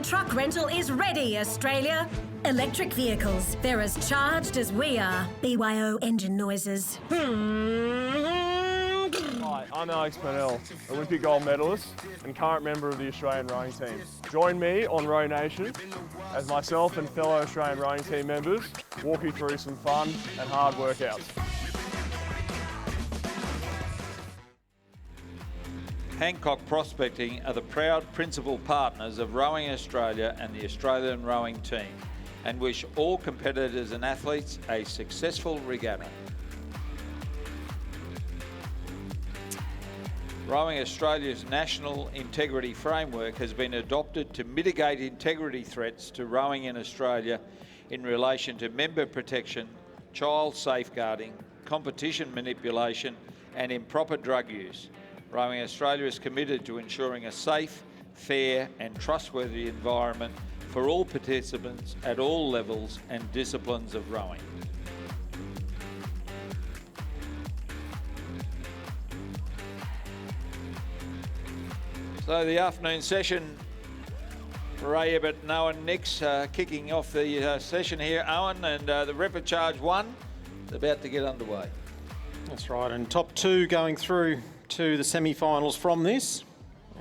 truck rental is ready, Australia. Electric vehicles, they're as charged as we are. BYO engine noises. Hi, I'm Alex Purnell, Olympic gold medalist and current member of the Australian rowing team. Join me on Row Nation as myself and fellow Australian rowing team members walk you through some fun and hard workouts. Hancock Prospecting are the proud principal partners of Rowing Australia and the Australian rowing team, and wish all competitors and athletes a successful regatta. Rowing Australia's National Integrity Framework has been adopted to mitigate integrity threats to rowing in Australia in relation to member protection, child safeguarding, competition manipulation and improper drug use. Rowing Australia is committed to ensuring a safe, fair and trustworthy environment for all participants at all levels and disciplines of rowing. So the afternoon session, Ray Ebbett, Owen Nix kicking off the session here, Owen, and the Repechage 1 is about to get underway. That's right, and top two going through to the semi-finals from this.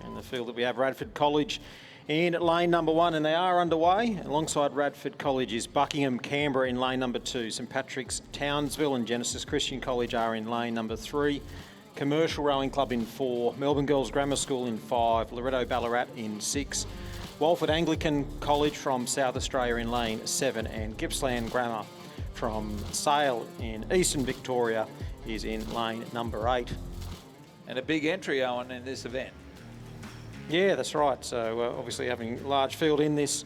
And the field that we have Radford College in lane number 1, and they are underway. Alongside Radford College is Buckingham Canberra in lane number 2. St Patrick's Townsville and Genesis Christian College are in lane number 3. Commercial Rowing Club in 4, Melbourne Girls Grammar School in 5, Loreto Ballarat in 6, Walford Anglican College from South Australia in lane 7, and Gippsland Grammar from Sale in Eastern Victoria is in lane number 8. And a big entry, Owen, in this event. Yeah, that's right. So obviously having a large field in this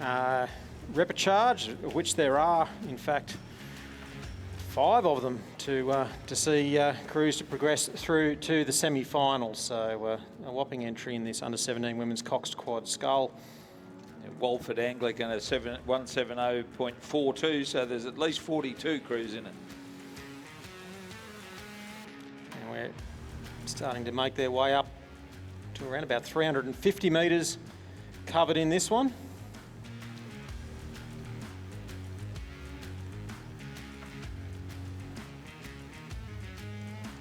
repechage, of which there are, in fact, 5 of them to see crews to progress through to the semi-finals. So a whopping entry in this under-17 women's coxed quad scull. Walford Anglican at 170.42, so there's at least 42 crews in it. And we're starting to make their way up to around about 350 metres covered in this one.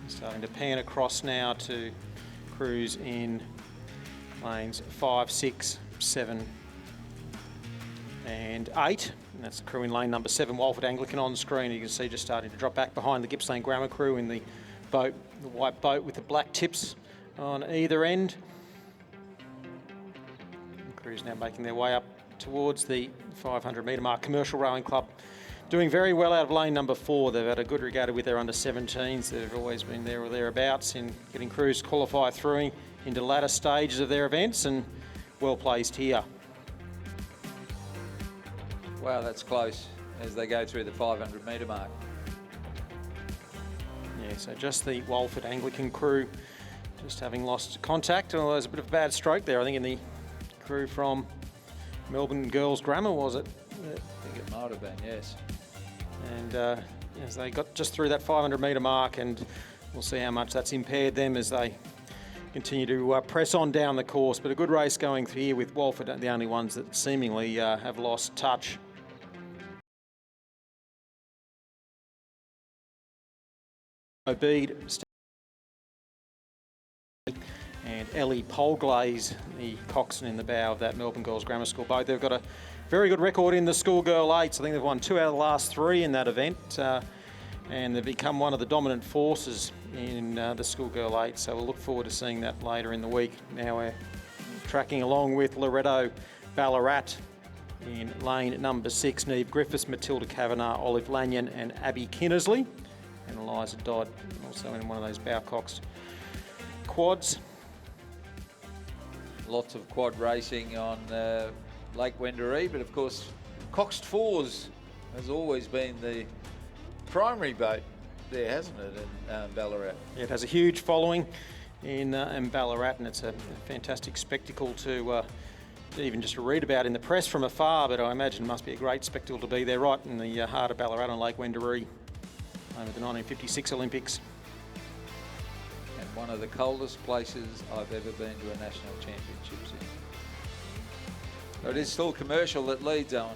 Starting to pan across now to crews in lanes 5, 6, 7 and 8. And that's the crew in lane number 7, Walford Anglican on screen. You can see just starting to drop back behind the Gippsland Grammar crew in the boat, the white boat with the black tips on either end. The crews now making their way up towards the 500 metre mark. Commercial Rowing Club doing very well out of lane number 4. They've had a good regatta with their under-17s. They've always been there or thereabouts in getting crews to qualify through into latter stages of their events, and well placed here. Wow, that's close as they go through the 500 metre mark. Yeah, so just the Walford Anglican crew just having lost contact. Well, there's a bit of a bad stroke there, I think, in the crew from Melbourne Girls Grammar, was it? I think it might have been, yes. And as they got just through that 500 metre mark, and we'll see how much that's impaired them as they continue to press on down the course. But a good race going through here with Walford, the only ones that seemingly have lost touch. Obeid and Ellie Polglaze, the coxswain in the bow of that Melbourne Girls Grammar School boat. They've got a very good record in the schoolgirl 8s. I think they've won 2 out of the last 3 in that event, and they've become one of the dominant forces in the schoolgirl 8. So we'll look forward to seeing that later in the week. Now we're tracking along with Loreto Ballarat in lane number 6. Neve Griffiths, Matilda Kavanagh, Olive Lanyon and Abby Kinnersley. And Eliza Dodd also in one of those bow-coxed quads. Lots of quad racing on Lake Wendouree, but of course Coxed Fours has always been the primary boat there, hasn't it, in Ballarat? Yeah, it has a huge following in Ballarat, and it's a fantastic spectacle to even just to read about in the press from afar, but I imagine it must be a great spectacle to be there right in the heart of Ballarat on Lake Wendouree over the 1956 Olympics. And one of the coldest places I've ever been to a national championships in. So it is still Commercial that leads, Owen.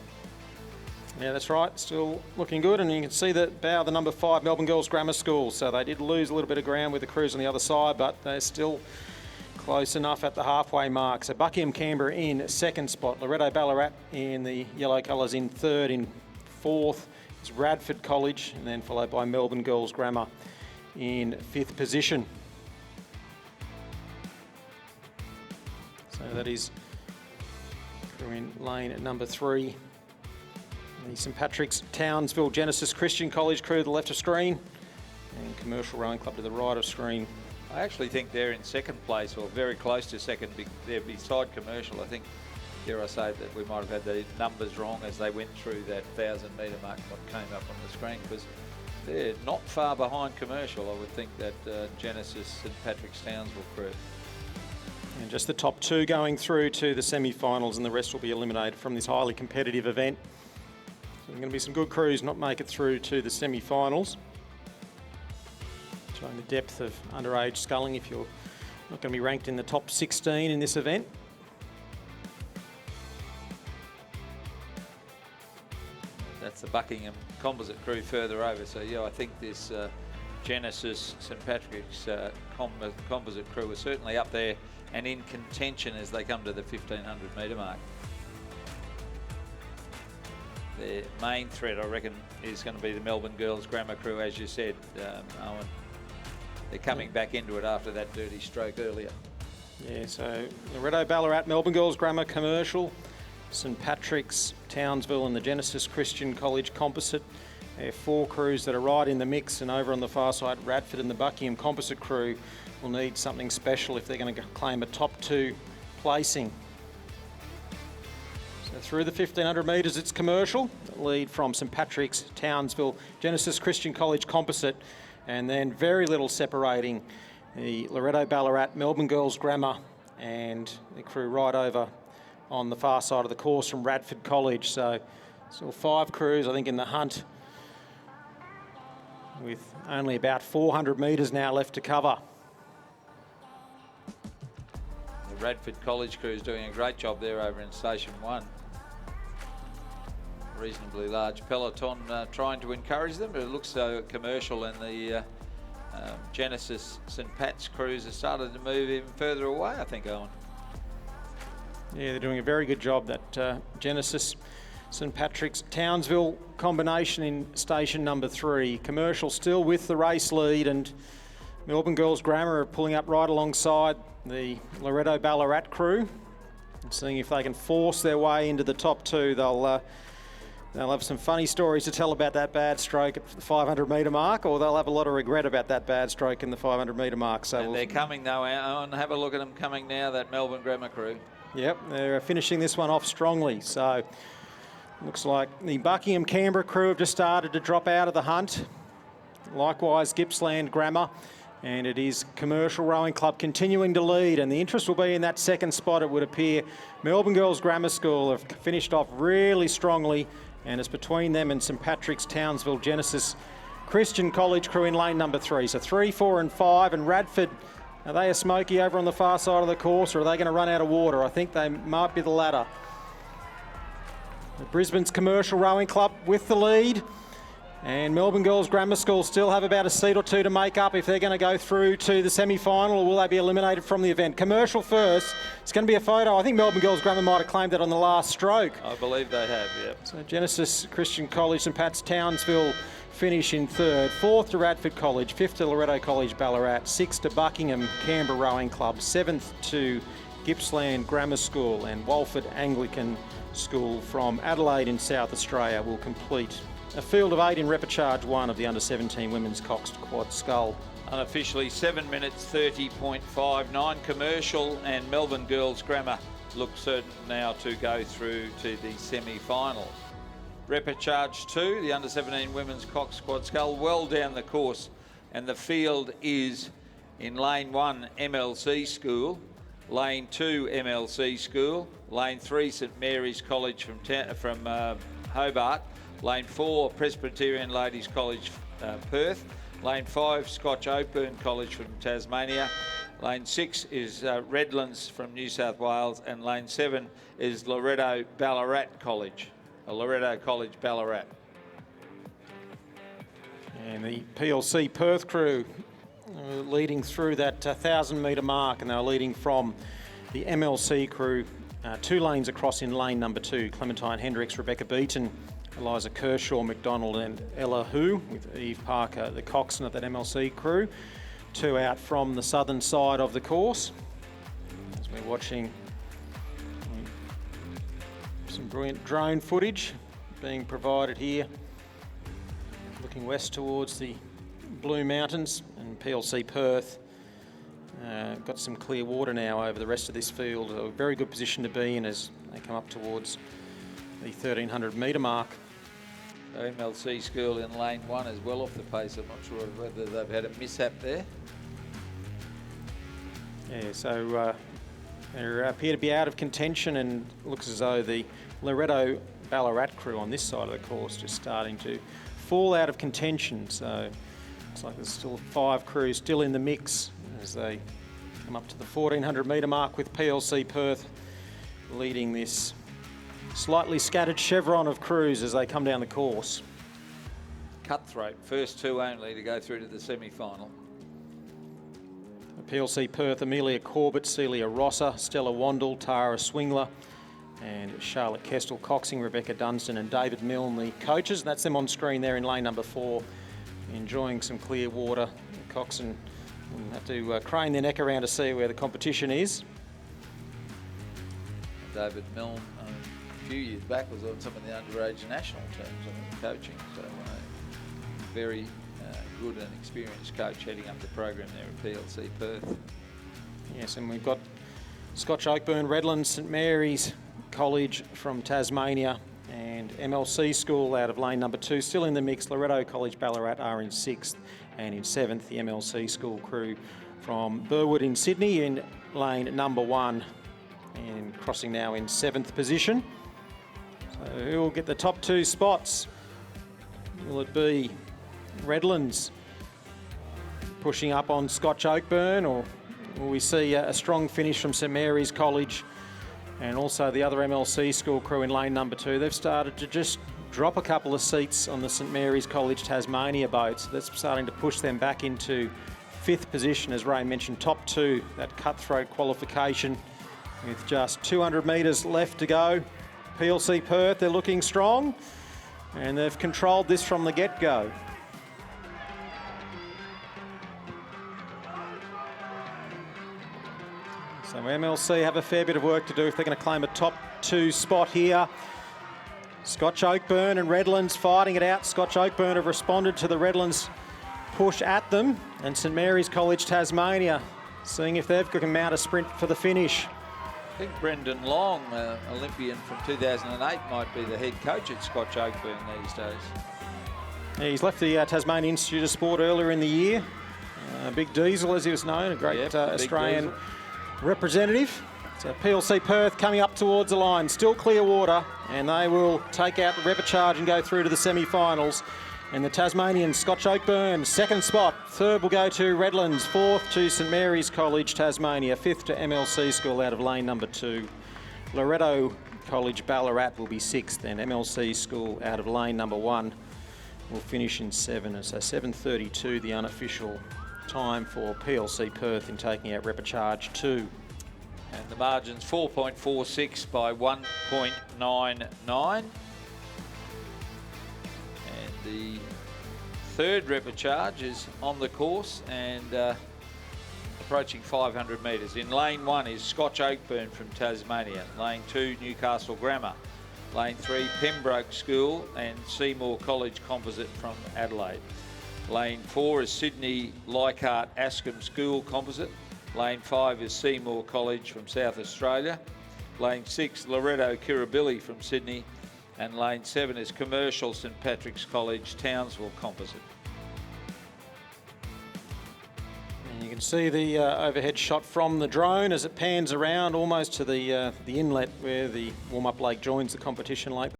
Yeah, that's right. Still looking good, and you can see the bow of the number 5 Melbourne Girls Grammar School. So they did lose a little bit of ground with the Cruise on the other side, but they're still close enough at the halfway mark. So Buckingham Canberra in second spot. Loretto Ballarat in the yellow colours in third. In fourth is Radford College, and then followed by Melbourne Girls Grammar in fifth position. So that is crew in lane at number 3. The St Patrick's Townsville Genesis Christian College crew to the left of screen, and Commercial Rowing Club to the right of screen. I actually think they're in second place, or very close to second. They're beside Commercial. I think, dare I say, that we might have had the numbers wrong as they went through that 1,000 metre mark, what came up on the screen, because they're not far behind Commercial. I would think that Genesis St Patrick's Townsville crew. And just the top 2 going through to the semi-finals, and the rest will be eliminated from this highly competitive event. So there's going to be some good crews not make it through to the semi-finals. Showing the depth of underage sculling if you're not going to be ranked in the top 16 in this event. That's the Buckingham Composite crew further over. So yeah, I think this Genesis St Patrick's Composite crew is certainly up there and in contention as they come to the 1,500 metre mark. Their main threat, I reckon, is going to be the Melbourne Girls Grammar crew, as you said, Owen. They're coming back into it after that dirty stroke earlier. Yeah, so Loretto Ballarat, Melbourne Girls Grammar Commercial, St Patrick's, Townsville and the Genesis Christian College Composite. 4 crews that are right in the mix, and over on the far side, Radford and the Buckingham Composite crew will need something special if they're going to claim a top 2 placing. So through the 1,500 metres, it's Commercial. The lead from St Patrick's, Townsville, Genesis Christian College Composite, and then very little separating the Loretto Ballarat, Melbourne Girls Grammar, and the crew right over on the far side of the course from Radford College. So still 5 crews, I think, in the hunt, with only about 400 metres now left to cover. The Radford College crew is doing a great job there over in Station 1. Reasonably large peloton trying to encourage them, but it looks so Commercial and the Genesis St Pat's crews have started to move even further away, I think, Owen. Yeah, they're doing a very good job, that Genesis St Patrick's Townsville combination in station number 3. Commercial still with the race lead, and Melbourne Girls Grammar are pulling up right alongside the Loretto Ballarat crew, and seeing if they can force their way into the top 2. They'll have some funny stories to tell about that bad stroke at the 500 metre mark, or they'll have a lot of regret about that bad stroke in the 500 metre mark. So they're coming though, Owen. Have a look at them coming now, that Melbourne Grammar crew. Yep, they're finishing this one off strongly. So looks like the Buckingham Canberra crew have just started to drop out of the hunt. Likewise, Gippsland Grammar. And it is Commercial Rowing Club continuing to lead, and the interest will be in that second spot, it would appear. Melbourne Girls Grammar School have finished off really strongly, and it's between them and St Patrick's Townsville Genesis Christian College crew in lane number 3. So 3, 4 and 5, and Radford, are they a smoky over on the far side of the course, or are they going to run out of water? I think they might be the latter. Brisbane's Commercial Rowing Club with the lead. And Melbourne Girls Grammar School still have about a seat or 2 to make up if they're going to go through to the semi-final, or will they be eliminated from the event? Commercial first. It's going to be a photo. I think Melbourne Girls Grammar might have claimed that on the last stroke. I believe they have, yep. So Genesis Christian College, St Pat's Townsville finish in 3rd. 4th to Radford College, 5th to Loretto College Ballarat, 6th to Buckingham Canberra Rowing Club, 7th to Gippsland Grammar School, and Walford Anglican School from Adelaide in South Australia will complete a field of 8 in repechage 1 of the under-17 women's Coxed Quad Scull. Unofficially 7 minutes 30.59. Commercial and Melbourne Girls Grammar look certain now to go through to the semi-final. Repechage 2, the under-17 women's Coxed Quad Scull, well down the course, and the field is in lane 1 MLC School, lane 2 MLC School, lane 3 St Mary's College from Hobart, lane 4 Presbyterian Ladies College Perth, lane 5 Scotch Oakburn College from Tasmania, Lane 6 is Redlands from New South Wales, and Lane 7 is Loreto Ballarat College, Loreto College Ballarat. And the PLC Perth crew leading through that 1,000-metre mark, and they're leading from the MLC crew 2 lanes across in lane number 2. Clementine Hendricks, Rebecca Beaton, Eliza Kershaw, McDonald and Ella Hu, with Eve Parker, the coxswain of that MLC crew. 2 out from the southern side of the course. As we're watching some brilliant drone footage being provided here, looking west towards the Blue Mountains, and PLC Perth got some clear water now over the rest of this field. A very good position to be in as they come up towards the 1,300 metre mark. MLC School in lane 1 is well off the pace. I'm not sure whether they've had a mishap there. Yeah, so they appear to be out of contention, and looks as though the Loreto Ballarat crew on this side of the course just starting to fall out of contention. So looks like there's still 5 crews still in the mix as they come up to the 1,400 metre mark, with PLC Perth leading this slightly scattered chevron of crews as they come down the course. Cutthroat, first 2 only to go through to the semi-final. PLC Perth, Amelia Corbett, Celia Rosser, Stella Wandle, Tara Swingler and Charlotte Kestel coxing, Rebecca Dunstan and David Milne, the coaches. That's them on screen there in lane number 4, enjoying some clear water. The coxswain will have to crane their neck around to see where the competition is. David Milne, a few years back, was on some of the underage national teams coaching, so very good and experienced coach heading up the program there at PLC Perth. Yes, and we've got Scotch Oakburn, Redlands, St Mary's College from Tasmania and MLC School out of lane number 2 still in the mix. Loreto College Ballarat are in 6th, and in 7th the MLC School crew from Burwood in Sydney in lane number 1 and crossing now in 7th position. So who will get the top 2 spots? Will it be Redlands pushing up on Scotch Oakburn, or will we see a strong finish from St Mary's College and also the other MLC School crew in lane number 2? They've started to just drop a couple of seats on the St Mary's College Tasmania boats. That's starting to push them back into 5th position, as Ray mentioned, top 2, that cutthroat qualification with just 200 metres left to go. PLC Perth, they're looking strong and they've controlled this from the get-go. So MLC have a fair bit of work to do if they're going to claim a top 2 spot here. Scotch Oakburn and Redlands fighting it out. Scotch Oakburn have responded to the Redlands push at them, and St Mary's College Tasmania seeing if they've got to mount a sprint for the finish. I think Brendan Long, Olympian from 2008, might be the head coach at Scotch Oakburn these days. Yeah, he's left the Tasmanian Institute of Sport earlier in the year. Big Diesel, as he was known, a great Australian representative. So PLC Perth coming up towards the line, still clear water, and they will take out the Repechage and go through to the semi-finals. And the Tasmanian Scotch Oakburn, 2nd spot. 3rd will go to Redlands, 4th to St Mary's College Tasmania, 5th to MLC School out of lane number 2. Loreto College Ballarat will be 6th, and MLC School out of lane number 1 will finish in 7th. So 7:32, the unofficial time for PLC Perth in taking out Repechage 2. And the margin's 4.46 by 1.99. And the 3rd Repechage is on the course and approaching 500 metres. In lane 1 is Scotch Oakburn from Tasmania. Lane 2, Newcastle Grammar. Lane 3, Pembroke School and Seymour College Composite from Adelaide. Lane 4 is Sydney Leichhardt Ascombe School Composite. Lane 5 is Seymour College from South Australia. Lane 6, Loreto Kirribilli from Sydney. And lane 7 is Commercial St Patrick's College Townsville Composite. And you can see the overhead shot from the drone as it pans around almost to the inlet where the warm-up lake joins the competition lake.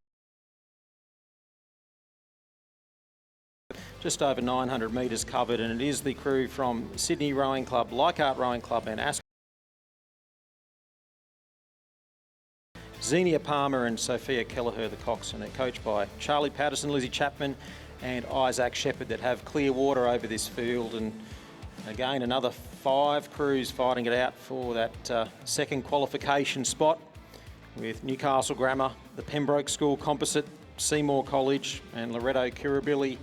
just over 900 metres covered, and it is the crew from Sydney Rowing Club, Leichhardt Rowing Club and Ascot. Xenia Palmer and Sophia Kelleher, the coxswain. They're coached by Charlie Patterson, Lizzie Chapman and Isaac Shepherd, that have clear water over this field. And again, another 5 crews fighting it out for that second qualification spot, with Newcastle Grammar, the Pembroke School Composite, Seymour College and Loreto Kirribilli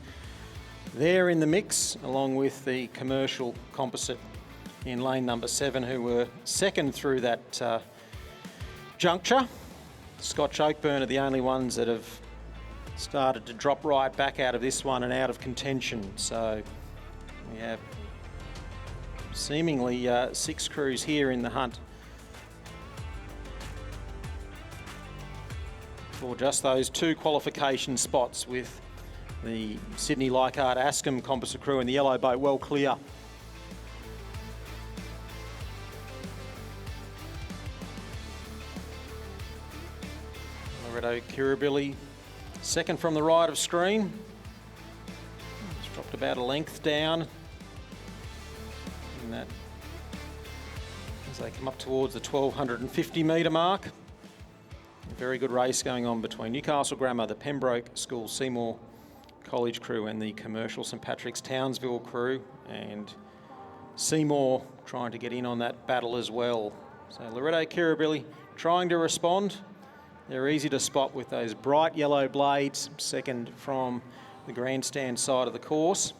there in the mix, along with the Commercial Composite in lane number 7, who were second through that juncture. Scotch Oakburn are the only ones that have started to drop right back out of this one and out of contention. So we have seemingly 6 crews here in the hunt for just those 2 qualification spots, with the Sydney Leichhardt Ascom composite crew in the yellow boat well clear. Loreto Kirribilli second from the right of screen. It's dropped about a length down in that as they come up towards the 1250 metre mark. A very good race going on between Newcastle Grammar, the Pembroke School Seymour College crew and the Commercial St Patrick's Townsville crew, and Seymour trying to get in on that battle as well. So Loreto Kirribilli trying to respond. They're easy to spot with those bright yellow blades, second from the grandstand side of the course.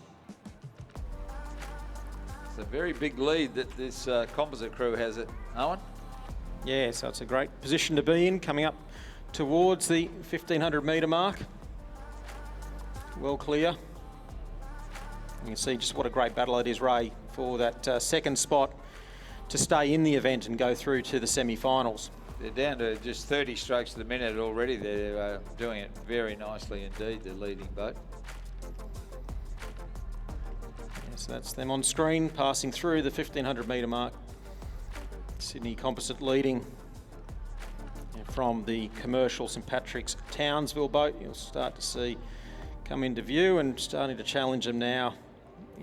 It's a very big lead that this composite crew has, it, Owen. Yeah, so it's a great position to be in, coming up towards the 1500 metre mark. Well clear. You can see just what a great battle it is, Ray, for that second spot to stay in the event and go through to the semi-finals. They're down to just 30 strokes to the minute already. They're doing it very nicely indeed, the leading boat. Yes, that's them on screen, passing through the 1500 metre mark. Sydney Composite leading from the Commercial St Patrick's Townsville boat. You'll start to see come into view, and starting to challenge them now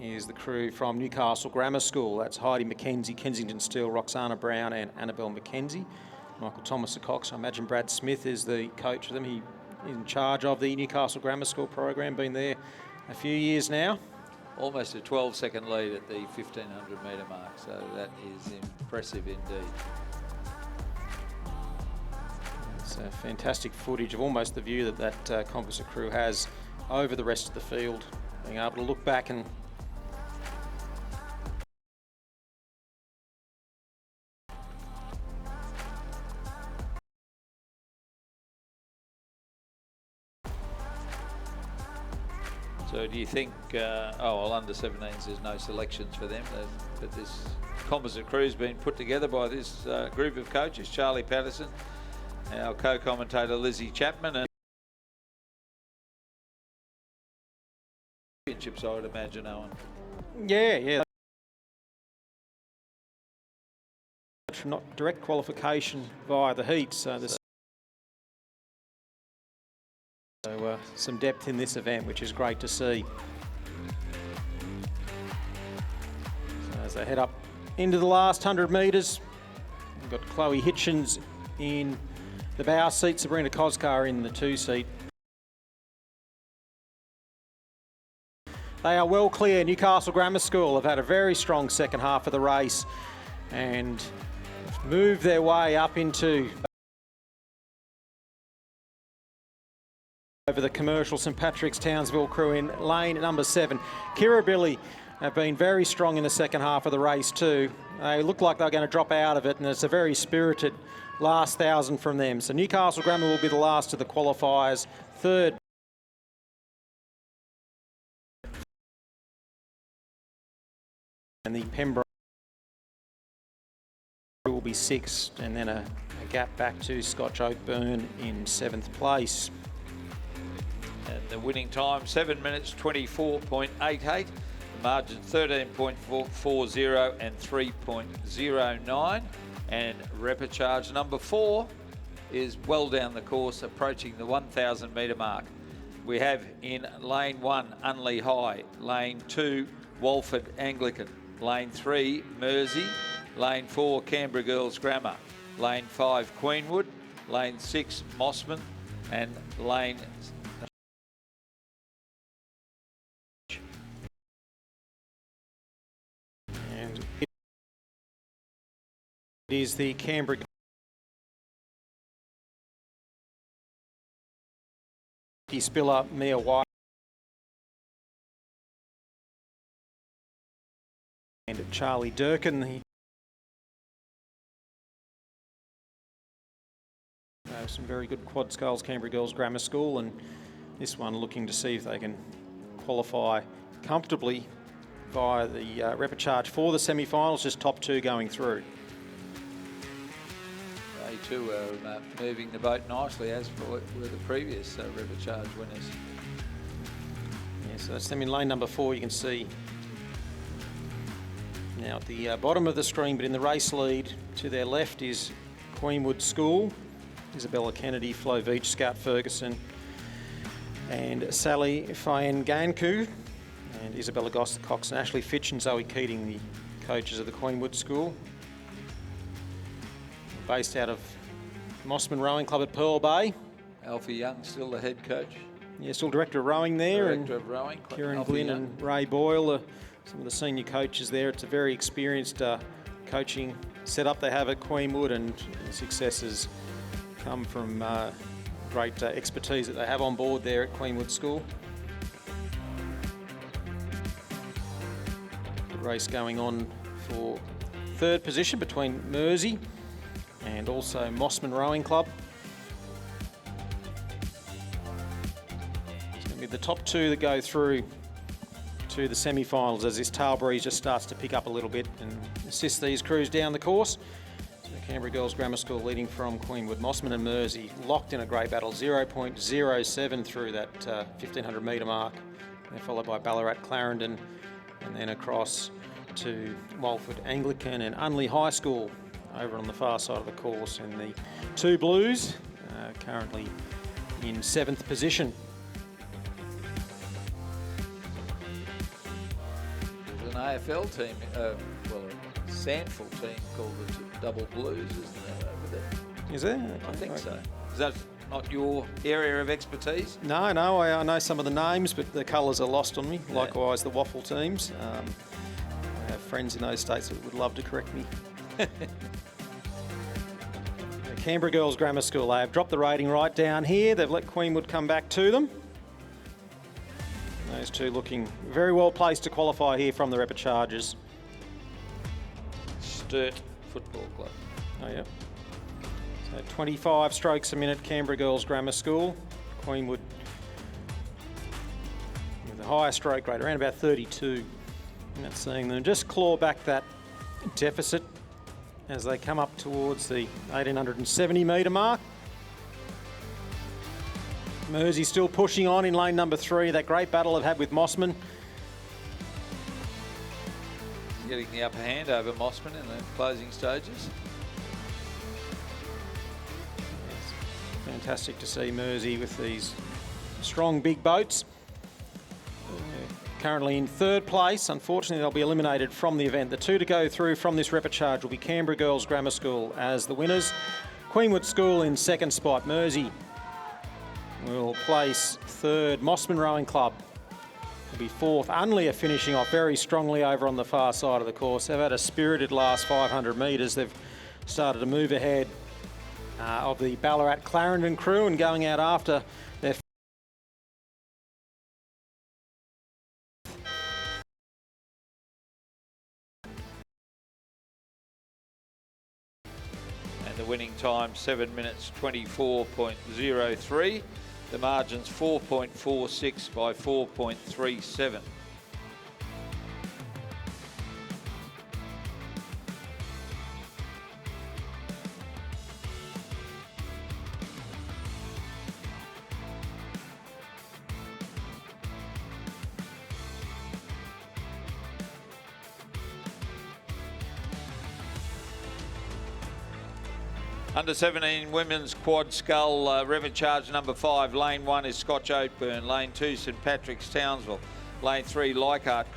is the crew from Newcastle Grammar School. That's Heidi McKenzie, Kensington Steele, Roxana Brown and Annabelle McKenzie. Michael Thomas, the cox. I imagine Brad Smith is the coach of them. He is in charge of the Newcastle Grammar School program, been there a few years now. Almost a 12-second lead at the 1500 metre mark, so that is impressive indeed. It's a fantastic footage of almost the view that that composite crew has over the rest of the field, being able to look back and So do you think, under 17s, there's no selections for them, but this composite crew's been put together by this group of coaches, Charlie Patterson, our co-commentator Lizzie Chapman, and championships, I would imagine, Owen. yeah. Not direct qualification via the heats, so there's some depth in this event, which is great to see. So as they head up into the last 100 metres, we've got Chloe Hitchens in the bow seat, Sabrina Koskar in the 2 seat. They are well clear. Newcastle Grammar School have had a very strong second half of the race and moved their way up into over the Commercial St Patrick's Townsville crew in lane number 7. Kirribilli have been very strong in the second half of the race too. They look like they're going to drop out of it, and it's a very spirited last 1,000 from them. So Newcastle Grammar will be the last of the qualifiers. Third and the Pembroke will be 6th, and then a gap back to Scotch Oakburn in 7th place. And the winning time, 7 minutes 24.88. The margin 13.40 and 3.09. And repechage number 4 is well down the course, approaching the 1,000 metre mark. we have in lane 1, Unley High, lane 2, Walford Anglican, lane 3, Mersey, lane 4, Canberra Girls Grammar, lane 5, Queenwood, lane 6, Mossman, and lane and it is the Canberra Spiller, Mia White and Charlie Durkin. Some very good quad sculls, Canberra Girls Grammar School, and this one looking to see if they can qualify comfortably via the repechage for the semi-finals, just top 2 going through. They too are moving the boat nicely, as were the previous repechage winners. Yeah, so that's them in lane number 4. You can see now at the bottom of the screen, but in the race lead to their left is Queenwood School, Isabella Kennedy, Flo Veach, Scout Ferguson, and Sally Fayenganku, and Isabella Cox and Ashley Fitch and Zoe Keating, the coaches of the Queenwood School. Based out of Mossman Rowing Club at Pearl Bay. Alfie Young still the head coach. Yeah, still director of rowing there. Director of rowing. Kieran Alfie Glynn Young. and Ray Boyle are some of the senior coaches there. It's a very experienced coaching setup they have at Queenwood, and the successes come from great expertise that they have on board there at Queenwood School. The race going on for 3rd position between Mersey and also Mossman Rowing Club. It's going to be the top 2 that go through to the semi-finals as this tail breeze just starts to pick up a little bit and assist these crews down the course. So Canberra Girls Grammar School leading from Queenwood, Mossman and Mersey locked in a great battle, 0.07 through that 1500 metre mark. They're followed by Ballarat Clarendon and then across to Walford Anglican and Unley High School over on the far side of the course, and the 2 Blues currently in 7th position. There's an AFL team, well, a Sandful team called the Double Blues, isn't there, over there? Is there? I think so. Is that not your area of expertise? No, I know some of the names, but the colours are lost on me. Yeah. Likewise, the waffle teams. I have friends in those states that would love to correct me. Canberra Girls Grammar School, they have dropped the rating right down here. They've let Queenwood come back to them. Those 2 looking very well placed to qualify here from the repechages. Sturt Football Club. Oh, yeah. So 25 strokes a minute, Canberra Girls Grammar School. Queenwood with a higher stroke rate, around about 32. And that's seeing them just claw back that deficit as they come up towards the 1870 metre mark. Mersey still pushing on in lane number 3. That great battle they've had with Mossman. Getting the upper hand over Mossman in the closing stages. It's fantastic to see Mersey with these strong big boats. Currently in 3rd place. Unfortunately, they'll be eliminated from the event. The 2 to go through from this repechage will be Canberra Girls Grammar School as the winners. Queenwood School in 2nd spot. Mersey will place 3rd. Mossman Rowing Club will be 4th. Unley are finishing off very strongly over on the far side of the course. They've had a spirited last 500 metres. They've started to move ahead of the Ballarat Clarendon crew and going out after their the winning time 7 minutes 24.03. The margin's 4.46 by 4.37. Under 17 women's quad scull, River Charge number 5. Lane 1 is Scotch Oakburn. Lane 2, St Patrick's Townsville. Lane 3, Leichhardt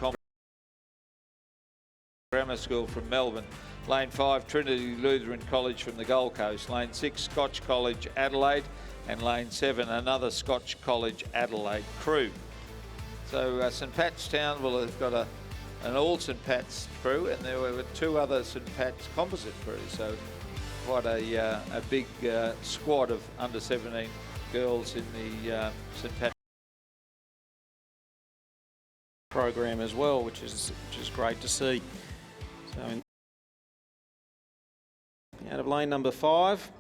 Grammar School from Melbourne. Lane 5, Trinity Lutheran College from the Gold Coast. Lane 6, Scotch College Adelaide. And lane 7, another Scotch College Adelaide crew. So St Pat's Townsville have got an all St Pat's crew, and there were 2 other St Pat's composite crews. So quite a big squad of under 17 girls in the St Pat program as well, which is great to see. So out of lane number 5,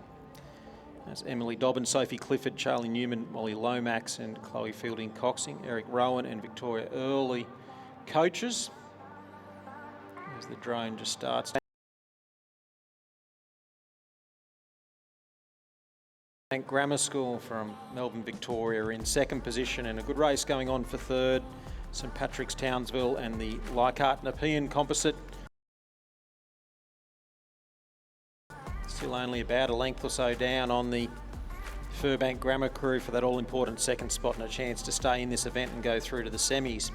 that's Emily Dobbins, Sophie Clifford, Charlie Newman, Molly Lomax and Chloe Fielding Coxing, Eric Rowan and Victoria Early coaches. As the drone just starts. Grammar School from Melbourne, Victoria in 2nd position, and a good race going on for 3rd. St Patrick's Townsville and the Leichhardt Nepean composite. Still only about a length or so down on the Furbank Grammar crew for that all-important 2nd spot and a chance to stay in this event and go through to the semis.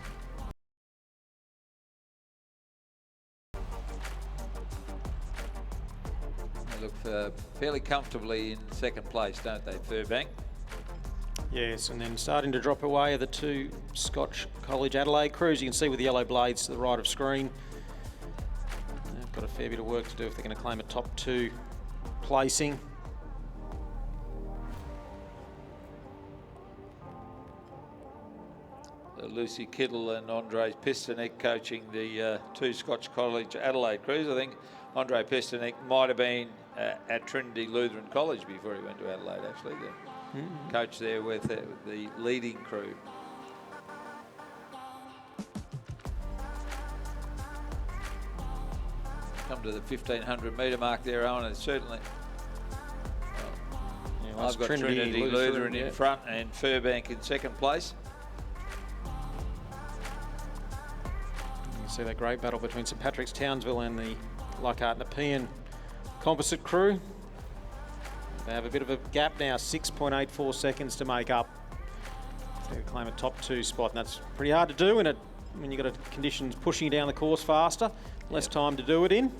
They look fairly comfortably in 2nd place, don't they, Furbank? Yes, and then starting to drop away are the 2 Scotch College Adelaide crews. You can see with the yellow blades to the right of screen. They've got a fair bit of work to do if they're going to claim a top 2 placing. Lucy Kittle and Andre Pistanek coaching the 2 Scotch College Adelaide crews. I think Andre Pistanek might have been at Trinity Lutheran College before he went to Adelaide, actually. Coach there with the leading crew. Come to the 1500 metre mark there, Owen, and certainly I've got Trinity Lutheran in front and Furbank in 2nd place. You see that great battle between St Patrick's Townsville and the Leichhardt Nepean composite crew. They have a bit of a gap now, 6.84 seconds to make up to claim a top 2 spot, and that's pretty hard to do when you've got conditions pushing you down the course faster, less time to do it in,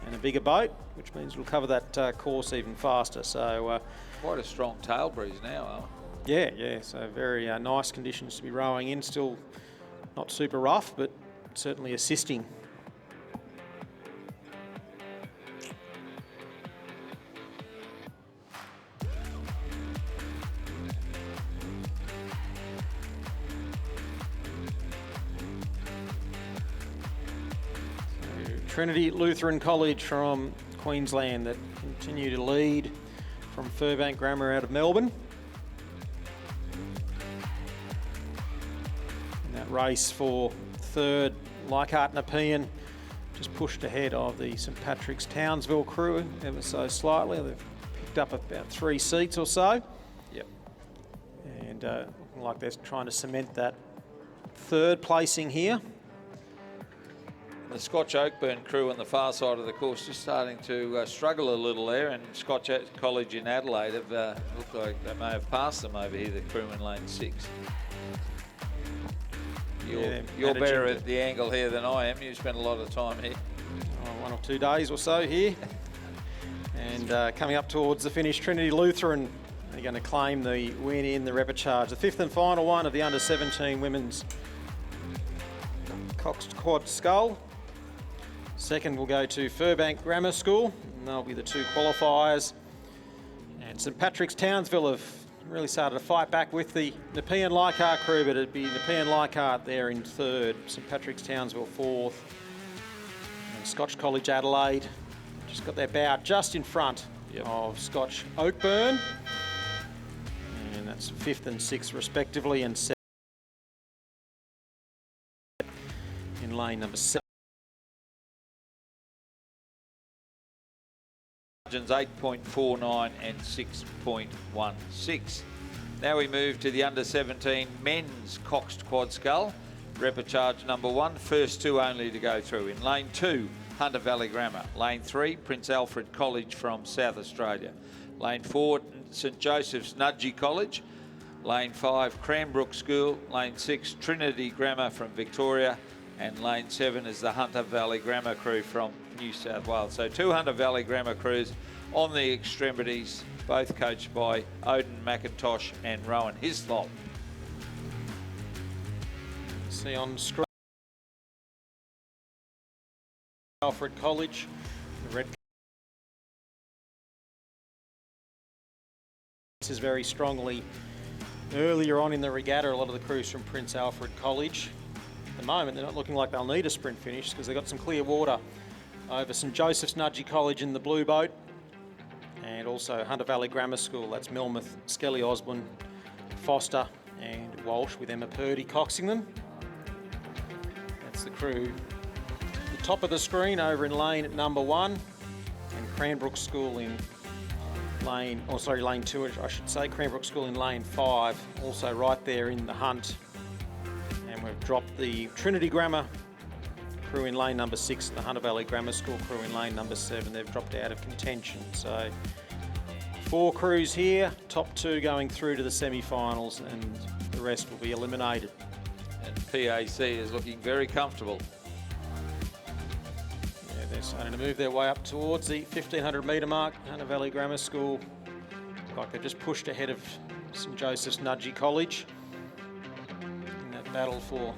and a bigger boat, which means it'll cover that course even faster. So quite a strong tail breeze now, Owen. Yeah, so very nice conditions to be rowing in, still not super rough, but certainly assisting. Trinity Lutheran College from Queensland that continue to lead from Furbank Grammar out of Melbourne. And that race for 3rd, Leichhardt Nepean, just pushed ahead of the St Patrick's Townsville crew ever so slightly. They've picked up about 3 seats or so. Yep. And looking like they're trying to cement that 3rd placing here. The Scotch Oakburn crew on the far side of the course just starting to struggle a little there, and Scotch College in Adelaide have looked like they may have passed them over here, the crew in lane 6. You're better at the angle here than I am. You spent a lot of time here. 1 or 2 days or so here. And coming up towards the finish, Trinity Lutheran are going to claim the win in the repechage. The 5th and final one of the under 17 women's Cox Quad Scull. 2nd will go to Furbank Grammar School, and they'll be the 2 qualifiers. And St Patrick's Townsville have really started to fight back with the Nepean Leichhardt crew, but it'd be Nepean Leichhardt there in 3rd, St Patrick's Townsville 4th, and Scotch College Adelaide just got their bow just in front of Scotch Oakburn, and that's 5th and 6th respectively, and 7th in lane number 7. 8.49 and 6.16. Now we move to the under 17 men's Coxed Quad Scull. Repechage number 1, first 2 only to go through. In lane 2, Hunter Valley Grammar. Lane 3, Prince Alfred College from South Australia. Lane 4, St Joseph's Nudgee College. Lane 5, Cranbrook School. Lane 6, Trinity Grammar from Victoria. And lane 7 is the Hunter Valley Grammar crew from New South Wales. So 2 Hunter Valley Grammar crews on the extremities, both coached by Odin McIntosh and Rowan Hislop. See on screen Alfred College, the red. This is very strongly earlier on in the regatta. A lot of the crews from Prince Alfred College. At the moment, they're not looking like they'll need a sprint finish because they've got some clear water over St Joseph's Nudgee College in the blue boat, and also Hunter Valley Grammar School. That's Milmuth, Skelly Osborne, Foster and Walsh, with Emma Purdy coxing them. That's the crew. The top of the screen over in lane number 1, and Cranbrook School in lane 2, I should say. Cranbrook School in lane 5, also right there in the hunt. And we've dropped the Trinity Grammar crew in lane number 6, the Hunter Valley Grammar School crew in lane number 7. They've dropped out of contention. So 4 crews here, top 2 going through to the semi-finals, and the rest will be eliminated. And PAC is looking very comfortable. Yeah, they're starting to move their way up towards the 1500 metre mark. Hunter Valley Grammar School, like they've just pushed ahead of St Joseph's Nudgee College in that battle for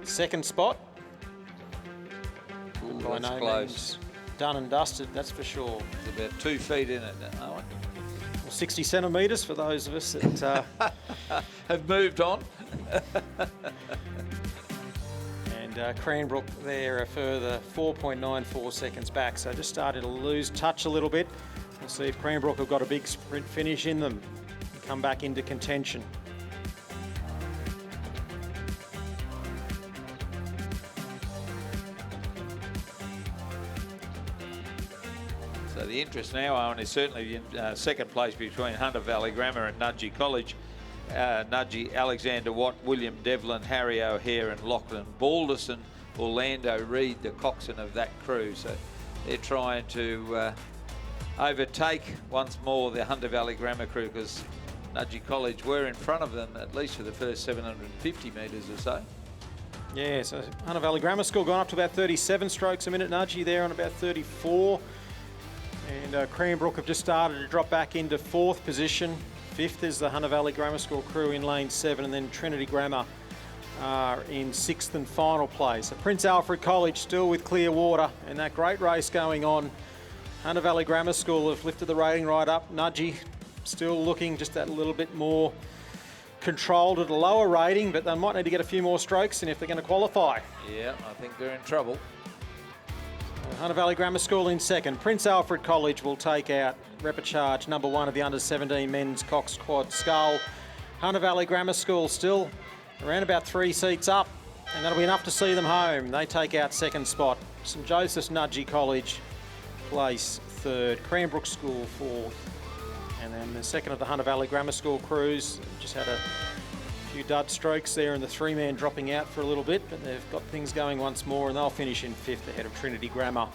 second spot. Ooh, By that's no close. means done and dusted, that's for sure. There's about 2 feet in it, Owen. Well, 60 centimetres for those of us that Have moved on. and Cranbrook there a further 4.94 seconds back, so just started to lose touch a little bit. We'll see if Cranbrook have got a big sprint finish in them and come back into contention. So the interest now, Owen, is certainly in second place between Hunter Valley Grammar and Nudgee College. Nudgee, Alexander Watt, William Devlin, Harry O'Hare and Lachlan Balderson. Orlando Reid, the coxswain of that crew. So they're trying to overtake once more the Hunter Valley Grammar crew, because Nudgee College were in front of them at least for the first 750 metres or so. Yeah, so Hunter Valley Grammar School gone up to about 37 strokes a minute. Nudgee there on about 34. And Cranbrook have just started to drop back into 4th position. 5th is the Hunter Valley Grammar School crew in lane 7, and then Trinity Grammar are in 6th and final place. So Prince Alfred College still with clear water, and that great race going on. Hunter Valley Grammar School have lifted the rating right up. Nudgee still looking just that little bit more controlled at a lower rating, but they might need to get a few more strokes in if they're going to qualify. Yeah, I think they're in trouble. Hunter Valley Grammar School in 2nd. Prince Alfred College will take out Repechage, number 1 of the under-17 men's Cox Quad Scull. Hunter Valley Grammar School still around about 3 seats up, and that'll be enough to see them home. They take out 2nd spot. St Joseph's Nudgee College place 3rd. Cranbrook School 4th. And then the 2nd of the Hunter Valley Grammar School crews just had a few dud strokes there, and the 3-man dropping out for a little bit, but they've got things going once more, and they'll finish in 5th ahead of Trinity Grammar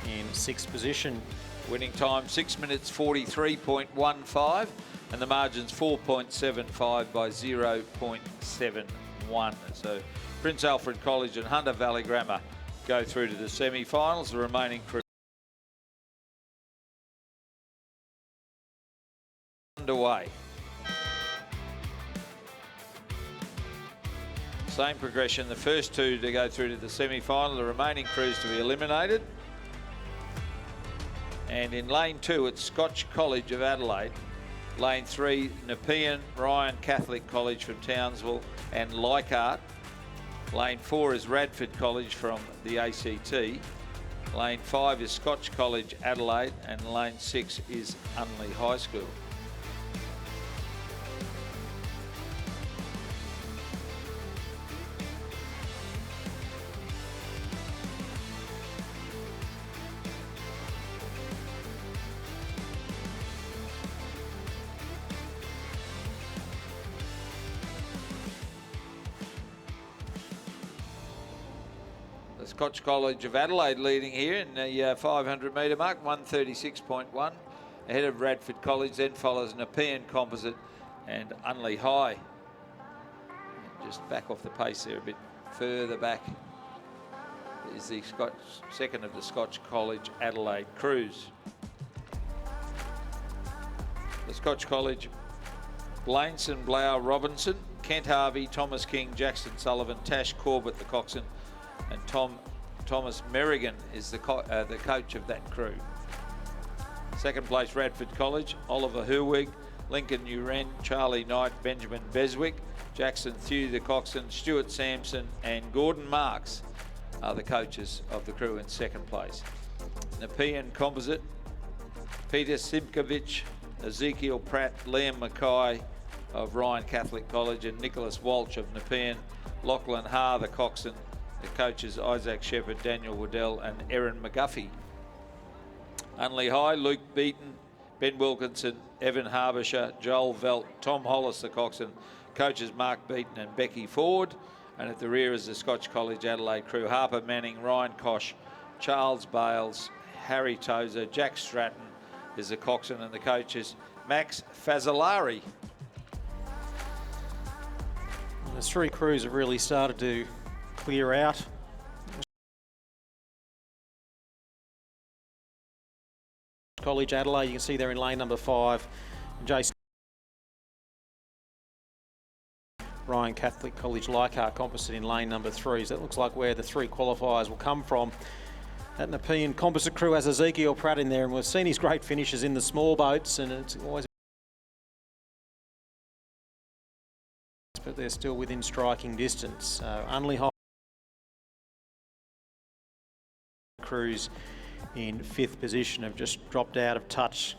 in 6th position. Winning time 6 minutes 43.15, and the margin's 4.75 by 0.71. So Prince Alfred College and Hunter Valley Grammar go through to the semi-finals. The remaining crew underway. Same progression, the first 2 to go through to the semi-final, the remaining crews to be eliminated. And in lane 2, it's Scotch College of Adelaide. Lane 3, Nepean Ryan Catholic College from Townsville and Leichhardt. Lane 4 is Radford College from the ACT. Lane 5 is Scotch College Adelaide, and lane 6 is Unley High School. The Scotch College of Adelaide leading here in the 500 metre mark, 136.1. Ahead of Radford College, then follows Nepean Composite and Unley High. And just back off the pace there a bit further back is the second of the Scotch College Adelaide crews. The Scotch College, Blainson, Blau, Robinson, Kent Harvey, Thomas King, Jackson Sullivan, Tash Corbett, the coxswain, and Thomas Merrigan is the coach of that crew. Second place, Radford College, Oliver Herwig, Lincoln Uren, Charlie Knight, Benjamin Beswick, Jackson Thew, the coxswain, Stuart Sampson, and Gordon Marks are the coaches of the crew in second place. Nepean Composite, Peter Simkovich, Ezekiel Pratt, Liam Mackay of Ryan Catholic College, and Nicholas Walsh of Nepean, Lachlan Haar, the coxswain, the coaches Isaac Shepherd, Daniel Waddell, and Erin McGuffey. Unley High, Luke Beaton, Ben Wilkinson, Evan Harbisher, Joel Velt, Tom Hollis, the coxswain, coaches Mark Beaton and Becky Ford, and at the rear is the Scotch College Adelaide crew, Harper Manning, Ryan Kosh, Charles Bales, Harry Tozer, Jack Stratton is the coxswain, and the coaches Max Fazzolari. The three crews have really started to clear out. College Adelaide, you can see they're in lane number 5. Jason Ryan Catholic College Leichhardt Composite in lane number 3. So that looks like where the three qualifiers will come from. That Nepean Composite crew has Ezekiel Pratt in there, and we've seen his great finishes in the small boats, and it's always, but they're still within striking distance. Unley High crews in 5th position have just dropped out of touch.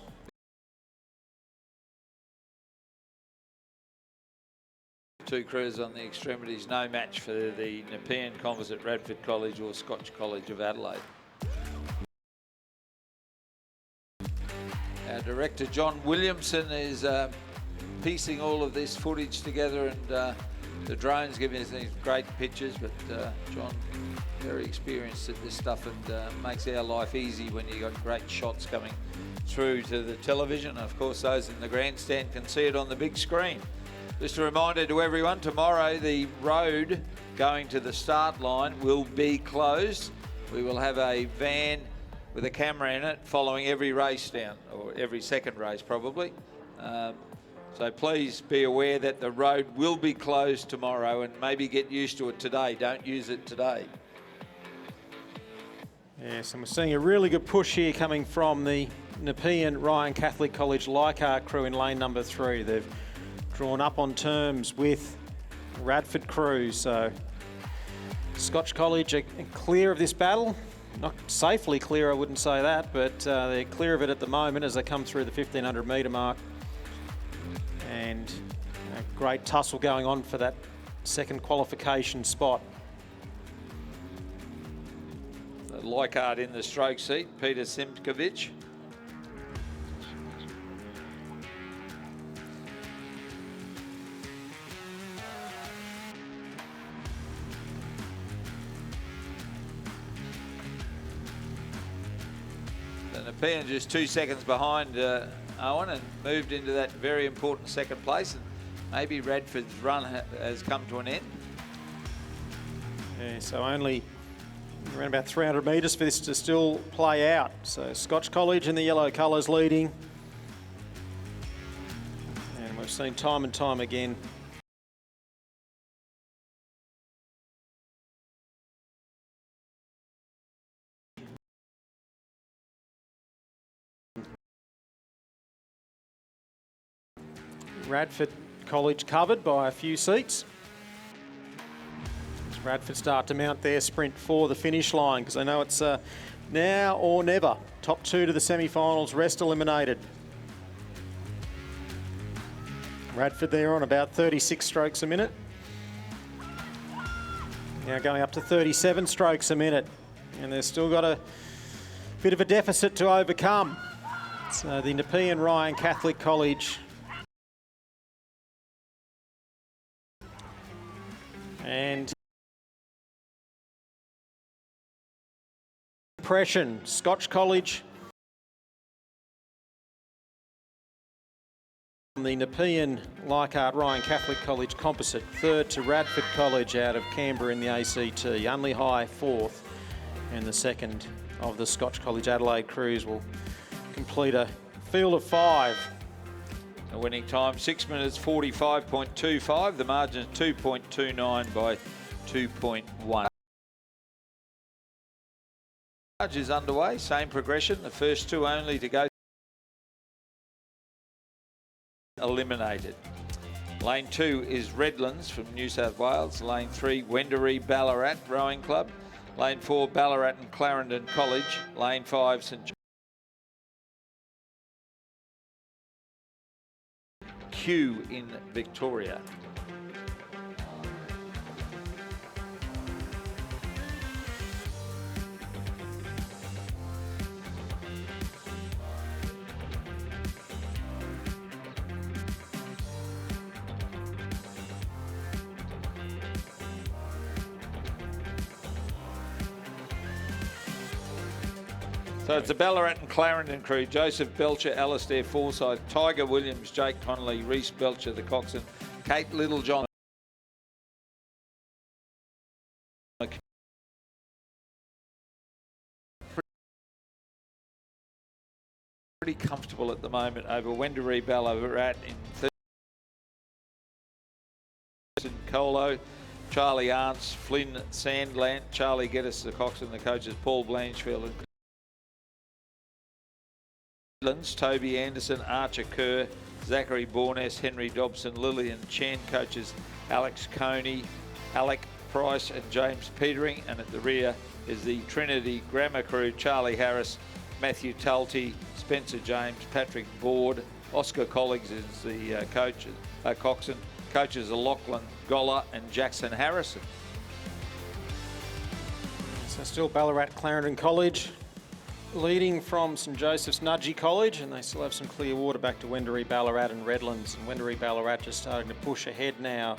Two crews on the extremities, no match for the Nepean Composite, Radford College or Scotch College of Adelaide. Our director John Williamson is piecing all of this footage together, and the drones giving us these great pictures, but John, very experienced at this stuff, and makes our life easy when you got great shots coming through to the television. Of course, those in the grandstand can see it on the big screen. Just a reminder to everyone, tomorrow the road going to the start line will be closed. We will have a van with a camera in it following every race down, or every second race probably. So please be aware that the road will be closed tomorrow, and maybe get used to it today. Don't use it today. Yes, and we're seeing a really good push here coming from the Nepean Ryan Catholic College Leichhardt crew in lane number 3. They've drawn up on terms with Radford crew, so Scotch College are clear of this battle. Not safely clear, I wouldn't say that, but they're clear of it at the moment as they come through the 1500 metre mark. And a great tussle going on for that second qualification spot. Leichhardt in the stroke seat, Peter Simkovich. Nepean just 2 seconds behind Owen, and moved into that very important second place, and maybe Radford's run has come to an end. Yeah, so only around about 300 metres for this to still play out. So Scotch College in the yellow colours leading, and we've seen time and time again Radford College covered by a few seats. As Radford start to mount their sprint for the finish line, because they know it's now or never. Top 2 to the semi-finals, rest eliminated. Radford there on about 36 strokes a minute. Now going up to 37 strokes a minute, and they've still got a bit of a deficit to overcome. So the Nepean Ryan Catholic College and depression. Scotch College the Nepean Leichhardt Ryan Catholic College Composite, third to Radford College out of Canberra in the ACT. Unley High fourth, and the second of the Scotch College Adelaide crews will complete a field of 5. The winning time 6 minutes 45.25. The margin is 2.29 by 2.1. Charge is underway. Same progression. The first two only to go. Eliminated. Lane 2 is Redlands from New South Wales. Lane 3, Wendouree Ballarat Rowing Club. Lane 4, Ballarat and Clarendon College. Lane 5, St. Kew in Victoria. So it's the Ballarat and Clarendon crew. Joseph Belcher, Alastair Forsyth, Tiger Williams, Jake Connolly, Reese Belcher, the coxswain, Kate Littlejohn. Pretty comfortable at the moment over Wendouree Ballarat in third. Colo, Charlie Arnts, Flynn Sandland, Charlie Geddes, the coxswain, the coaches, Paul Blanchfield and Toby Anderson, Archer Kerr, Zachary Borness, Henry Dobson, Lillian Chen, coaches Alex Coney, Alec Price and James Petering, and at the rear is the Trinity Grammar crew, Charlie Harris, Matthew Talty, Spencer James, Patrick Board, Oscar Colleagues is the coxswain, coaches are Lachlan Goller and Jackson Harrison. So still Ballarat Clarendon College leading from St Joseph's Nudgee College, and they still have some clear water back to Wendouree Ballarat and Redlands. And Wendouree Ballarat just starting to push ahead now.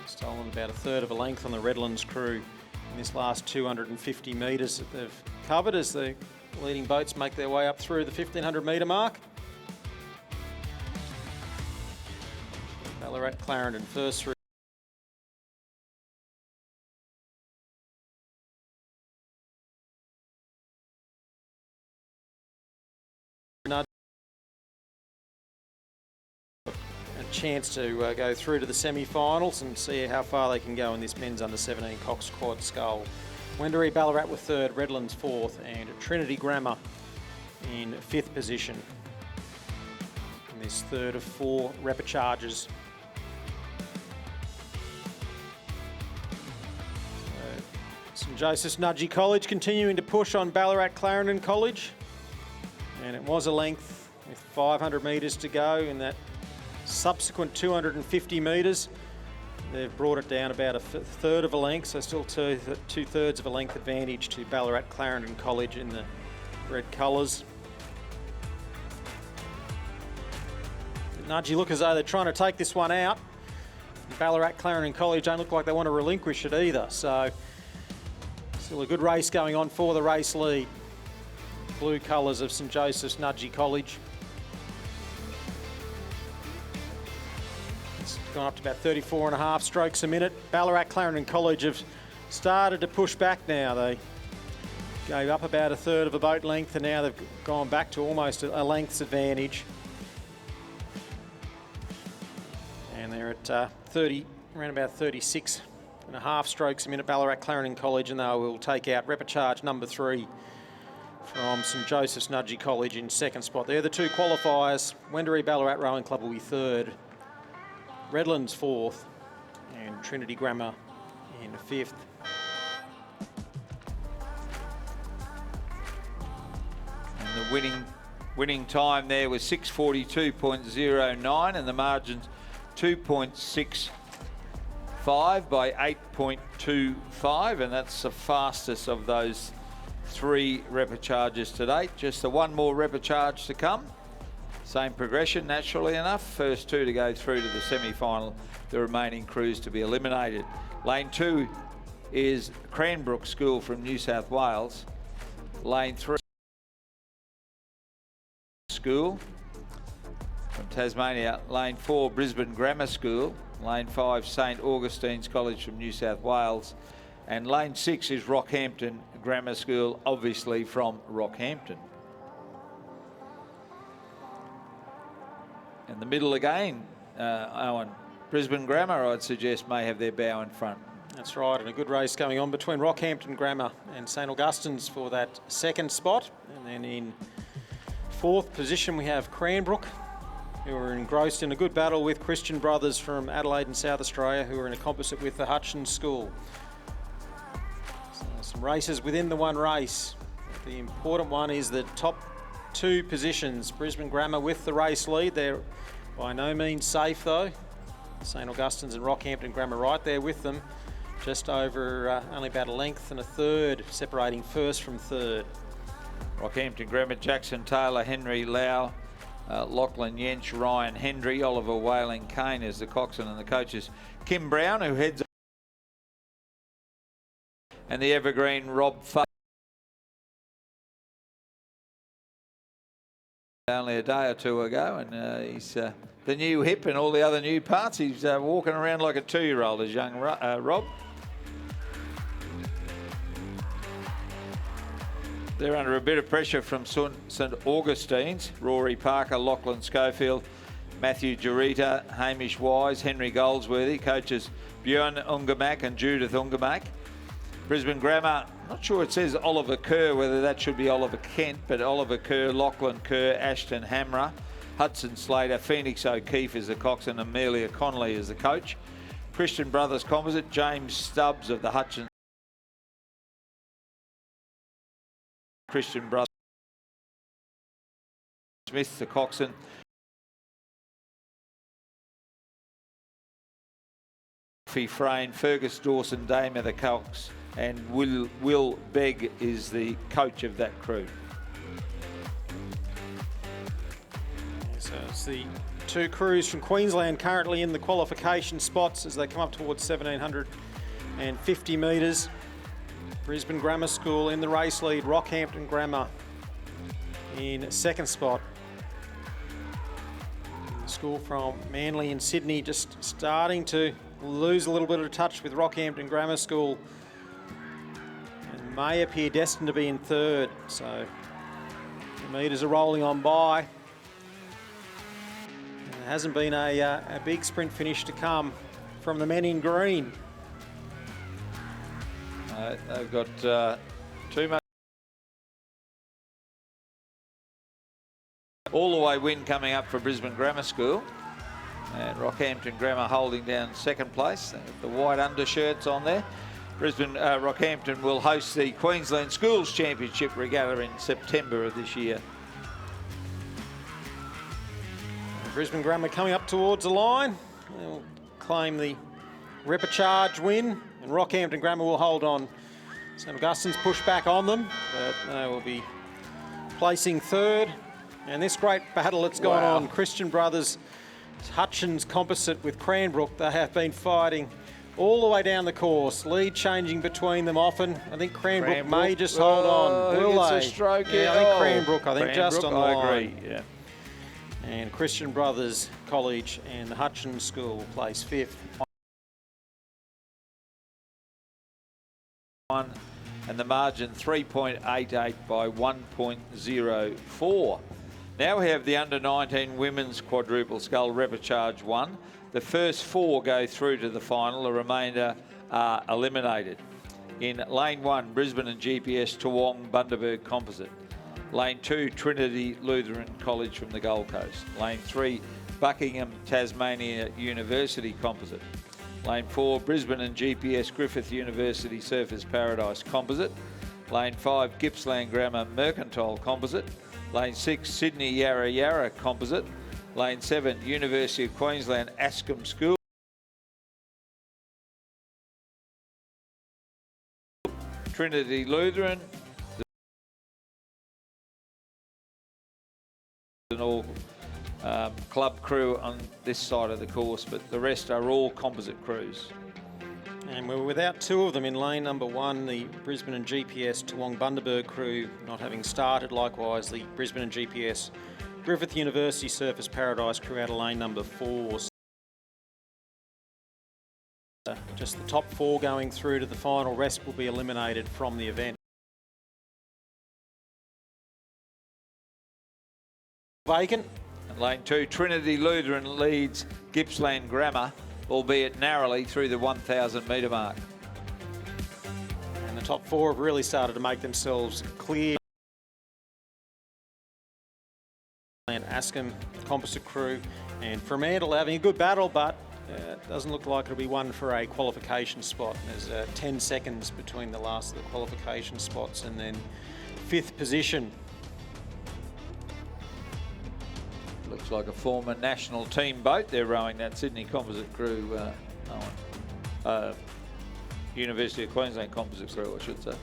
Stolen about a third of a length on the Redlands crew in this last 250 metres that they've covered as the leading boats make their way up through the 1500 metre mark. Ballarat Clarendon first through. Chance to go through to the semi-finals and see how far they can go in this men's under-17 Cox Quad Scull. Wendouree Ballarat were third, Redlands fourth, and Trinity Grammar in fifth position in this third of 4 repecharges. St Joseph's Nudgee College continuing to push on Ballarat Clarendon College, and it was a length with 500 metres to go in that subsequent 250 metres. They've brought it down about a third of a length, so still two-thirds of a length advantage to Ballarat Clarendon College in the red colours. Nudgee look as though they're trying to take this one out. Ballarat Clarendon College don't look like they want to relinquish it either, so still a good race going on for the race lead. Blue colours of St Joseph's Nudgee College. Gone up to about 34.5 strokes a minute. Ballarat Clarendon College have started to push back now. They gave up about a third of a boat length and now they've gone back to almost a length's advantage. And they're at around about 36.5 strokes a minute, Ballarat Clarendon College, and they will take out repecharge number 3 from St Joseph's Nudgee College in second spot. They're the two qualifiers. Wendouree Ballarat Rowing Club will be third. Redlands fourth, and Trinity Grammar in fifth. And the winning time there was 6:42.09, and the margin's 2.65 by 8.25, and that's the fastest of those 3 repecharges to date. Just the one more repecharge to come. Same progression, naturally enough. First 2 to go through to the semi-final, the remaining crews to be eliminated. Lane 2 is Cranbrook School from New South Wales. Lane 3 School from Tasmania. Lane 4 Brisbane Grammar School. Lane 5 St Augustine's College from New South Wales. And lane 6 is Rockhampton Grammar School, obviously from Rockhampton. In the middle again, Owen, Brisbane Grammar, I'd suggest, may have their bow in front. That's right, and a good race going on between Rockhampton Grammar and St Augustine's for that second spot. And then in fourth position we have Cranbrook, who are engrossed in a good battle with Christian Brothers from Adelaide and South Australia, who are in a composite with the Hutchins School. So some races within the one race. The important one is the top two positions. Brisbane Grammar with the race lead. They're by no means safe though. St Augustine's and Rockhampton Grammar right there with them. Just over only about a length and a third, separating first from third. Rockhampton Grammar, Jackson Taylor, Henry Lau, Lachlan Yench, Ryan Hendry, Oliver Whaling Kane as the coxswain and the coaches. Kim Brown, who heads up, and the evergreen Rob Fay. Only a day or two ago, and he's the new hip and all the other new parts. He's walking around like a 2-year-old, as young Rob. They're under a bit of pressure from St Augustine's. Rory Parker, Lachlan Schofield, Matthew Jarita, Hamish Wise, Henry Goldsworthy, coaches Björn Ungermack and Judith Ungermack. Brisbane Grammar, not sure it says Oliver Kerr, whether that should be Oliver Kent, but Oliver Kerr, Lachlan Kerr, Ashton Hammer, Hudson Slater, Phoenix O'Keefe is the coxswain, Amelia Connolly is the coach. Christian Brothers Composite, James Stubbs of the Hutchins. Christian Brothers Smith, the coxswain. Frayne, Fergus Dawson, Dame of the Cox, and Will Begg is the coach of that crew. So it's the two crews from Queensland currently in the qualification spots as they come up towards 1750 metres. Brisbane Grammar School in the race lead, Rockhampton Grammar in second spot. The school from Manly and Sydney just starting to lose a little bit of touch with Rockhampton Grammar School and may appear destined to be in third. So the metres are rolling on by. There hasn't been a big sprint finish to come from the men in green. They've got too much. All the way win coming up for Brisbane Grammar School. And Rockhampton Grammar holding down second place. The white undershirts on there. Rockhampton will host the Queensland Schools Championship regatta in September of this year. Brisbane Grammar coming up towards the line. They'll claim the repechage win, and Rockhampton Grammar will hold on. St Augustine's push back on them, but they will be placing third. And this great battle that's gone on, Christian Brothers, Hutchins composite with Cranbrook, they have been fighting all the way down the course, lead changing between them often. I think Cranbrook may just hold on. Will they? A stroke yeah, I think Cranbrook, I think just on the line. I agree, yeah. And Christian Brothers College and the Hutchins School place fifth. And the margin 3.88 by 1.04. Now we have the under-19 women's quadruple scull repechage 1. The first 4 go through to the final. The remainder are eliminated. In lane 1, Brisbane and GPS Toowong Bundaberg Composite. Lane 2, Trinity Lutheran College from the Gold Coast. Lane 3, Buckingham Tasmania University Composite. Lane 4, Brisbane and GPS Griffith University Surfers Paradise Composite. Lane 5, Gippsland Grammar Mercantile Composite. Lane 6, Sydney Yarra Yarra Composite. Lane 7, University of Queensland Ascombe School. Trinity Lutheran. And all club crew on this side of the course, but the rest are all composite crews. And we're without two of them in lane number one, the Brisbane and GPS Toowong Bundaberg crew not having started. Likewise, the Brisbane and GPS Griffith University Surfers Paradise crew out of lane number 4. Just the top 4 going through to the final. Rest will be eliminated from the event. Vacant. And lane 2, Trinity Lutheran leads Gippsland Grammar, albeit narrowly, through the 1,000 metre mark. And the top 4 have really started to make themselves clear. And Askham Composite crew and Fremantle having a good battle, but it doesn't look like it'll be one for a qualification spot. There's 10 seconds between the last of the qualification spots and then 5th position. Looks like a former national team boat they're rowing, that Sydney Composite crew, University of Queensland Composite crew, I should say.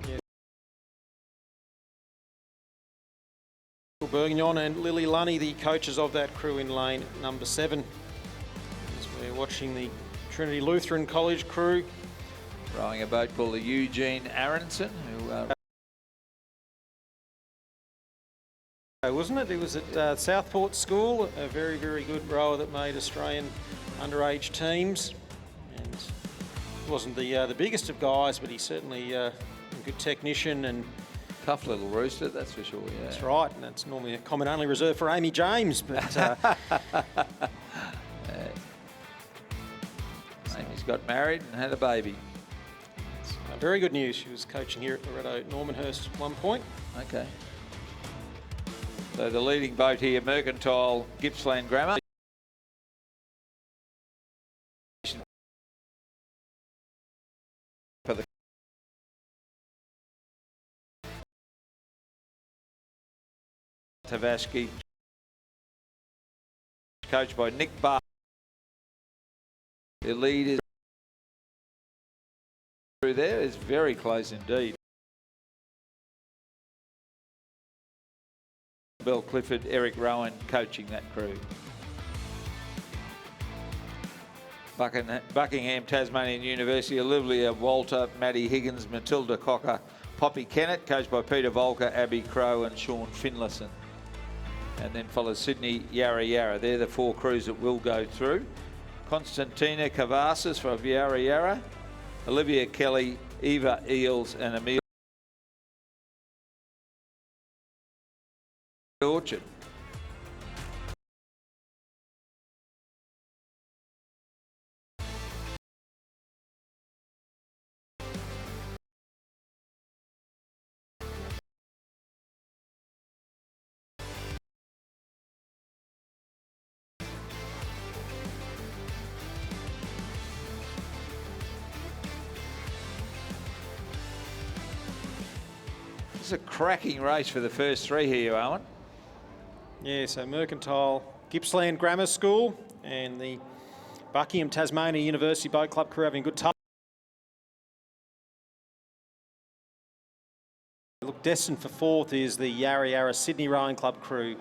Yeah. Bourguignon and Lily Lunny, the coaches of that crew in lane number 7. As we're watching the Trinity Lutheran College crew. Rowing a boat called the Eugene Aronson, who wasn't it? It was at Southport School, a very, very good rower that made Australian underage teams. And he wasn't the biggest of guys, but he's certainly a good technician and tough little rooster, that's for sure. Yeah. That's right, and that's normally a comment only reserved for Amy James. But Amy's got married and had a baby. Very good news. She was coaching here at Loretto Normanhurst at one point. Okay. So the leading boat here, Mercantile Gippsland Grammar. For the Tavaski, coached by Nick Barr. The lead is through there, is very close indeed. Bill Clifford, Eric Rowan coaching that crew. Buckingham Tasmanian University, Olivia Walter, Maddie Higgins, Matilda Cocker, Poppy Kennett, coached by Peter Volker, Abby Crow and Sean Finlayson. And then follows Sydney Yarra Yarra. They're the 4 crews that will go through. Constantina Cavasas from Yarra Yarra, Olivia Kelly, Eva Eels and Amelia Orchard. It's a cracking race for the first 3 here, Owen. Yeah, so Mercantile Gippsland Grammar School and the Buckingham Tasmania University Boat Club crew having a good time. Look, destined for 4th is the Yarra Yarra Sydney Rowing Club crew.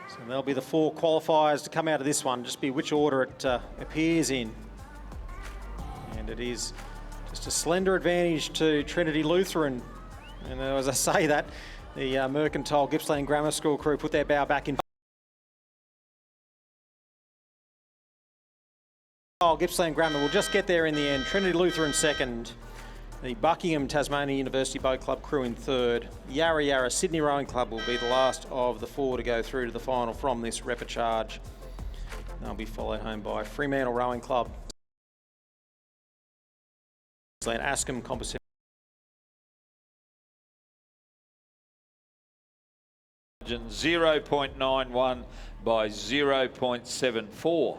So they'll be the 4 qualifiers to come out of this one. Just be which order it appears in. And it is just a slender advantage to Trinity Lutheran. And as I say that, the Mercantile Gippsland Grammar School crew put their bow back in. Gippsland Grammar will just get there in the end. Trinity Lutheran 2nd. The Buckingham Tasmania University Boat Club crew in 3rd. Yarra Yarra Sydney Rowing Club will be the last of the 4 to go through to the final from this repechage. They'll be followed home by Fremantle Rowing Club. Askham Composite. 0.91 by 0.74.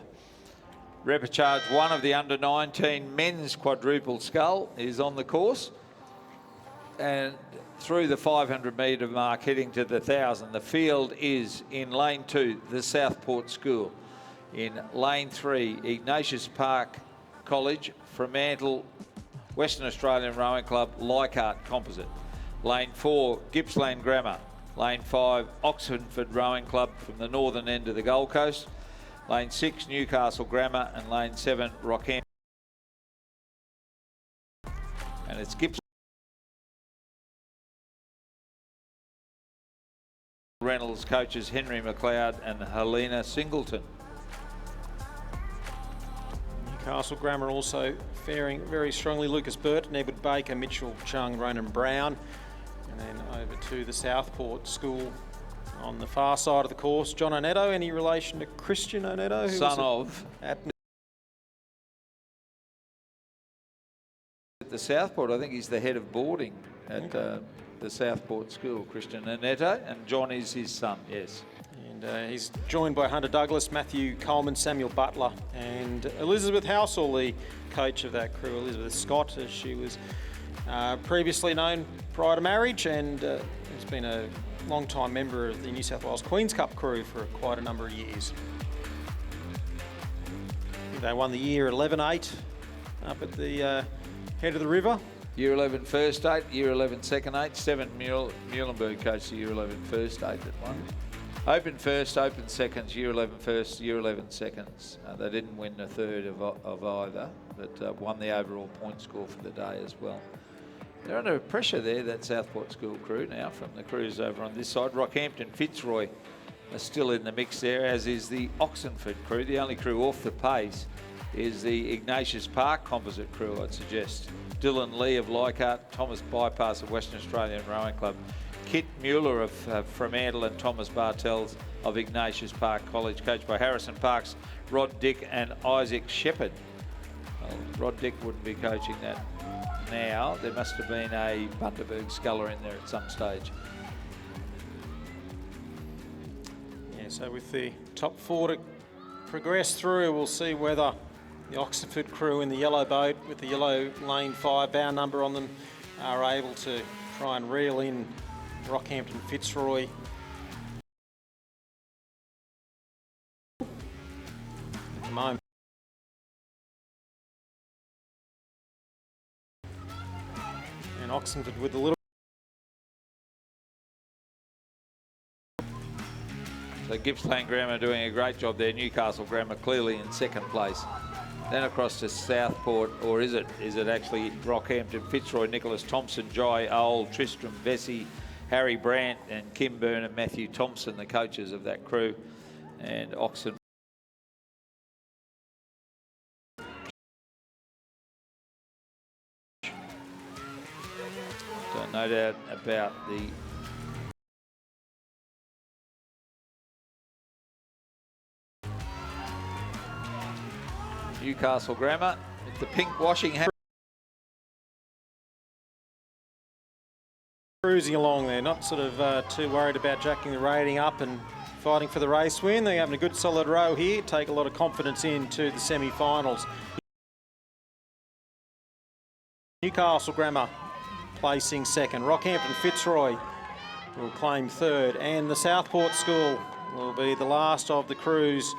Repechage 1 of the under-19 men's quadruple scull is on the course. And through the 500 metre mark heading to the 1,000, the field is in lane 2, the Southport School. In lane 3, Ignatius Park College, Fremantle, Western Australian Rowing Club, Leichhardt Composite. Lane 4, Gippsland Grammar. Lane 5, Oxford Rowing Club from the northern end of the Gold Coast. Lane 6, Newcastle Grammar, and Lane 7, Rockhampton. And it's Gippsland Reynolds coaches Henry McLeod and Helena Singleton. Newcastle Grammar also faring very strongly. Lucas Burton, Edward Baker, Mitchell Chung, Ronan Brown. And then over to the Southport School on the far side of the course. John Oneto, any relation to Christian Oneto? Son of. At the Southport, I think he's the head of boarding at the Southport School, Christian Oneto, and John is his son, yes. And he's joined by Hunter Douglas, Matthew Coleman, Samuel Butler, and Elizabeth Housel, the coach of that crew. Elizabeth Scott, as she was previously known prior to marriage, and has been a long-time member of the New South Wales Queen's Cup crew for quite a number of years. They won the year 11-8 up at the head of the river. Year 11 first 8, Year 11 second 8, 7 Muhlenberg coached the Year 11 first 8 that won. Open first, open seconds, Year 11 first, Year 11 seconds. They didn't win the third of either, but won the overall point score for the day as well. They're under pressure there, that Southport School crew now, from the crews over on this side. Rockhampton Fitzroy are still in the mix there, as is the Oxenford crew. The only crew off the pace is the Ignatius Park Composite crew, I'd suggest. Dylan Lee of Leichhardt, Thomas Bypass of Western Australian Rowing Club, Kit Mueller of Fremantle, and Thomas Bartels of Ignatius Park College, coached by Harrison Parks, Rod Dick and Isaac Shepherd. Well, Rod Dick wouldn't be coaching that now. There must have been a Bundaberg sculler in there at some stage. Yeah, so with the top four to progress through, we'll see whether the Oxenford crew in the yellow boat with the yellow lane 5 bow number on them are able to try and reel in Rockhampton Fitzroy. At the moment. And Oxenford with a little. So Gippsland Grammar doing a great job there. Newcastle Grammar clearly in second place. Then across to Southport, or is it actually Rockhampton Fitzroy, Nicholas Thompson, Jai Old, Tristram Vesey, Harry Brandt and Kim Byrne and Matthew Thompson, the coaches of that crew. And Oxen. So no doubt about the Newcastle Grammar with the pink washing hat. Cruising along there, not sort of too worried about jacking the rating up and fighting for the race win. They're having a good solid row here, take a lot of confidence into the semi-finals. Newcastle Grammar placing second. Rockhampton Fitzroy will claim third, and the Southport School will be the last of the crews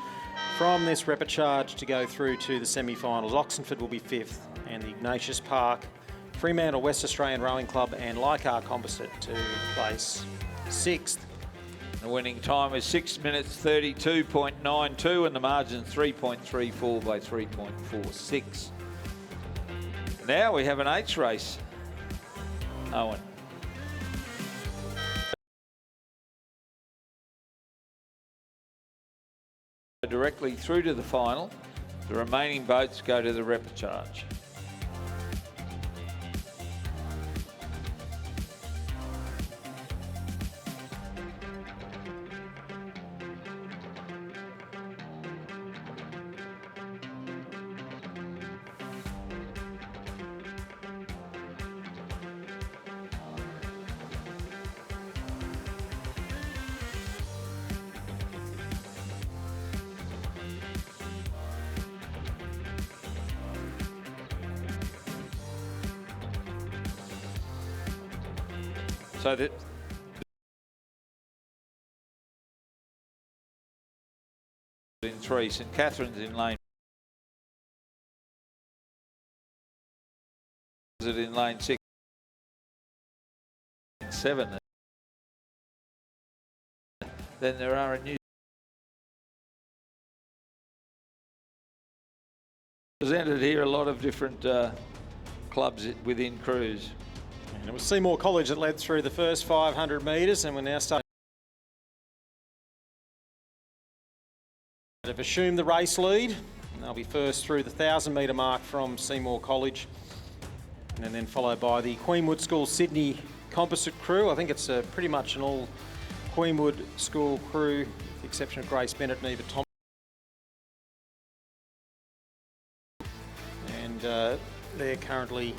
from this repechage to go through to the semi-finals. Oxenford will be fifth, and the Ignatius Park, Fremantle West Australian Rowing Club and Leichhardt Composite to place sixth. The winning time is 6 minutes 32.92 and the margin 3.34 by 3.46. Now we have an H race. Owen. Directly through to the final. The remaining boats go to the repechage. So that in 3, St Catherine's in lane. Is it in lane 6? 7. Then there are a new presented here a lot of different clubs within Cruise. And it was Seymour College that led through the first 500 metres, and we're now starting. They've assumed the race lead, and they'll be first through the 1,000-metre mark from Seymour College, and then followed by the Queenwood School Sydney composite crew. I think it's pretty much an all Queenwood School crew, with the exception of Grace Bennett and Eva Thompson. And they're currently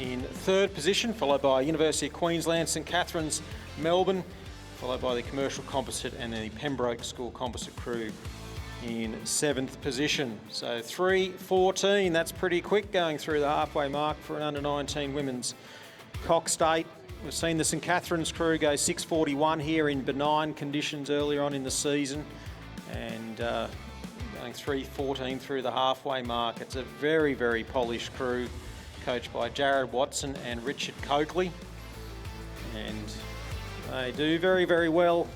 in third position, followed by University of Queensland, St Catherine's, Melbourne, followed by the Commercial Composite and the Pembroke School Composite crew in 7th position. So 3:14, that's pretty quick going through the halfway mark for an under-19 women's Cox State. We've seen the St Catherine's crew go 6:41 here in benign conditions earlier on in the season, and going 3:14 through the halfway mark. It's a very, very polished crew, coached by Jared Watson and Richard Coakley, and they do very, very well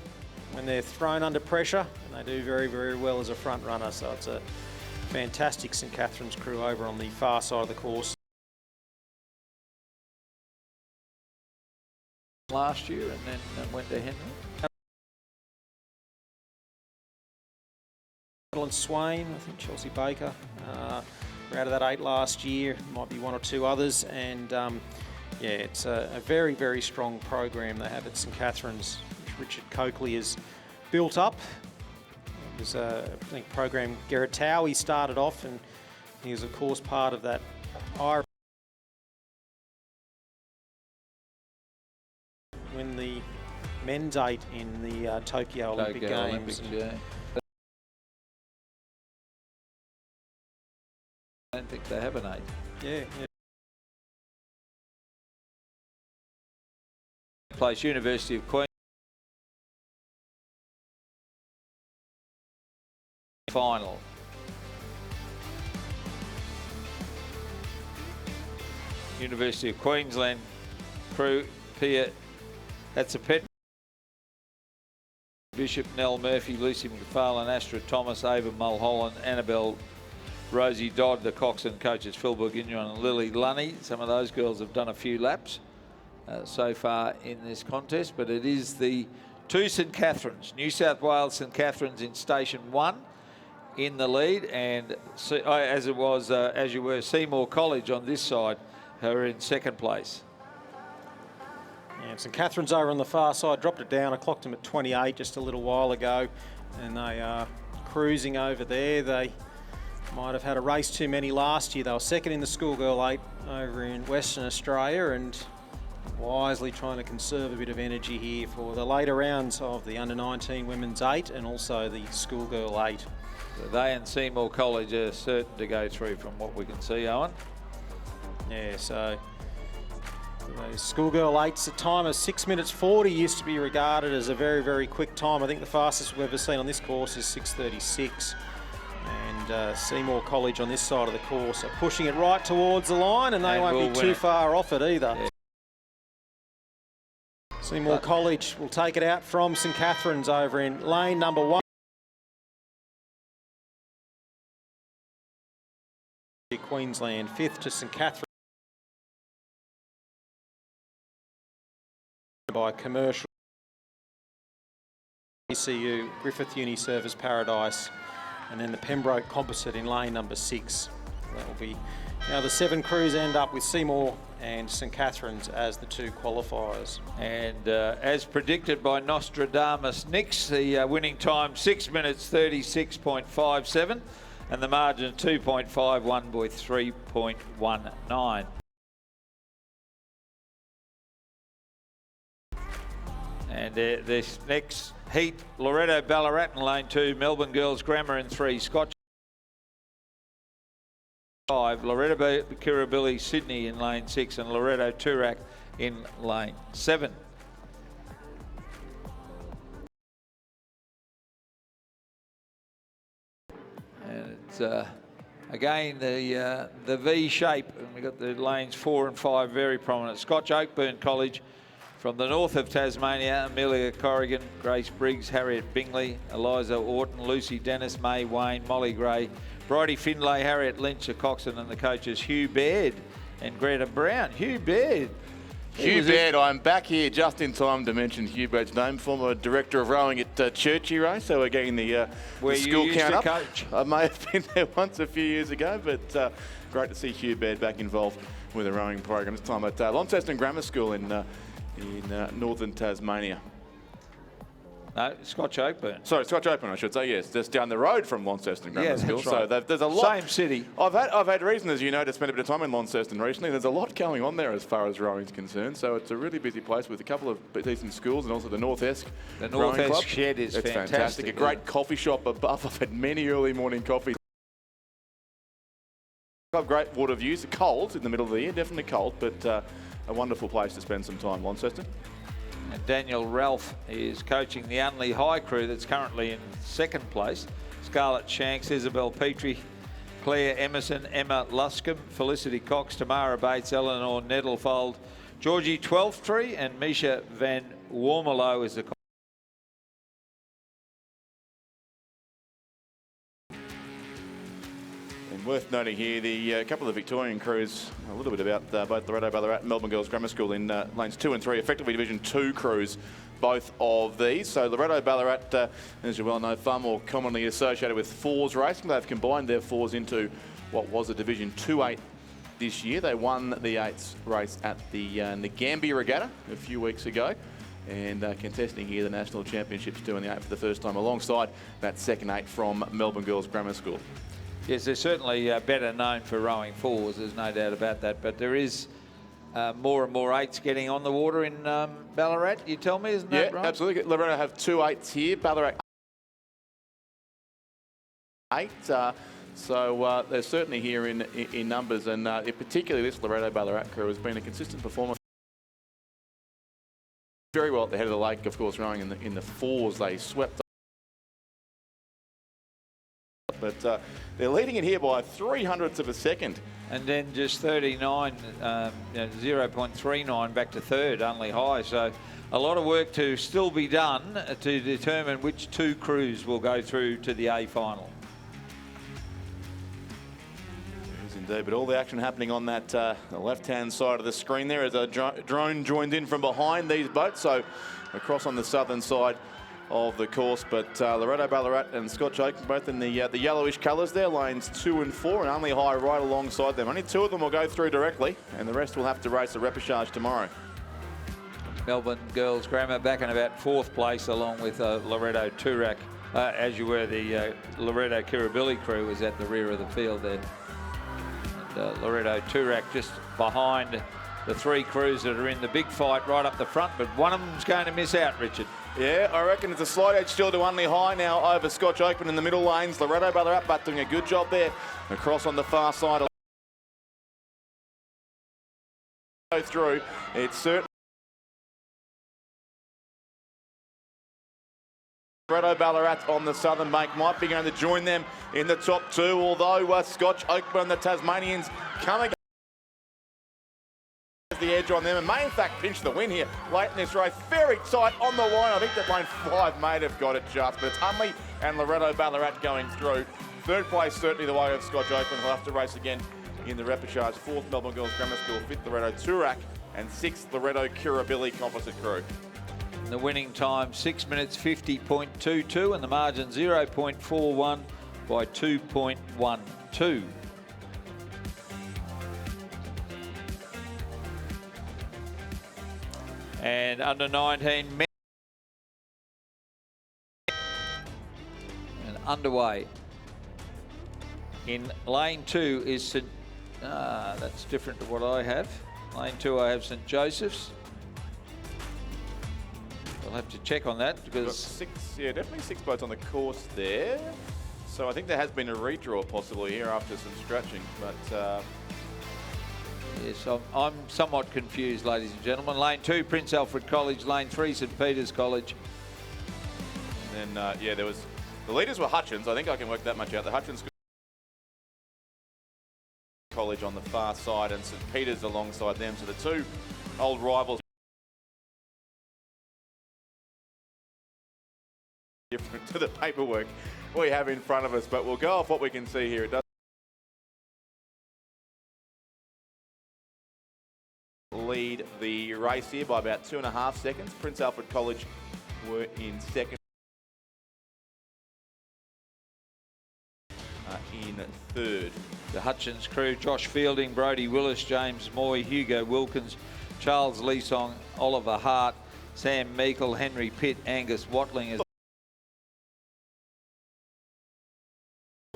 when they're thrown under pressure, and they do very, very well as a front runner. So it's a fantastic St Catherine's crew over on the far side of the course. Last year, and then went to Henry. Madeline Swain, I think Chelsea Baker, were out of that 8 last year. Might be 1 or 2 others, and yeah, it's a very, very strong program they have at St Catherine's, which Richard Coakley has built up. It was I think program Gerrit Towie started off, and he was of course part of that Irish win the men's 8 in the Tokyo Olympic Games. Yeah. I don't think they have an 8. Yeah. Place University of Queensland final. University of Queensland crew, Pia, that's a pet. Bishop, Nell Murphy, Lucy McFarlane, Astra Thomas, Ava Mulholland, Annabelle, Rosie Dodd, the Coxon coaches, Phil Bourguignon and Lily Lunny. Some of those girls have done a few laps so far in this contest, but it is the 2 St Catherine's, New South Wales St Catherine's in station 1 in the lead, and as it was, as you were, Seymour College on this side, who are in 2nd place. Yeah, St Catherine's over on the far side, dropped it down. I clocked them at 28 just a little while ago, and they are cruising over there. They might have had a race too many last year. They were 2nd in the Schoolgirl 8 over in Western Australia, and wisely trying to conserve a bit of energy here for the later rounds of the under-19 women's 8 and also the Schoolgirl 8. So they and Seymour College are certain to go through from what we can see, Owen. Yeah, so those Schoolgirl 8s, a time of 6 minutes 40 used to be regarded as a very, very quick time. I think the fastest we've ever seen on this course is 6:36. And Seymour College on this side of the course are pushing it right towards the line, and they won't be too far off it either. Yeah. Seymour College will take it out from St Catherine's over in lane number 1. Queensland 5th to St Catherine's by Commercial, ECU, Griffith Uni Service Paradise, and then the Pembroke Composite in lane number 6. That will be now the 7 crews end up with Seymour and St Catherine's as the 2 qualifiers. And as predicted by Nostradamus Nix, the winning time 6 minutes 36.57 and the margin 2.51 by 3.19. And this next heat, Loretto Ballarat in lane 2, Melbourne Girls Grammar in 3, Scotch 5, Loretto Kirribilli Sydney in lane 6, and Loretto Toorak in lane 7. And it's again the V shape, and we've got the lanes 4 and 5 very prominent. Scotch Oakburn College from the north of Tasmania, Amelia Corrigan, Grace Briggs, Harriet Bingley, Eliza Orton, Lucy Dennis, May Wayne, Molly Gray, Bridie Findlay, Harriet Lynch, the coxswain, and the coaches Hugh Baird and Greta Brown. Hugh Baird. Hugh Baird, I'm back here just in time to mention Hugh Baird's name, former director of rowing at Churchy Race. So we're getting the Where you school used count to up. coach. I may have been there once a few years ago, but great to see Hugh Baird back involved with a rowing program. This time at Launceston Grammar School in northern Tasmania. No, Scotch Oakburn. Sorry, Scotch Open, I should say, yes. Just down the road from Launceston Grammar Yeah, School. that's right. So there's a lot. Same city. I've had reason, as you know, to spend a bit of time in Launceston recently. There's a lot going on there as far as rowing's concerned. So it's a really busy place with a couple of decent schools and also the North Esk. The North Rowing Esk Club. shed is It's fantastic. A great coffee shop above. I've had many early morning coffees. Got great water views. Cold in the middle of the year, definitely cold, but a wonderful place to spend some time, Launceston. And Daniel Ralph is coaching the Unley High crew that's currently in second place. Scarlett Shanks, Isabel Petrie, Claire Emerson, Emma Luscombe, Felicity Cox, Tamara Bates, Eleanor Nettlefold, Georgie Twelftree and Misha Van Warmelo is the Worth noting here, the couple of Victorian crews, a little bit about both Loretto Ballarat and Melbourne Girls Grammar School in lanes 2 and 3, effectively Division 2 crews, both of these. So Loretto Ballarat, as you well know, far more commonly associated with fours racing. They've combined their fours into what was a Division 2-8 this year. They won the 8s race at the Ngambia Regatta a few weeks ago, and contesting here the National Championships doing the 8 for the first time alongside that second 8 from Melbourne Girls Grammar School. Yes, they're certainly better known for rowing fours, there's no doubt about that, but there is more and more 8s getting on the water in Ballarat, you tell me, isn't that right? Yeah, absolutely. Loretto have 2 8s here, Ballarat 8. So they're certainly here in numbers, and particularly this Loretto Ballarat crew has been a consistent performer. Very well at the head of the lake, of course, rowing in the fours. They swept. But they're leading it here by 0.03 of a second. And then just 39, 0.39 back to third, Unley High. So a lot of work to still be done to determine which 2 crews will go through to the A final. Yes, indeed, but all the action happening on that the left-hand side of the screen there as a drone joined in from behind these boats. So across on the southern side of the course, but Loretto Ballarat and Scotch Oak both in the yellowish colours there, lanes 2 and 4, and Unley High right alongside them. Only 2 of them will go through directly, and the rest will have to race a repechage tomorrow. Melbourne Girls Grammar back in about 4th place along with Loretto Toorak. As you were, the Loretto Kirribilli crew was at the rear of the field there. And, Loretto Toorak just behind the 3 crews that are in the big fight right up the front, but one of them's going to miss out, Richard. Yeah, I reckon it's a slight edge still to Unley High now over Scotch Open in the middle lanes. Loretto Ballarat but doing a good job there. Across on the far side. Go through. It's certainly Loretto Ballarat on the southern bank might be going to join them in the top 2, although Scotch Oakburn, the Tasmanians, come again. The edge on them and may in fact pinch the win here late in this race. Very tight on the line. I think that lane 5 may have got it just, but it's Unley and Loretto Ballarat going through. 3rd place certainly the way of Scotch Oakland. He'll have to race again in the repechage. 4th Melbourne Girls Grammar School, 5th Loretto Toorak, and 6th Loretto Kirribilli composite crew. The winning time 6 minutes 50.22 and the margin 0.41 by 2.12. And under 19 men and underway. In lane 2 is St. That's different to what I have. Lane 2 I have St. Joseph's. I'll have to check on that because 6, yeah, definitely 6 boats on the course there. So I think there has been a redraw possibly here after some scratching, but. Yes, I'm somewhat confused, ladies and gentlemen. Lane 2, Prince Alfred College. Lane 3, St. Peter's College. And then, yeah, there was... The leaders were Hutchins. I think I can work that much out. The Hutchins College on the far side and St. Peter's alongside them. So the 2 old rivals different to the paperwork we have in front of us. But we'll go off what we can see here. It does lead the race here by about 2.5 seconds. Prince Alfred College were in second. In third. The Hutchins crew, Josh Fielding, Brodie Willis, James Moy, Hugo Wilkins, Charles Leesong, Oliver Hart, Sam Meikle, Henry Pitt, Angus Watling.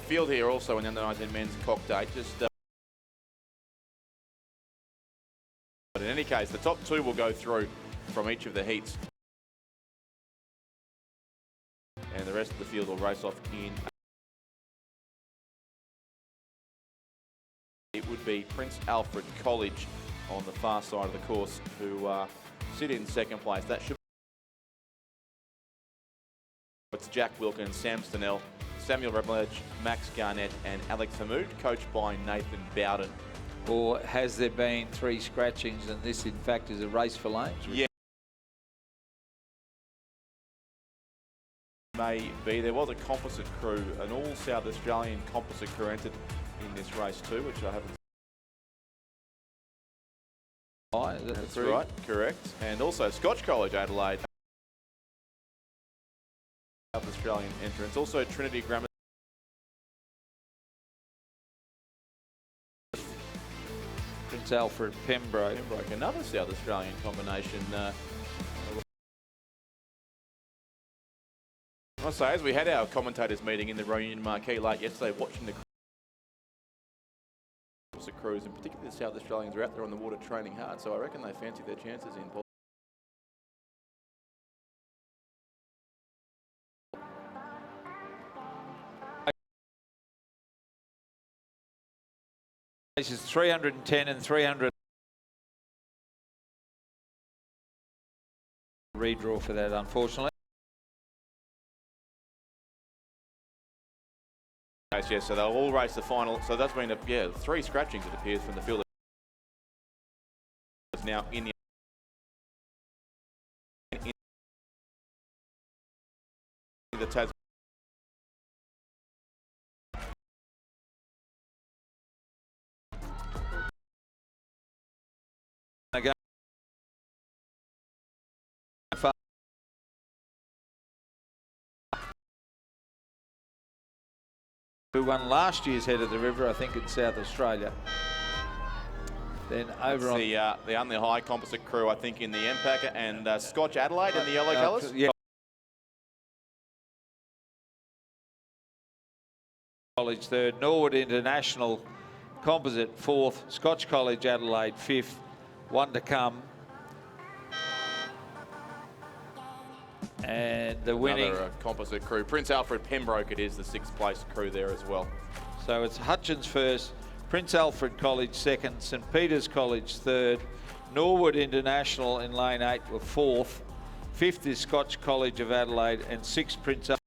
Field here also in the under-19 men's cocked 8. But in any case, the top 2 will go through from each of the heats. And the rest of the field will race off in. It would be Prince Alfred College on the far side of the course who sit in second place. That should. It's Jack Wilkins, Sam Stenell, Samuel Rebledge, Max Garnett and Alex Hamoud, coached by Nathan Bowden. Or has there been 3 scratchings and this in fact is a race for lanes? Yeah. May be. There was a composite crew, an all South Australian composite crew entered in this race too, which I haven't. That's right, correct. And also Scotch College Adelaide. South Australian entrance. Also Trinity Grammar. Prince Alfred Pembroke. Another South Australian combination. I must say, as we had our commentators meeting in the Reunion Marquee late yesterday, watching the crews, and particularly the South Australians, are out there on the water training hard, so I reckon they fancy their chances in Paul. Races 310 and 300. Redraw for that, unfortunately. Yes, so they'll all race the final. So that's been 3 scratchings, it appears, from the field. It's now in the Tasman. Again. Who won last year's Head of the River, I think, in South Australia. Then over on the only high composite crew, I think, in the MPAC, and Scotch Adelaide in the yellow colours. Yeah. College third, Norwood International Composite fourth, Scotch College Adelaide fifth, 1 to come. And the winning... Another composite crew. Prince Alfred Pembroke, it is the 6th place crew there as well. So it's Hutchins first, Prince Alfred College second, St Peter's College third, Norwood International in lane 8 were 4th, 5th is Scotch College of Adelaide, and 6th Prince Alfred.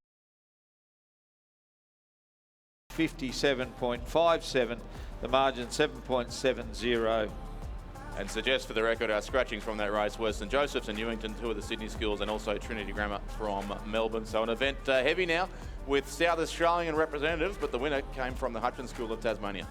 57.57, the margin 7.70. And suggest for the record, our scratchings from that race were St Joseph's and Newington, 2 of the Sydney schools, and also Trinity Grammar from Melbourne. So an event heavy now with South Australian representatives, but the winner came from the Hutchins School of Tasmania.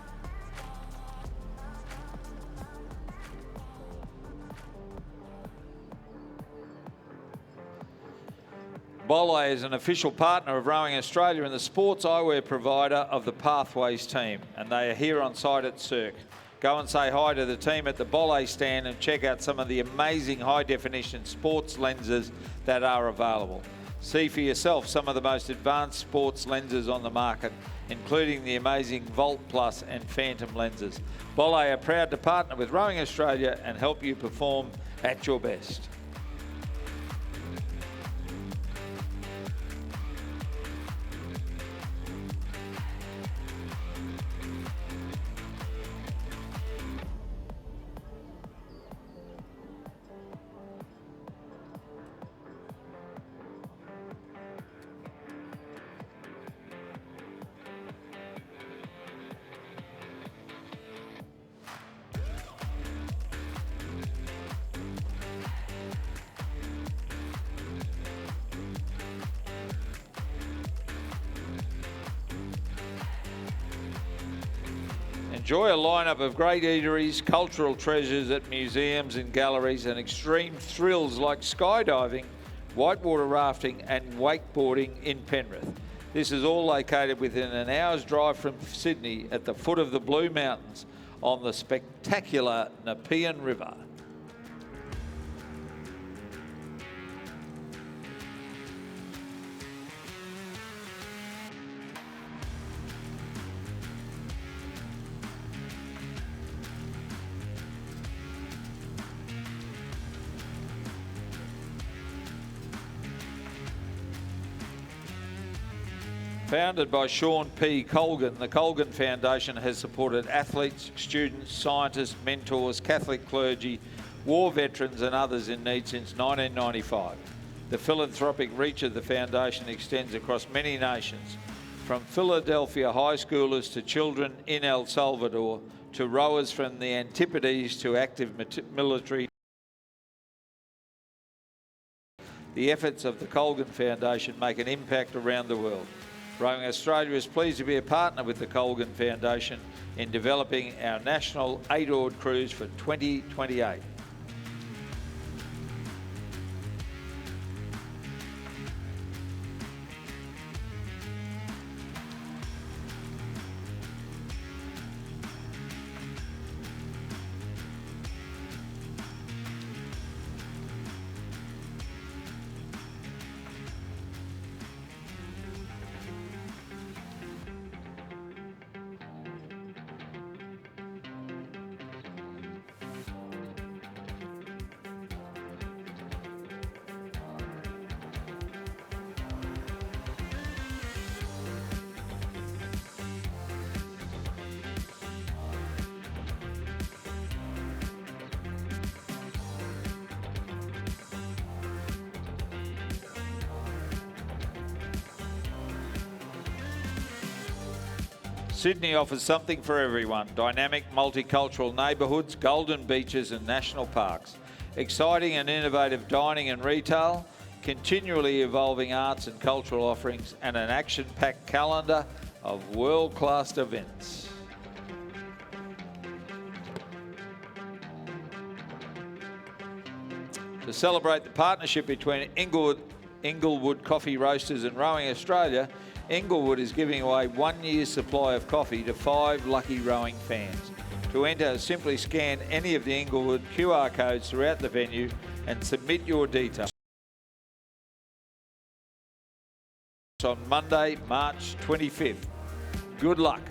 Bolle is an official partner of Rowing Australia and the sports eyewear provider of the Pathways team, and they are here on site at Cirque. Go and say hi to the team at the Bolle stand and check out some of the amazing high-definition sports lenses that are available. See for yourself some of the most advanced sports lenses on the market, including the amazing Volt Plus and Phantom lenses. Bolle are proud to partner with Rowing Australia and help you perform at your best. Enjoy a lineup of great eateries, cultural treasures at museums and galleries, and extreme thrills like skydiving, whitewater rafting and wakeboarding in Penrith. This is all located within an hour's drive from Sydney at the foot of the Blue Mountains on the spectacular Nepean River. Founded by Sean P. Colgan, the Colgan Foundation has supported athletes, students, scientists, mentors, Catholic clergy, war veterans and others in need since 1995. The philanthropic reach of the foundation extends across many nations, from Philadelphia high schoolers to children in El Salvador, to rowers from the Antipodes to active military. The efforts of the Colgan Foundation make an impact around the world. Rowing Australia is pleased to be a partner with the Colgan Foundation in developing our national 8-oared cruise for 2028. Sydney offers something for everyone. Dynamic multicultural neighbourhoods, golden beaches and national parks. Exciting and innovative dining and retail, continually evolving arts and cultural offerings, and an action-packed calendar of world-class events. To celebrate the partnership between Inglewood Coffee Roasters and Rowing Australia, Inglewood is giving away 1 year's supply of coffee to 5 lucky rowing fans. To enter, simply scan any of the Inglewood QR codes throughout the venue and submit your details. On Monday, March 25th. Good luck.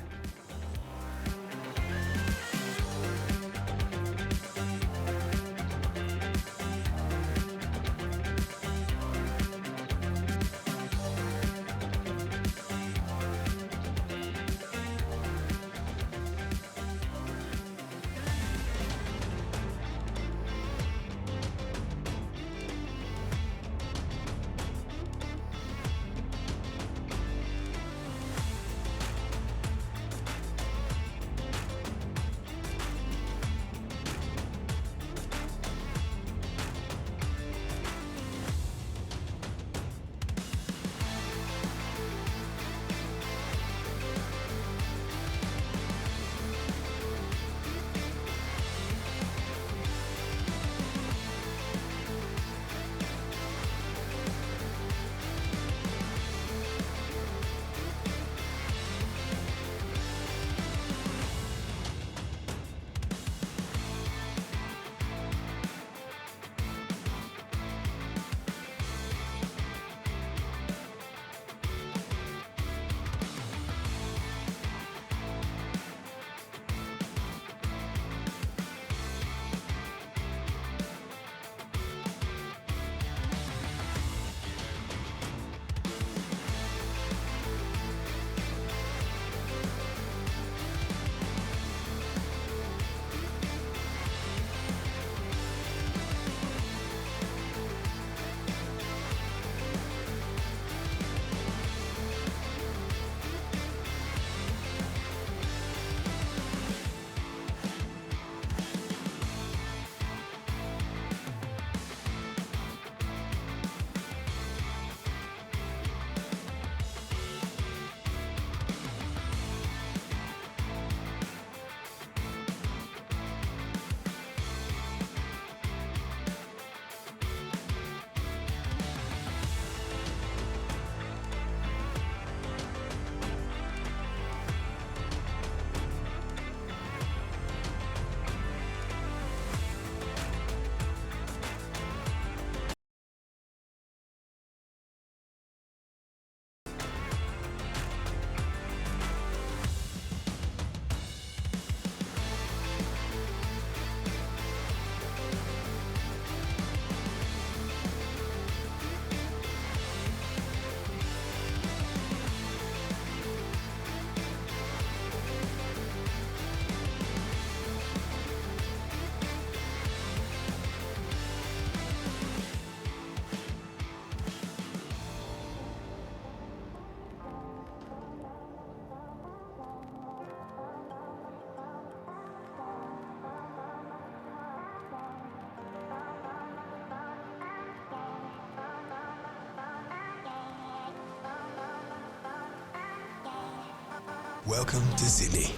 Welcome to Sydney.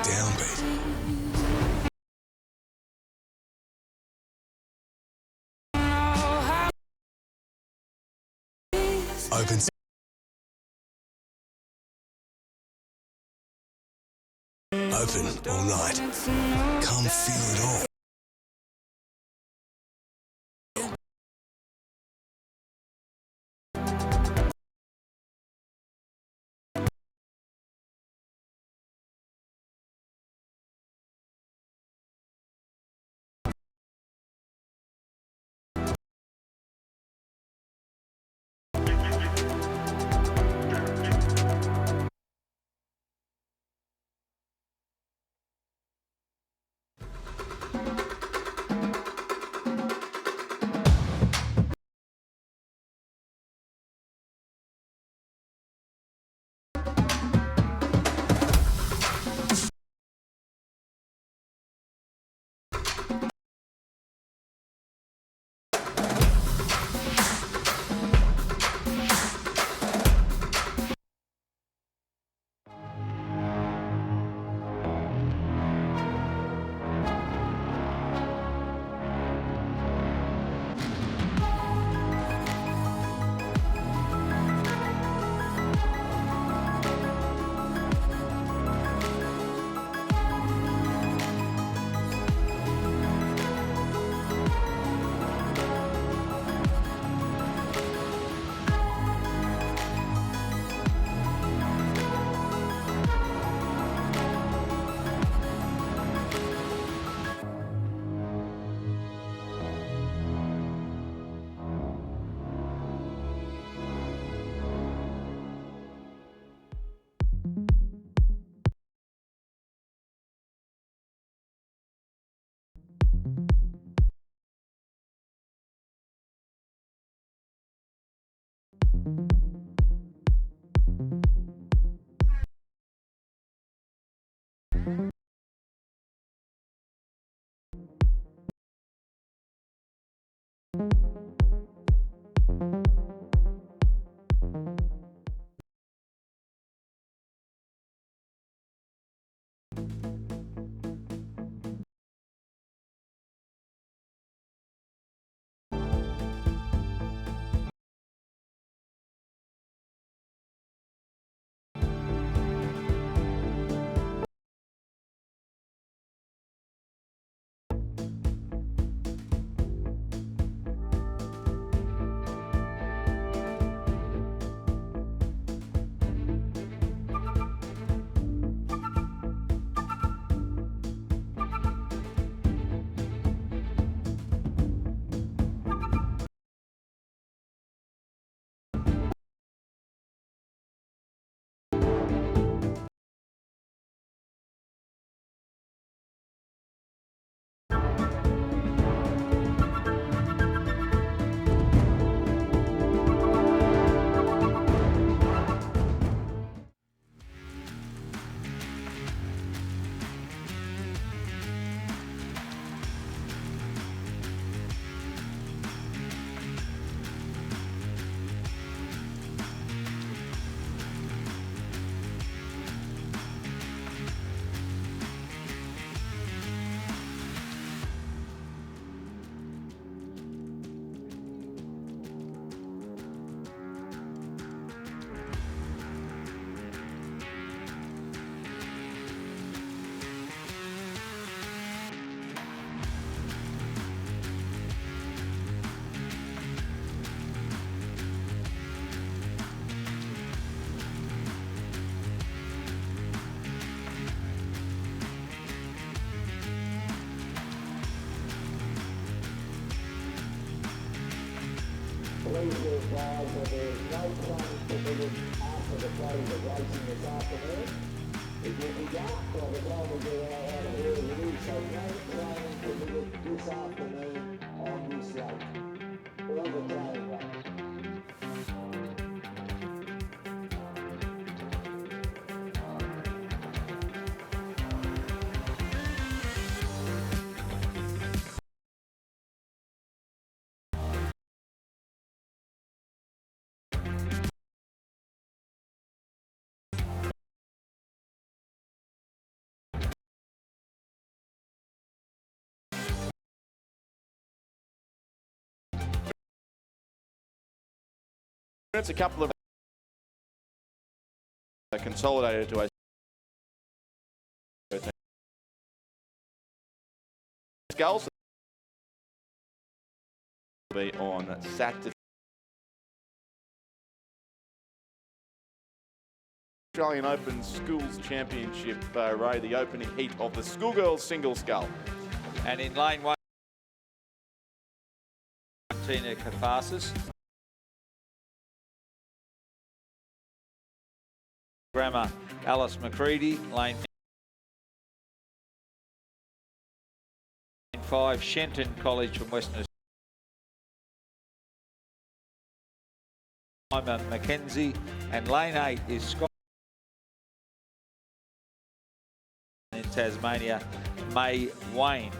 Downbeat. Open. Open all night. Come feel it all. Please be advised that there is no train permitted after the close of racing this afternoon. It will be dark by the time we get out of here. It is so no train permitted this afternoon on this lake. Or the train run. It's a couple of consolidated to a skulls. Will be on Saturday. Australian Open Schools Championship, Ray, the opening heat of the schoolgirls single scull. And in lane 1, Tina Kafasis. Grammar, Alice McCready. Lane 5, Shenton College from Western Australia, Mackenzie. And lane 8 is Scott in Tasmania, May Wayne.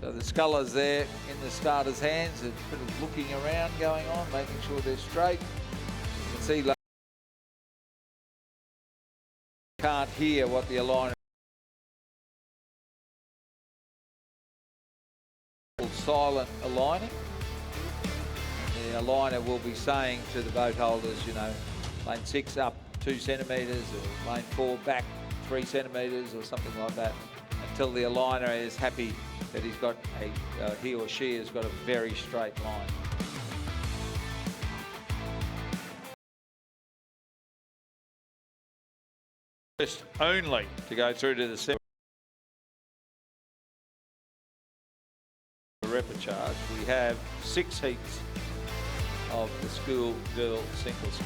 So the scullers there in the starter's hands, and a bit of looking around going on, making sure they're straight. You can see can't hear what the aligner called silent aligning. The aligner will be saying to the boat holders, you know, lane 6 up 2 centimetres or lane 4 back 3 centimetres or something like that, until the aligner is happy that he's got he or she has got a very straight line. First only to go through to the semi repechage. We have 6 heats of the school girl singles.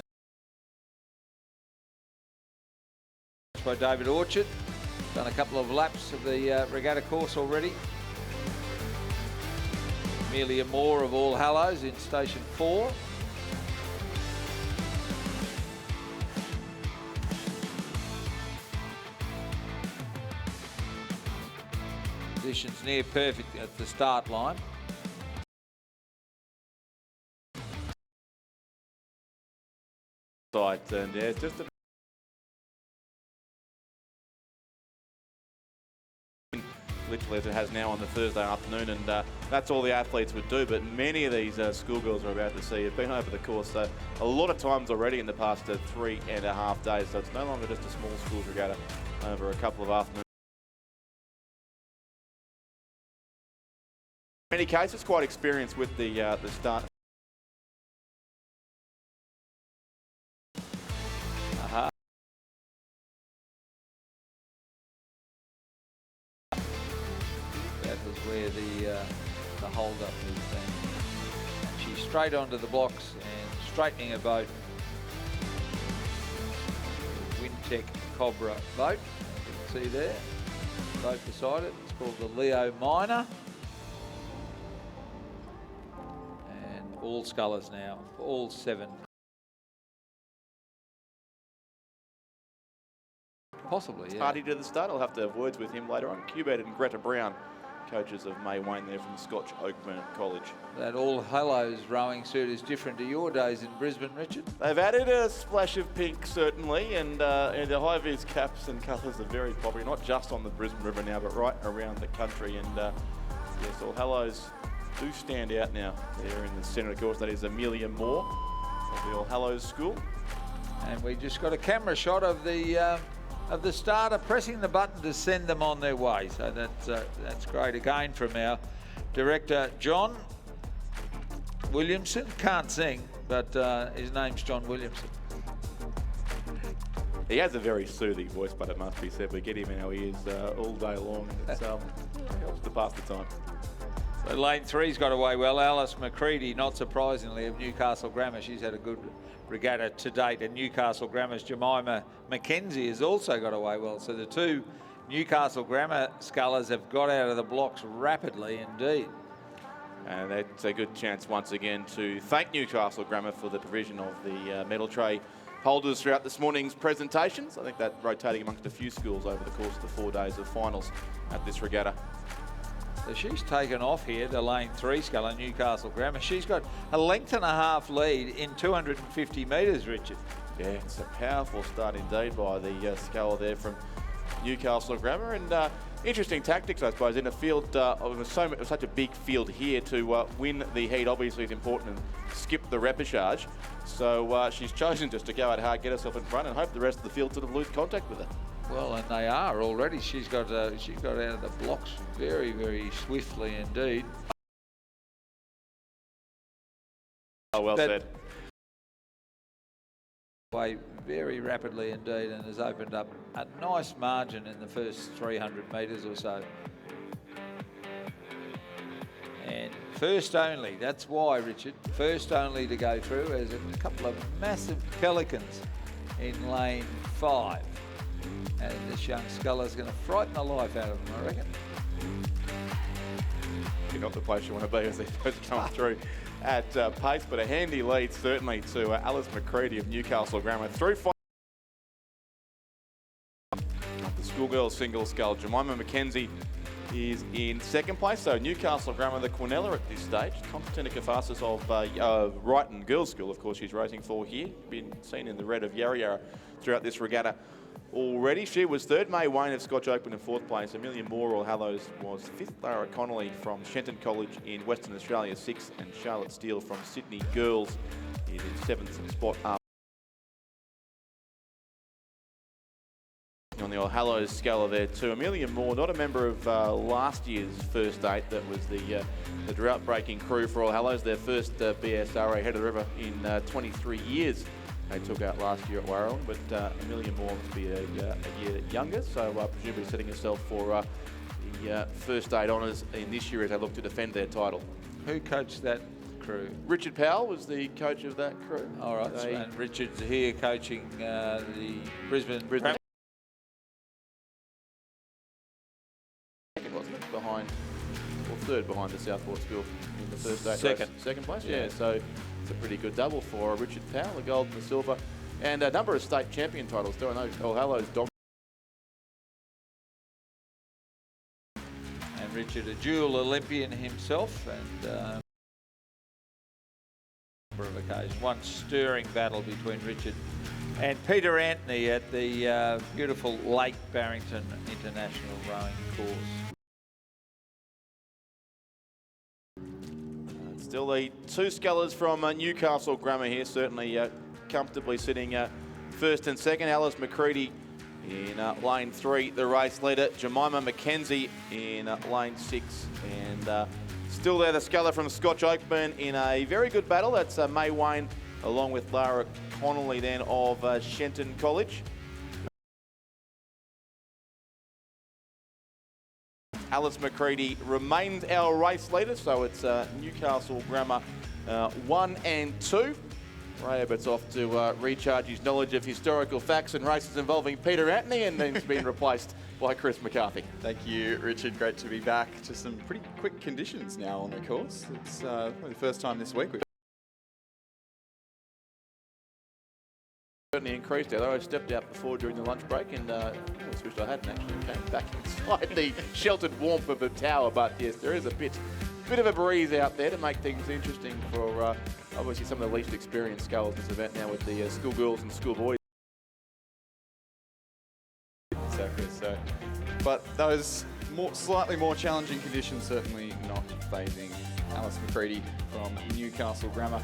By David Orchard, done a couple of laps of the regatta course already. Amelia Moore of All Hallows in station 4. Positions near perfect at the start line. And yeah, it's just a literally as it has now on the Thursday afternoon, and that's all the athletes would do. But many of these schoolgirls are about to see have been over the course a lot of times already in the past 3.5 days. So it's no longer just a small schools regatta over a couple of afternoons. In many cases, quite experienced with the start. Where the hold up is then. And she's straight onto the blocks and straightening her boat. Wintec Cobra boat, you can see there, boat beside it. It's called the Leo Minor. And all scullers now, all 7. Possibly, yeah. Party to the start. I'll have to have words with him later on. Cubed and Greta Brown, coaches of May Wayne there from Scotch Oakburn College. That All Hallows rowing suit is different to your days in Brisbane, Richard. They've added a splash of pink, certainly, and the high-vis caps and colours are very popular, not just on the Brisbane River now, but right around the country. And yes, All Hallows do stand out now there in the centre, of course. That is Amelia Moore of the All Hallows School. And we just got a camera shot of the starter pressing the button to send them on their way. So that's great again from our director, John Williamson. Can't sing, but his name's John Williamson. He has a very soothing voice, but it must be said, we get him in our ears all day long. It helps to pass the time. So lane 3's got away well. Alice McCready, not surprisingly, of Newcastle Grammar. She's had a good regatta to date, and Newcastle Grammar's Jemima Mackenzie has also got away well. So the 2 Newcastle Grammar scullers have got out of the blocks rapidly indeed. And that's a good chance once again to thank Newcastle Grammar for the provision of the medal tray holders throughout this morning's presentations. I think that rotating amongst a few schools over the course of the 4 days of finals at this regatta. So she's taken off here to lane 3, Sculler, Newcastle Grammar. She's got a length and a half lead in 250 metres, Richard. Yeah, it's a powerful start indeed by the Sculler there from Newcastle Grammar. And interesting tactics, I suppose, in a field of such a big field here to win the heat. Obviously, it's important to skip the repechage. So she's chosen just to go out hard, get herself in front, and hope the rest of the field sort of lose contact with her. Well, and they are already. She got out of the blocks very, very swiftly indeed. Oh, well said. Way very rapidly indeed, and has opened up a nice margin in the first 300 metres or so. And first only, that's why, Richard, first only to go through. There's a couple of massive pelicans in lane 5. And this young Sculler's going to frighten the life out of them, I reckon. You're not the place you want to be as they're supposed to come through at pace, but a handy lead certainly to Alice McCready of Newcastle Grammar. Through 5. The schoolgirls single scull, Jemima McKenzie is in second place. So Newcastle Grammar, the Quinella at this stage. Constantina Kafasis of Brighton Girls School, of course, she's racing for here. Been seen in the red of Yarra Yarra throughout this regatta already. She was third. May Wayne of Scotch Open in fourth place. Amelia Moore, or Hallows, was fifth. Lara Connolly from Shenton College in Western Australia, sixth. And Charlotte Steele from Sydney Girls is in seventh spot up. On the old Hallows Sculler there too. Amelia Moore, not a member of last year's first 8. That was the drought-breaking crew for All Hallows. Their first BSRA Head of the River in 23 years. They took out last year at Warrellan, but Amelia Moore must be a year younger, so presumably setting herself for the first 8 honours in this year as they look to defend their title. Who coached that crew? Richard Powell was the coach of that crew. All right, and Richard's here coaching the Brisbane. Second, wasn't it? Behind, or third behind the Southport School in the first 8. Second. Second place, yeah. So it's a pretty good double for Richard Powell, the gold and the silver, and a number of state champion titles too. I know All Hallows dog. And Richard, a dual Olympian himself, and number of occasions. One stirring battle between Richard and Peter Anthony at the beautiful Lake Barrington International Rowing Course. Still the 2 scullers from Newcastle Grammar here, certainly comfortably sitting first and second. Alice McCready in lane 3, the race leader. Jemima McKenzie in lane 6. And still there, the sculler from Scotch Oakburn in a very good battle. That's May Wayne, along with Lara Connolly then of Shenton College. Alice McCready remains our race leader, so it's Newcastle Grammar 1 and 2. Ray Abbott's off to recharge his knowledge of historical facts and races involving Peter Anthony, and then he's been replaced by Chris McCarthy. Thank you, Richard. Great to be back to some pretty quick conditions now on the course. It's probably the first time this week we've certainly increased there, though. I stepped out before during the lunch break and I wished I hadn't actually. Came back inside the sheltered warmth of the tower, but yes, there is a bit of a breeze out there to make things interesting for obviously some of the least experienced scullers this event now with the schoolgirls and schoolboys. Exactly, so. But those slightly more challenging conditions certainly not phasing Alice McCready from Newcastle Grammar,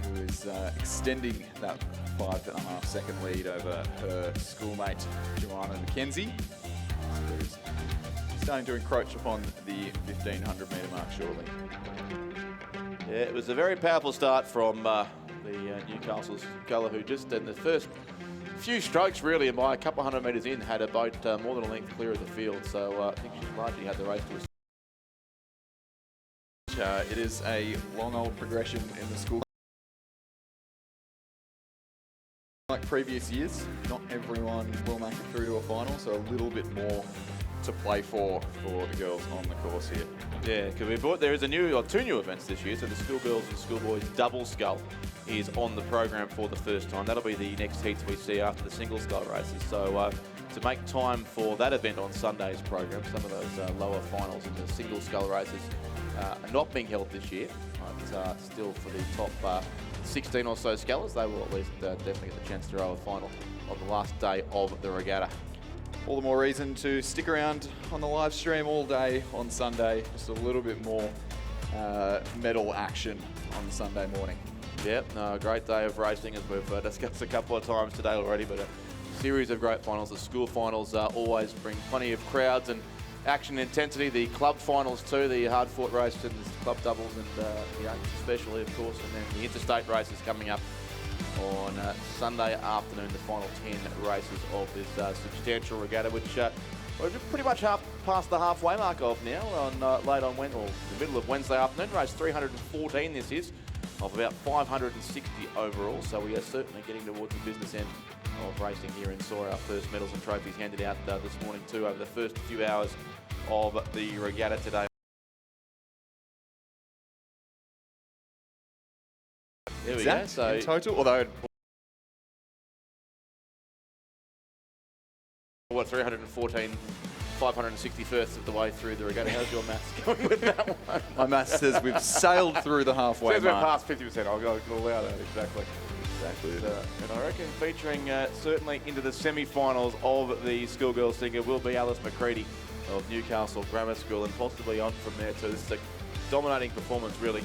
who is extending that 5.5 second lead over her schoolmate Jemima McKenzie, who's starting to encroach upon the 1500 metre mark shortly. Yeah, it was a very powerful start from the Newcastle sculler, who just in the first few strokes really, and by a couple 100 metres in, had a boat more than a length clear of the field. So I think she's largely had the race to her. It is a long old progression in the school. Like previous years, not everyone will make it through to a final, so a little bit more to play for the girls on the course here. Yeah, because there is two new events this year, so the schoolgirls and schoolboys double scull. is on the program for the first time. That'll be the next heats we see after the single scull races. So to make time for that event on Sunday's program, some of those lower finals in the single scull races are not being held this year, but still for the top 16 or so scullers, they will at least definitely get the chance to row a final on the last day of the regatta. All the more reason to stick around on the live stream all day on Sunday. Just a little bit more medal action on Sunday morning. Yep, no, a great day of racing, as we've discussed a couple of times today already, but a series of great finals. The school finals always bring plenty of crowds and action and intensity. The club finals too, the hard-fought race and the club doubles and the eights especially, of course, and then the interstate races coming up on Sunday afternoon, the final 10 races of this substantial regatta, which we're pretty much past the halfway mark of now, on late on Wednesday, or the middle of Wednesday afternoon. Race 314 this is, of about 560 overall, so we are certainly getting towards the business end of racing here in Sawyer. Our first medals and trophies handed out this morning too over the first few hours of the regatta today. There we go. So in total, although 314, 561st of the way through the regatta. How's your maths going with that one? my math says we've sailed through the halfway Says we're mark. past 50%. I'll allow that, exactly. And I reckon featuring certainly into the semi-finals of the schoolgirls single will be Alice McCready of Newcastle Grammar School, and possibly on from there too. This is a dominating performance really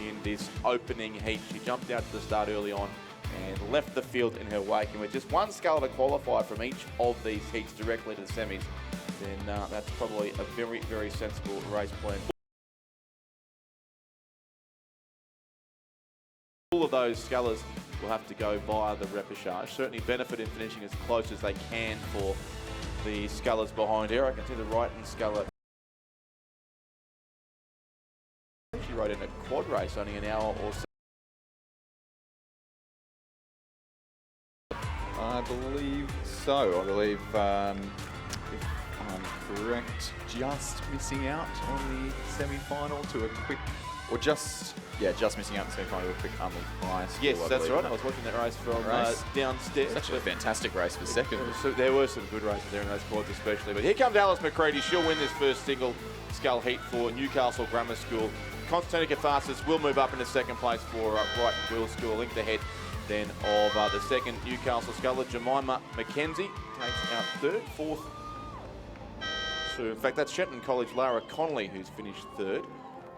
in this opening heat. She jumped out to the start early on and left the field in her wake, and with just one scull to qualify from each of these heats directly to the semis, then that's probably a very, very sensible race plan. All of those scullers will have to go via the repechage. Certainly benefit in finishing as close as they can for the scullers behind her. I can see the Wrighton sculler. She rode in a quad race only an hour or so. I believe so. I believe, if I'm correct, just missing out on the semi-final to a quick, or just missing out on the semi-final to a quick Unley Price. Yes, that's right. I was watching that race from downstairs. It's actually a fantastic race for second. So there were some good races there in those quads especially. But here comes Alice McCready. She'll win this first single scull heat for Newcastle Grammar School. Constantina Katharsis will move up into second place for Brighton Wheel School, linked ahead then of the second Newcastle sculler. Jemima McKenzie takes out third. Fourth, so in fact that's Shenton College Lara Connolly who's finished third.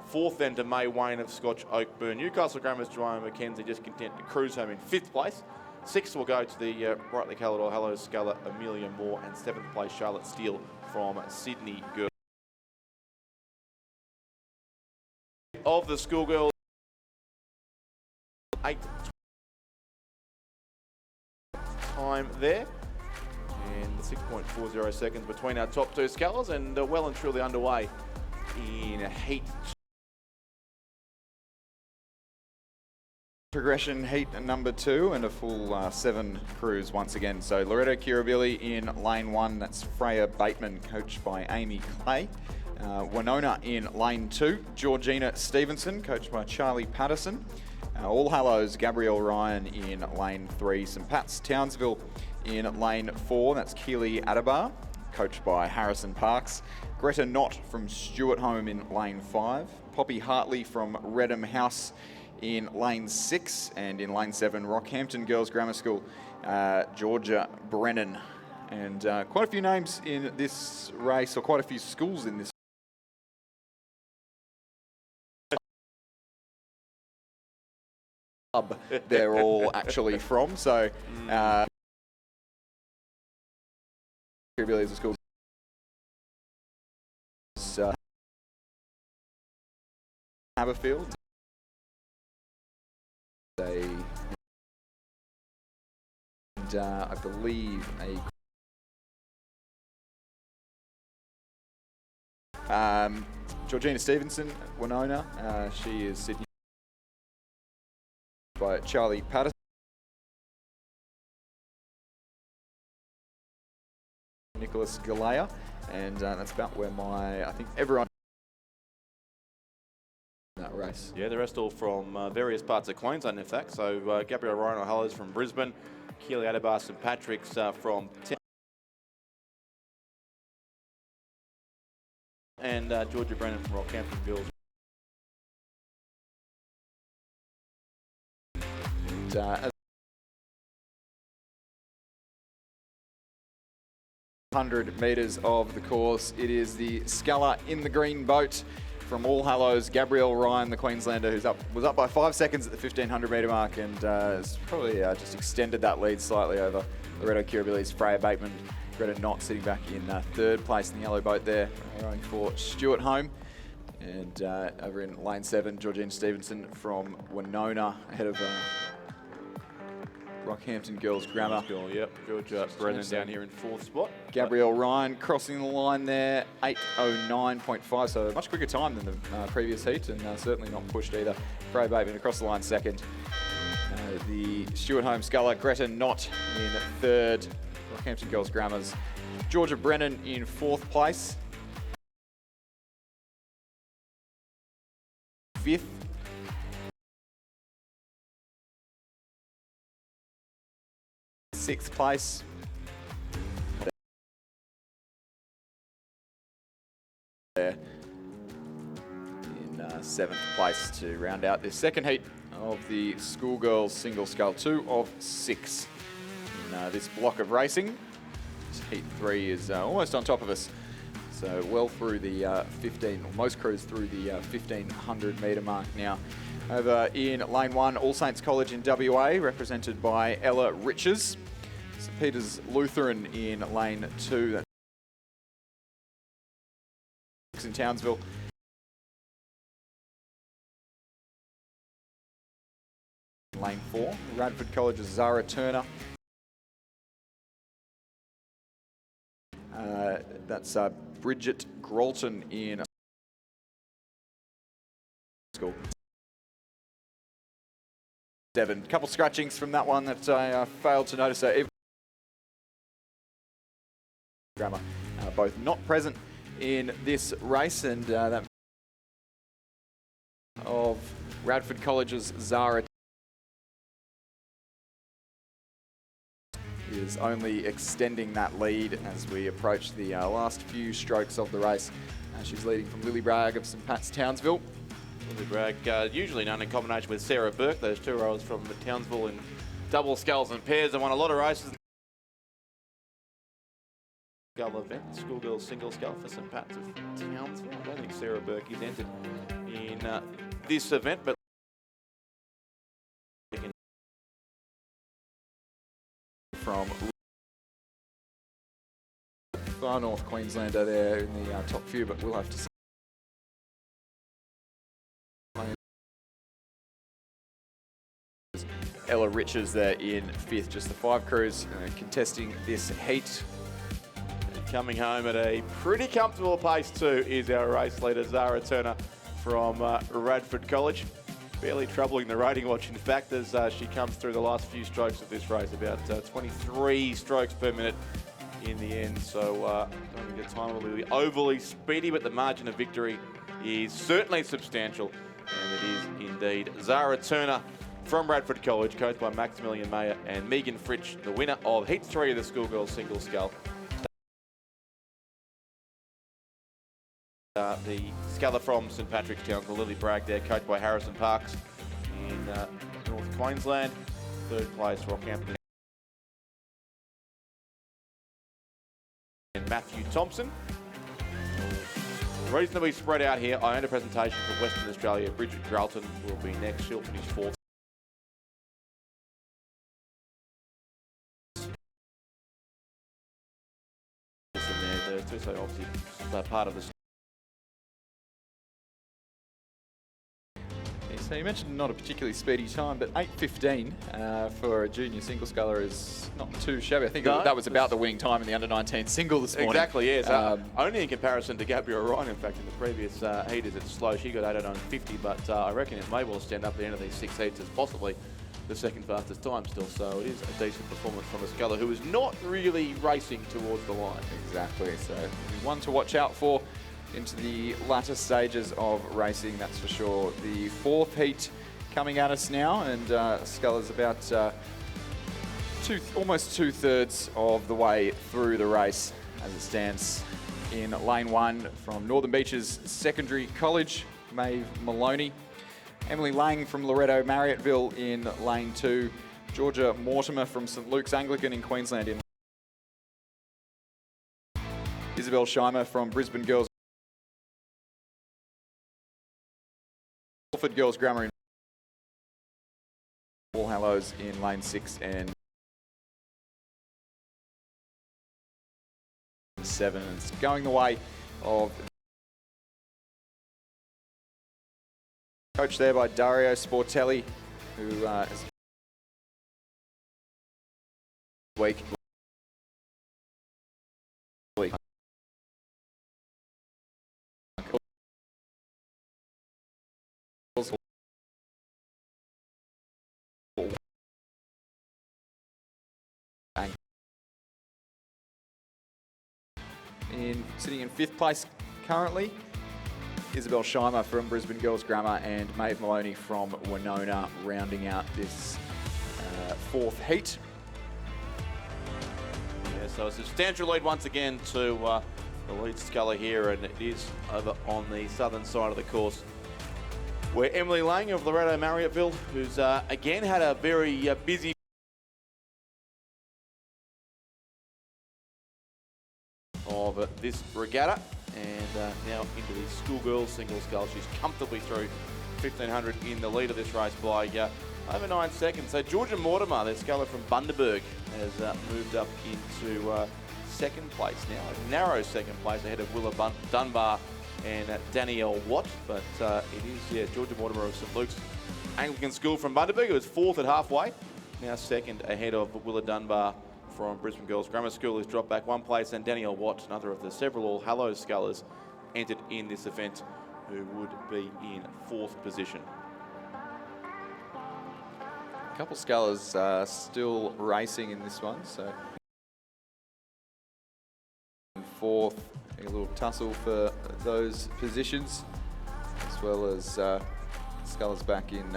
Fourth then to May Wayne of Scotch Oakburn. Newcastle Grammar's Jemima McKenzie just content to cruise home in fifth place. Sixth will go to the brightly coloured All Hallows sculler Amelia Moore, and seventh place Charlotte Steele from Sydney Girls. Of the schoolgirls, 8 time there, and 6.40 seconds between our top two scullers, and well and truly underway in heat. Progression heat number 2 and a full 7 crews once again. So Loretto Kirribilli in lane 1, that's Freya Bateman, coached by Amy Clay. Winona in lane 2, Georgina Stevenson, coached by Charlie Patterson. All Hallows, Gabrielle Ryan in lane 3, St Pat's Townsville in lane 4, that's Keely Adabar, coached by Harrison Parks. Greta Knott from Stewart Home in lane 5, Poppy Hartley from Redham House in lane 6, and in lane 7, Rockhampton Girls Grammar School, Georgia Brennan. And quite a few names in this race, or quite a few schools in this club they're all actually from. So Kirribilli is a school. Haberfield. And I believe Georgina Stevenson, Winona, she is Sydney by Charlie Patterson. Nicholas Galea, and that's about where I think everyone that race. Yeah, the rest all from various parts of Queensland, in fact. So Gabriel Ryan O'Hallows from Brisbane, Keely Adebar St Patrick's from and Georgia Brennan from Rockhampton Girls. And, 100 metres of the course. It is the sculler in the green boat from All Hallows, Gabriel Ryan, the Queenslander, was up by 5 seconds at the 1500 metre mark, and has probably just extended that lead slightly over Loretto Kirribilli's Freya Bateman. Greta Knott sitting back in third place in the yellow boat there, rowing for Stuart Home. And over in lane 7, Georgine Stevenson from Winona, ahead of Rockhampton Girls Grammar. Yep, Georgia Brennan down here in 4th spot. Gabriel Ryan crossing the line there, 8:09.5, so a much quicker time than the previous heat, and certainly not pushed either. Freya Bateman across the line 2nd. The Stuart Home sculler, Greta Knott in 3rd. Rockhampton Girls Grammar's Georgia Brennan in 4th place. 5th. Sixth place. There in 7th place to round out this second heat of the schoolgirls single scull, 2 of 6 in this block of racing. Heat 3 is almost on top of us, so well through the 15, or most crews through the 1500 metre mark now. Over in lane 1, All Saints College in WA, represented by Ella Riches. St Peter's Lutheran in lane 2. That's in Townsville. Lane 4, Radford College's Zara Turner. That's Bridget Grolton in school. 7. Couple scratchings from that one that I failed to notice. Grammar, both not present in this race, and that of Radford College's Zara is only extending that lead as we approach the last few strokes of the race. She's leading from Lily Bragg of St Pat's Townsville. Lily Bragg, usually known in combination with Sarah Burke, those two rowers from Townsville in double sculls and pairs, and won a lot of races. Scull event, schoolgirls single scull for St Pat's of Townsville. I don't think Sarah Burke is entered in this event, but from far north Queenslander there in the top few, but we'll have to see. Ella Riches there in 5th, just the 5 crews contesting this heat. coming home at a pretty comfortable pace too is our race leader, Zara Turner from Radford College. Barely troubling the rating watch, in fact, as she comes through the last few strokes of this race, about 23 strokes per minute in the end. So don't think the time will be overly speedy, but the margin of victory is certainly substantial. And it is indeed Zara Turner from Radford College, coached by Maximilian Mayer and Megan Fritsch, the winner of Heat 3 of the Schoolgirls Single Scull. The sculler from St Patrick's Town, Lily Bragg there, coached by Harrison Parks in North Queensland. Third place, Rockhampton. And Matthew Thompson. Reasonably spread out here. I own a presentation for Western Australia. Bridget Gralton will be next. She'll finish fourth. So obviously part of this. So you mentioned not a particularly speedy time, but 8:15 for a junior single sculler is not too shabby. I think that was about the winning time in the under-19 single this morning. Exactly, yes. Only in comparison to Gabrielle Ryan, in fact, in the previous heaters it's slow. She got 8:50, but I reckon it may well stand up at the end of these 6 heats as possibly the second fastest time still. So it is a decent performance from a sculler who is not really racing towards the line. Exactly, so one to watch out for into the latter stages of racing, that's for sure. The fourth heat coming at us now, and Sculla's about almost 2/3 of the way through the race as it stands. In lane 1 from Northern Beaches Secondary College, Maeve Maloney. Emily Lang from Loretto Marriotteville in lane 2. Georgia Mortimer from St Luke's Anglican in Queensland in Isabel Scheimer from Brisbane Girls Salford Girls Grammar in All Hallows in lane 6 and 7. It's going the way of coached there by Dario Sportelli, who is week. Sitting in 5th place currently, Isabel Scheimer from Brisbane Girls Grammar and Maeve Maloney from Winona rounding out this 4th heat. Yeah, so a substantial lead once again to the lead Sculla here, and it is over on the southern side of the course, where Emily Lang of Loretto Marriotteville, who's again had a very busy of this regatta, and now into the schoolgirls single scull. She's comfortably through 1500 in the lead of this race by over 9 seconds. So Georgia Mortimer, the sculler from Bundaberg, has moved up into 2nd place now, a narrow 2nd place ahead of Willa Dunbar and Danielle Watt. But it is Georgia Mortimer of St Luke's Anglican School from Bundaberg, who was 4th at halfway, now 2nd ahead of Willa Dunbar from Brisbane Girls Grammar School, who's dropped back 1 place, and Danielle Watt, another of the several All Hallows scullers, entered in this event, who would be in 4th position. A couple scullers still racing in this one, so 4th, a little tussle for those positions, as well as scullers back in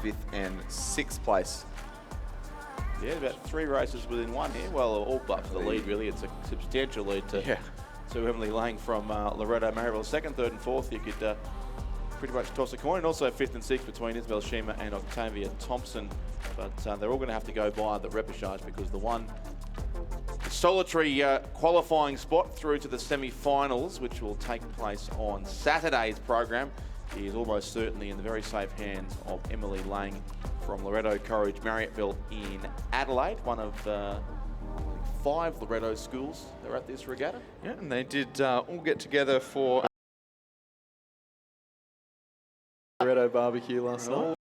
5th and 6th place. Yeah, about 3 races within 1 here. Well, all but for the lead, really. It's a substantial lead to Emily Lang from Loretto Marriotteville. 2nd, 3rd and 4th, you could pretty much toss a coin. And also 5th and 6th between Isabel Scheimer and Octavia Thompson. But they're all going to have to go by the repechage, because the solitary qualifying spot through to the semi-finals, which will take place on Saturday's program, is almost certainly in the very safe hands of Emily Lang from Loretto College Marriotteville in Adelaide, one of 5 Loretto schools that are at this regatta. Yeah, and they did all get together for Loretto barbecue last night.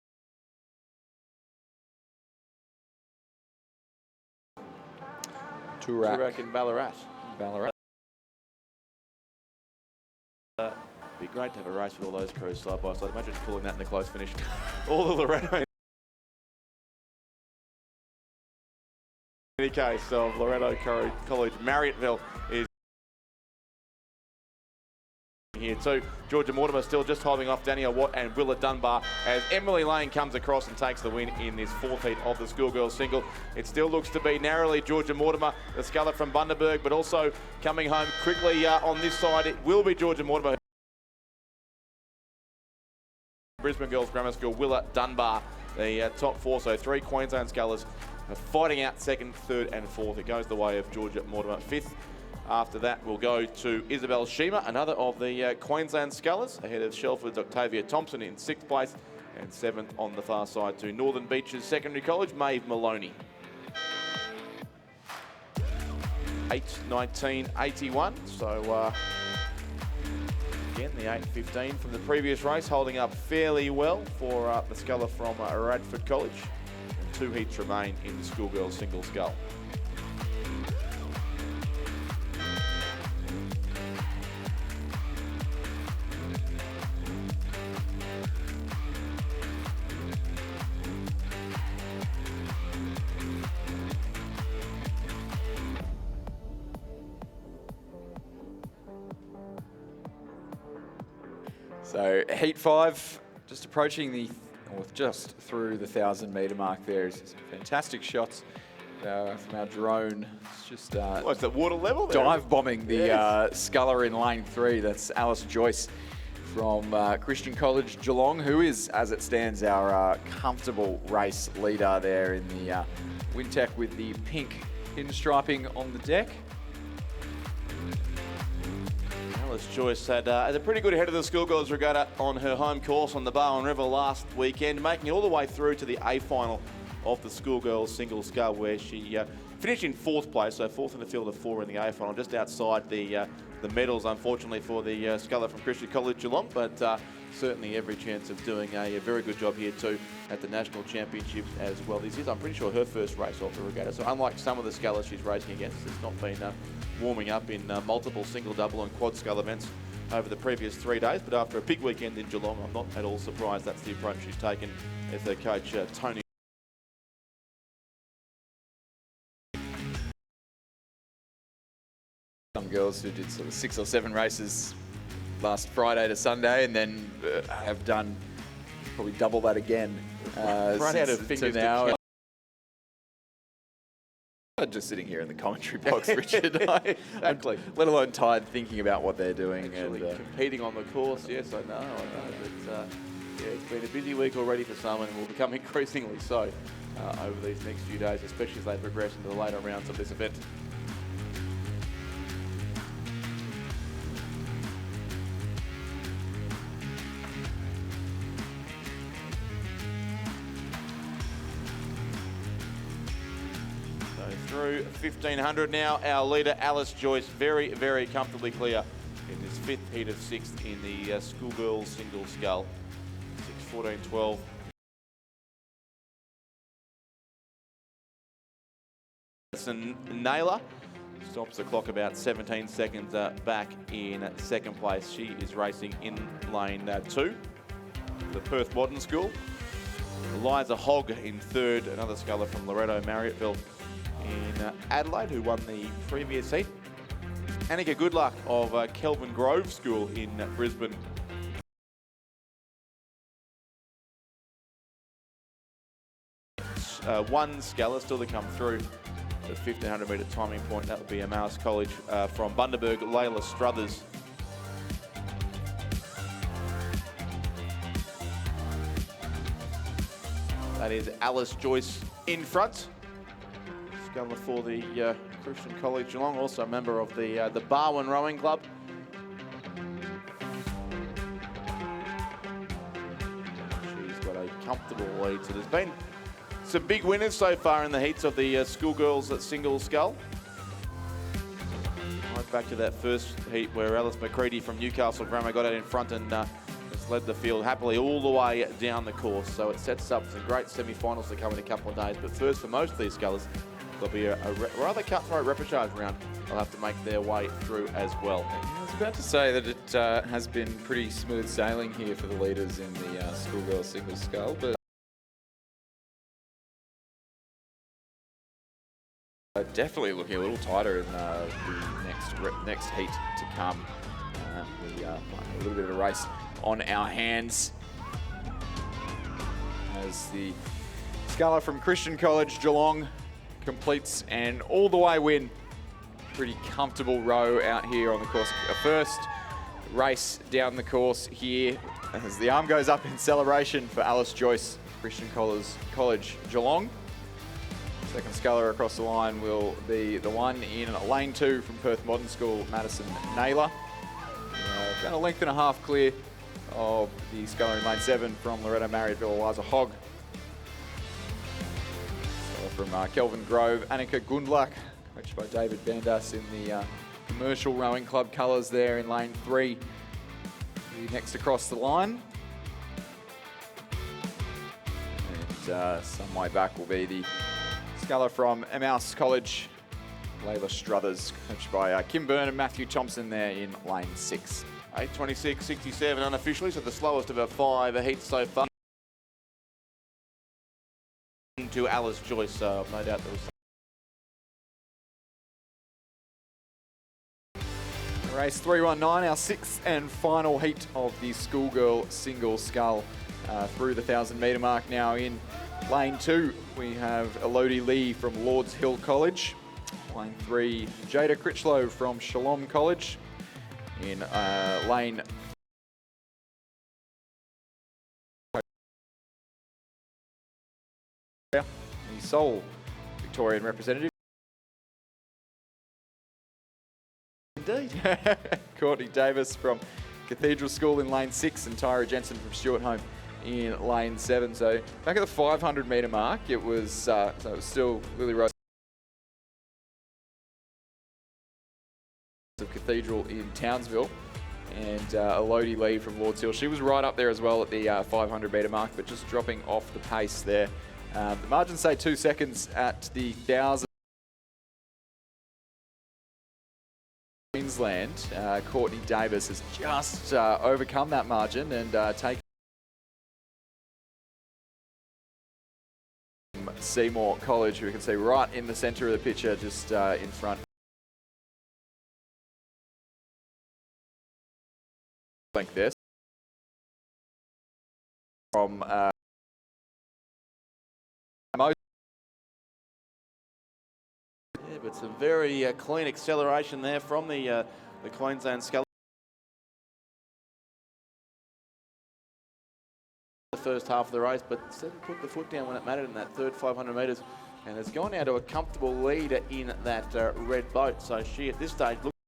Toorak in Ballarat. Ballarat. Be great to have a race with all those crews side by side. Imagine pulling that in the close finish. All the Loretto. In any case of Loretto College Marriotteville is here too. Georgia Mortimer still just holding off Danielle Watt and Willa Dunbar as Emily Lang comes across and takes the win in this 4th heat of the schoolgirls single. It still looks to be narrowly Georgia Mortimer, the sculler from Bundaberg, but also coming home quickly on this side, it will be Georgia Mortimer. Brisbane Girls Grammar School, Willa Dunbar, the top 4, so 3 Queensland scullers fighting out 2nd, 3rd and 4th. It goes the way of Georgia Mortimer 5th. After that, we'll go to Isabel Scheimer, another of the Queensland scullers, ahead of Shelford's Octavia Thompson in 6th place, and 7th on the far side to Northern Beaches Secondary College, Maeve Maloney. 8:19.81, so again, the 8:15 from the previous race, holding up fairly well for the sculler from Radford College. And 2 heats remain in the schoolgirls single scull. So heat 5, just approaching or just through the 1,000-metre mark there. Some fantastic shots from our drone. It's just What's that water level there? dive bombing the sculler in lane 3. That's Alice Joyce from Christian College Geelong, who is, as it stands, our comfortable race leader there in the Wintec with the pink pinstriping on the deck. Alice Joyce had a pretty good head of the Schoolgirls Regatta on her home course on the Barwon River last weekend, making it all the way through to the A final of the Schoolgirls Single Scull, where she finished in 4th place, so 4th in the field of 4 in the A final, just outside the medals, unfortunately, for the sculler from Christian College Geelong, but certainly every chance of doing a very good job here too at the National Championships as well. This is, I'm pretty sure, her first race off the regatta, so unlike some of the scullers she's racing against, it's not been warming up in multiple single, double and quad scull events over the previous 3 days, but after a big weekend in Geelong, I'm not at all surprised that's the approach she's taken as their coach, Tony. Some girls who did sort of 6 or 7 races last Friday to Sunday, and then have done probably double that again. Right out of fingers to now. I'm just sitting here in the commentary box, Richard. Exactly. Let alone tired thinking about what they're doing. Actually and competing on the course, yes, I know. But yeah, it's been a busy week already for some, and will become increasingly so over these next few days, especially as they progress into the later rounds of this event. Through 1,500 now, our leader Alice Joyce very, very comfortably clear in this 5th heat of 6th in the Schoolgirls Single Scull. 6:14.12. Naylor stops the clock about 17 seconds back in 2nd place. She is racing in lane 2, the Perth Modern School. Eliza Hogg in 3rd, another sculler from Loretto Marriotteville in Adelaide, who won the previous heat. Annika Goodluck of Kelvin Grove School in Brisbane. One sculler still to come through the 1,500 metre timing point. That would be Emmaus College from Bundaberg, Layla Struthers. That is Alice Joyce in front. Sculler for the Christian College Geelong, also a member of the Barwon Rowing Club. She's got a comfortable lead. So there's been some big winners so far in the heats of the Schoolgirls at Single Scull. Right back to that first heat where Alice McCready from Newcastle Grammar got out in front and has led the field happily all the way down the course. So it sets up some great semi-finals to come in a couple of days. But first, for most of these scullers, there'll be a rather cutthroat repechage round. They'll have to make their way through as well. I was about to say that it has been pretty smooth sailing here for the leaders in the Schoolgirls Single Scull, but definitely looking a little tighter in the next heat to come. We have a little bit of a race on our hands as the sculler from Christian College Geelong completes an all-the-way win. Pretty comfortable row out here on the course. A first race down the course here as the arm goes up in celebration for Alice Joyce, Christian College Geelong. Second sculler across the line will be the one in lane 2 from Perth Modern School, Madison Naylor. About a length and a half clear of the sculler in lane 7 from Loretto Marriotteville, Eliza Hogg. From Kelvin Grove, Annika Goodluck, coached by David Bandas in the Commercial Rowing Club colours there in lane 3. Next across the line. And some way back will be the sculler from Emmaus College, Layla Struthers, coached by Kim Byrne and Matthew Thompson there in lane 6. 8:26.67 unofficially, so the slowest of our 5 heats so far. To Alice Joyce, so no doubt there was Race 319, our sixth and final heat of the schoolgirl single scull through the 1,000 metre mark. Now in lane 2, we have Elodie Lee from Lords Hill College. Lane 3, Jada Critchlow from Shalom College. In lane the sole Victorian representative. Indeed. Courtney Davis from Cathedral School in lane 6 and Tyra Jensen from Stuart Home in lane 7. So back at the 500 metre mark, it was still Lily Rose of Cathedral in Townsville and Elodie Lee from Lords Hill. She was right up there as well at the 500 metre mark, but just dropping off the pace there. The margins say 2 seconds at the 1,000. Queensland, Courtney Davis has just overcome that margin and taken Seymour College, who we can see right in the centre of the picture, just in front. Like this from but some very clean acceleration there from the Queensland Scull. The first half of the race, but didn't put the foot down when it mattered in that third 500 metres, and has gone now to a comfortable lead in that red boat. So she at this stage looks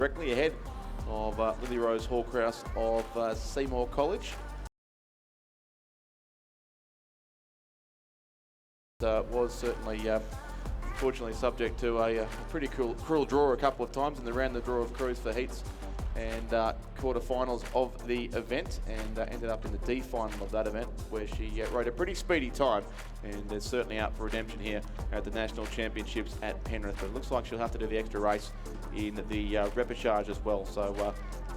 directly ahead of Lily Rose Hall-Kraus of Seymour College. Was certainly, unfortunately, subject to a pretty cruel draw a couple of times in the round the draw of crews for heats and quarterfinals of the event, and ended up in the D final of that event, where she rode a pretty speedy time, and is certainly out for redemption here at the National Championships at Penrith. But it looks like she'll have to do the extra race in the repechage as well. So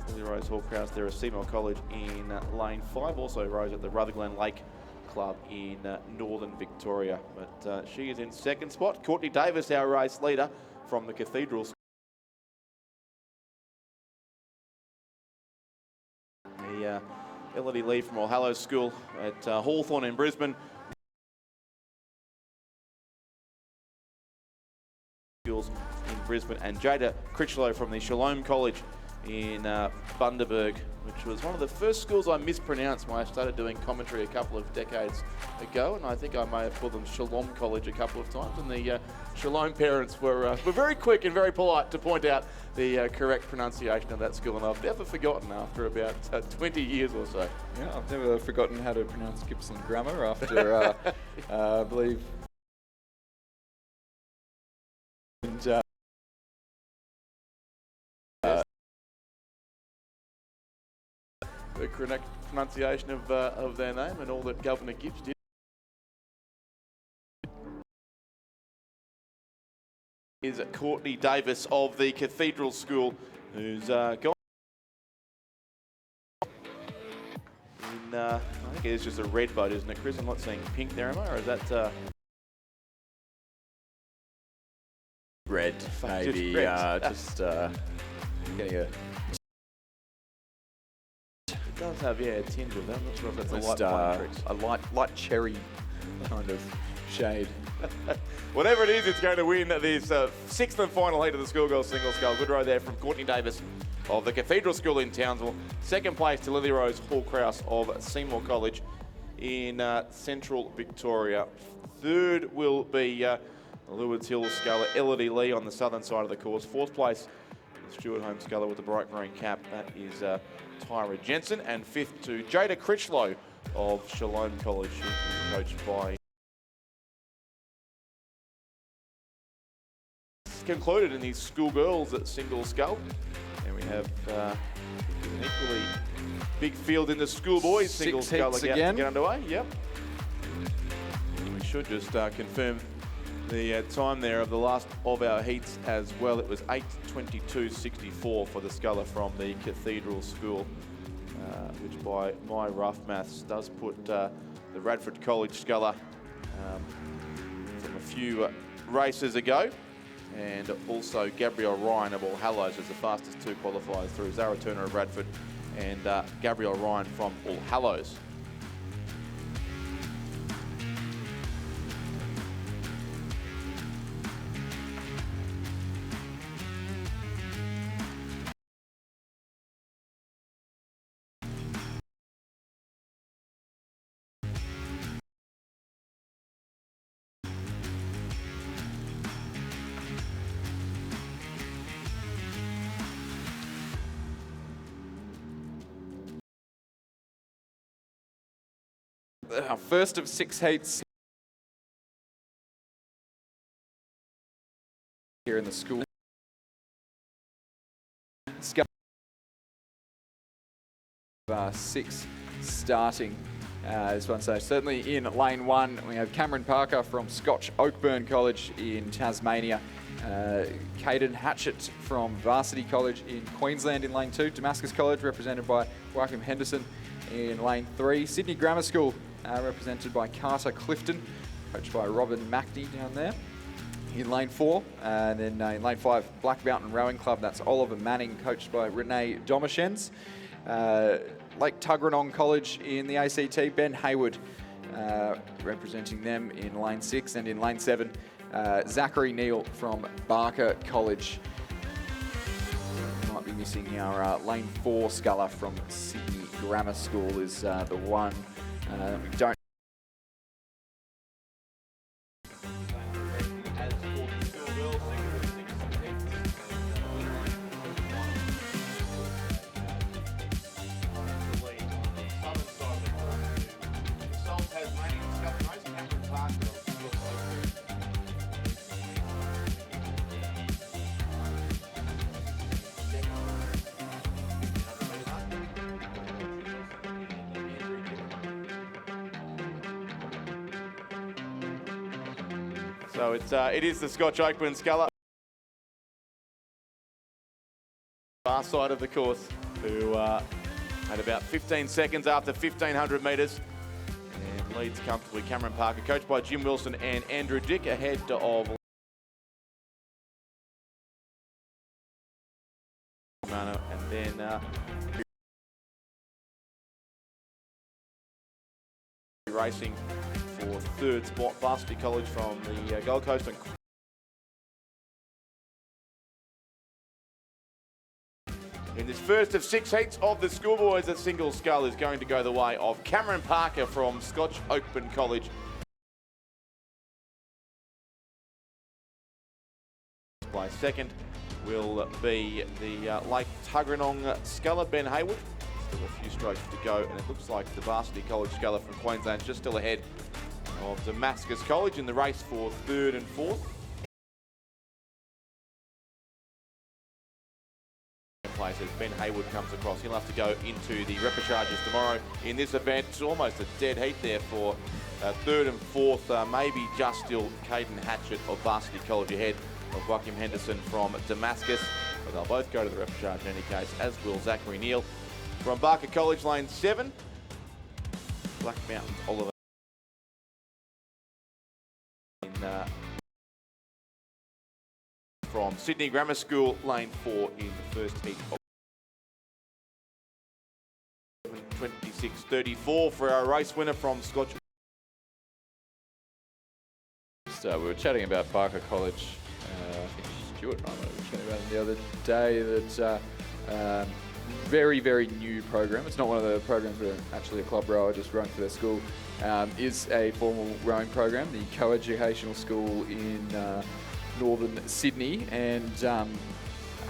Lily Rose Hall-Kraus there at Seymour College in lane 5, also rose at the Rutherglen Lake Club in Northern Victoria, but she is in second spot. Courtney Davis, our race leader from the Cathedral School. The Elodie Lee from All Hallows School at Hawthorn in Brisbane. Schools in Brisbane, and Jada Critchlow from the Shalom College in Bundaberg, which was one of the first schools I mispronounced when I started doing commentary a couple of decades ago, and I think I may have called them Shalom College a couple of times, and the Shalom parents were very quick and very polite to point out the correct pronunciation of that school, and I've never forgotten after about 20 years or so. Yeah, I've never forgotten how to pronounce Gippsland grammar after, I believe, and, the correct pronunciation of their name and all that Governor Gibbs did. Is Courtney Davis of the Cathedral School, who's gone in, I think it is just a red boat, isn't it, Chris? I'm not seeing pink there, am I? Or is that red, maybe, just getting a... It does have, yeah, a tinge of that. I'm not sure if that's a light cherry kind of shade. Whatever it is, it's going to win this sixth and final heat of the schoolgirl single scull. Good row there from Courtney Davis of the Cathedral School in Townsville. Second place to Lily Rose Hall-Kraus of Seymour College in Central Victoria. Third will be Lords Hill sculler Elodie Lee on the southern side of the course. Fourth place, the Stuart Home sculler with the bright green cap. That is Tyra Jensen. And fifth to Jada Critchlow of Shalom College, who is coached by... Concluded in the schoolgirls at single scull. And we have an equally big field in the schoolboys single scull again to get underway. Yep. We should just confirm the time there of the last of our heats as well. It was 8:22.64 for the sculler from the Cathedral School, which by my rough maths does put the Radford College sculler from a few races ago and also Gabrielle Ryan of All Hallows as the fastest two qualifiers through. Zara Turner of Radford and Gabrielle Ryan from All Hallows. Our first of 6 heats here in the school. 6 starting this one. So certainly in lane 1, we have Cameron Parker from Scotch Oakburn College in Tasmania. Caden Hatchett from Varsity College in Queensland in lane 2. Damascus College represented by Joachim Henderson in lane 3. Sydney Grammar School represented by Carter Clifton, coached by Robin Mackney down there in lane 4. And then in lane 5, Black Mountain Rowing Club, that's Oliver Manning, coached by Renee Domichens. Lake Tuggeranong College in the ACT, Ben Hayward representing them in lane 6. And in lane 7, Zachary Neal from Barker College. Might be missing our lane 4 sculler from Sydney Grammar School is the one we don't. So it is the Scotch Oakburn sculler. Far side of the course, who had about 15 seconds after 1,500 metres and leads comfortably. Cameron Parker, coached by Jim Wilson and Andrew Dick, ahead of and then racing for third spot, Varsity College from the Gold Coast. In this first of 6 heats of the schoolboys, a single scull is going to go the way of Cameron Parker from Scotch Oakburn College. Second will be the Lake Tuggeranong sculler, Ben Hayward. Still a few strokes to go, and it looks like the Varsity College sculler from Queensland is just still ahead of Damascus College in the race for third and fourth. Places Ben Hayward comes across. He'll have to go into the repechage tomorrow in this event. It's almost a dead heat there for third and fourth. Maybe just still Caden Hatchett of Varsity College ahead of Joachim Henderson from Damascus. But they'll both go to the repechage in any case, as will Zachary Neal from Barker College, lane 7. Black Mountains Oliver from Sydney Grammar School, lane 4 in the first heat of 26.34 for our race winner from Scotch. So we were chatting about Barker College. I think Stuart and I were chatting about it the other day. That very, very new program. It's not one of the programs where actually a club rower just rowing for their school. Is a formal rowing program, the co-educational school in northern Sydney, and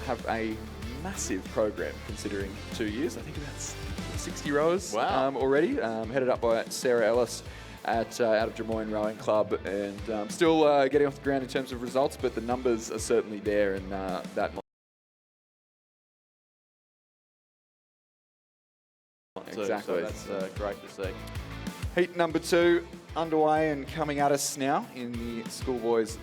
have a massive program considering 2 years. I think about 60 rowers already, headed up by Sarah Ellis out of Drummoyne Rowing Club, and still getting off the ground in terms of results, but the numbers are certainly there, and that. Exactly. So that's great to see. Heat number 2 underway and coming at us now in the schoolboys.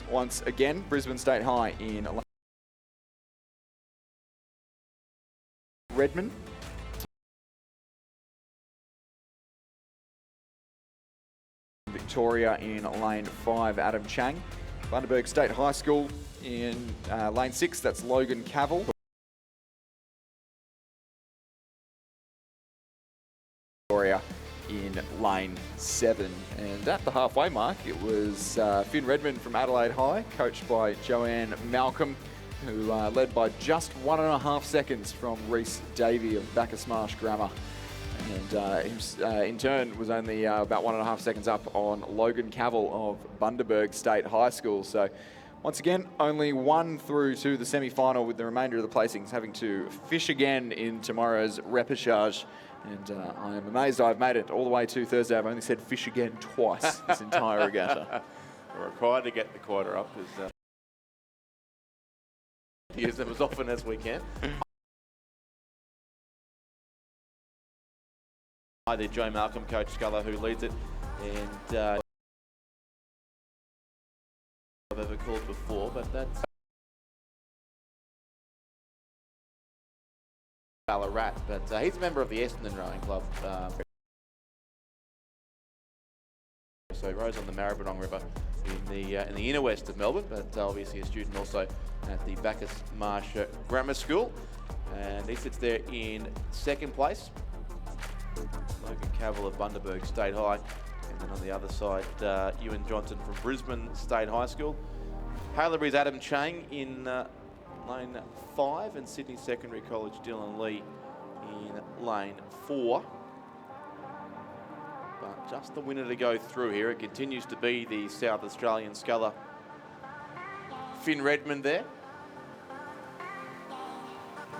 Once again, Brisbane State High in Redmond. Victoria in lane 5, Adam Chang. Bundaberg State High School in lane 6, that's Logan Cavill. Victoria in lane 7. And at the halfway mark, it was Finn Redmond from Adelaide High, coached by Joanne Malcolm, who led by just 1.5 seconds from Reese Davey of Bacchus Marsh Grammar. And in turn was only about 1.5 seconds up on Logan Cavill of Bundaberg State High School. So once again, only one through to the semi-final, with the remainder of the placings having to fish again in tomorrow's repechage. And I am amazed I've made it all the way to Thursday. I've only said fish again twice this entire regatta. We're required to get the quota up, use them as often as we can. The Joe Malcolm, Coach Sculler, who leads it, and I've ever called before, but that's Ballarat. But he's a member of the Essendon Rowing Club. So he rows on the Maribyrnong River in the inner west of Melbourne, but obviously a student also at the Bacchus Marsh Grammar School, and he sits there in second place. Logan Cavill of Bundaberg State High, and then on the other side, Ewan Johnson from Brisbane State High School. Haileybury's Adam Chang in lane 5, and Sydney Secondary College Dylan Lee in lane 4. But just the winner to go through here. It continues to be the South Australian sculler Finn Redmond there,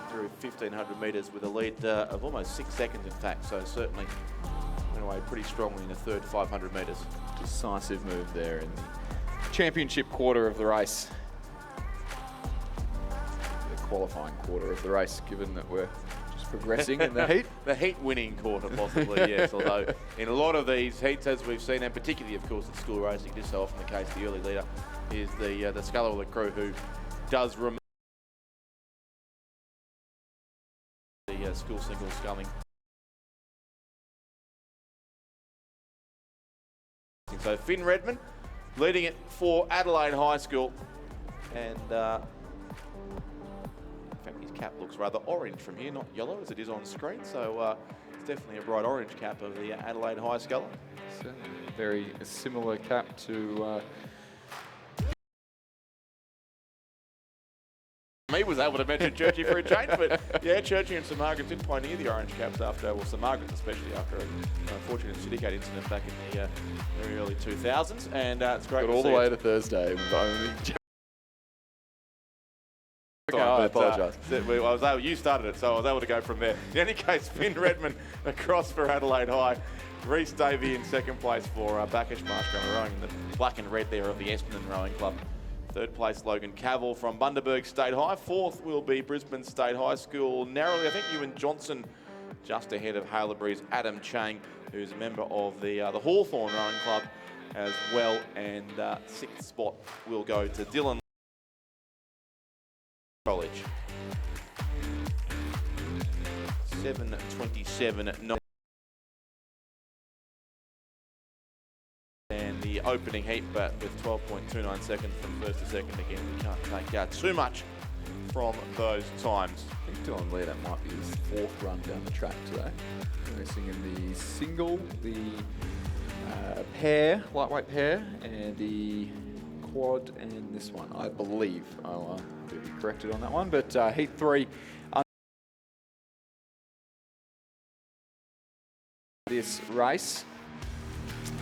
through 1,500 metres with a lead of almost 6 seconds, in fact. So certainly went away pretty strongly in the third 500 metres. Decisive move there in the championship quarter of the race. The qualifying quarter of the race, given that we're just progressing in the heat. The heat winning quarter, possibly, yes. Although in a lot of these heats, as we've seen, and particularly, of course, in school racing, this is so often the case, the early leader is the sculler or the crew who does remain the school single sculling. So Finn Redmond leading it for Adelaide High School, and in fact his cap looks rather orange from here, not yellow as it is on screen, so it's definitely a bright orange cap of the Adelaide High Sculler. Very similar cap to me was able to mention Churchy for a change, but yeah, Churchy and St Margaret's did pioneer the orange caps after, well, St Margaret's especially after an unfortunate syndicate incident back in the very early 2000s, and it's great. Got all the way to Thursday. I apologise. You started it, so I was able to go from there. In any case, Finn Redmond across for Adelaide High. Reese Davey in second place for Bacchus Marsh Grammar Rowing in the black and red there of the Essendon Rowing Club. Third place, Logan Cavill from Bundaberg State High. Fourth will be Brisbane State High School. Narrowly, I think Ewan Johnson just ahead of Haileybury's Adam Chang, who's a member of the Hawthorn Rowing Club as well. And sixth spot will go to Dylan College. 7:27.9. And the opening heat, but with 12.29 seconds from first to second, again, we can't take too much from those times. I think Dylan Lee, that might be his fourth run down the track today. Racing in the single, the pair, lightweight pair, and the quad, and this one, I believe. I'll be corrected on that one, but heat 3. This race.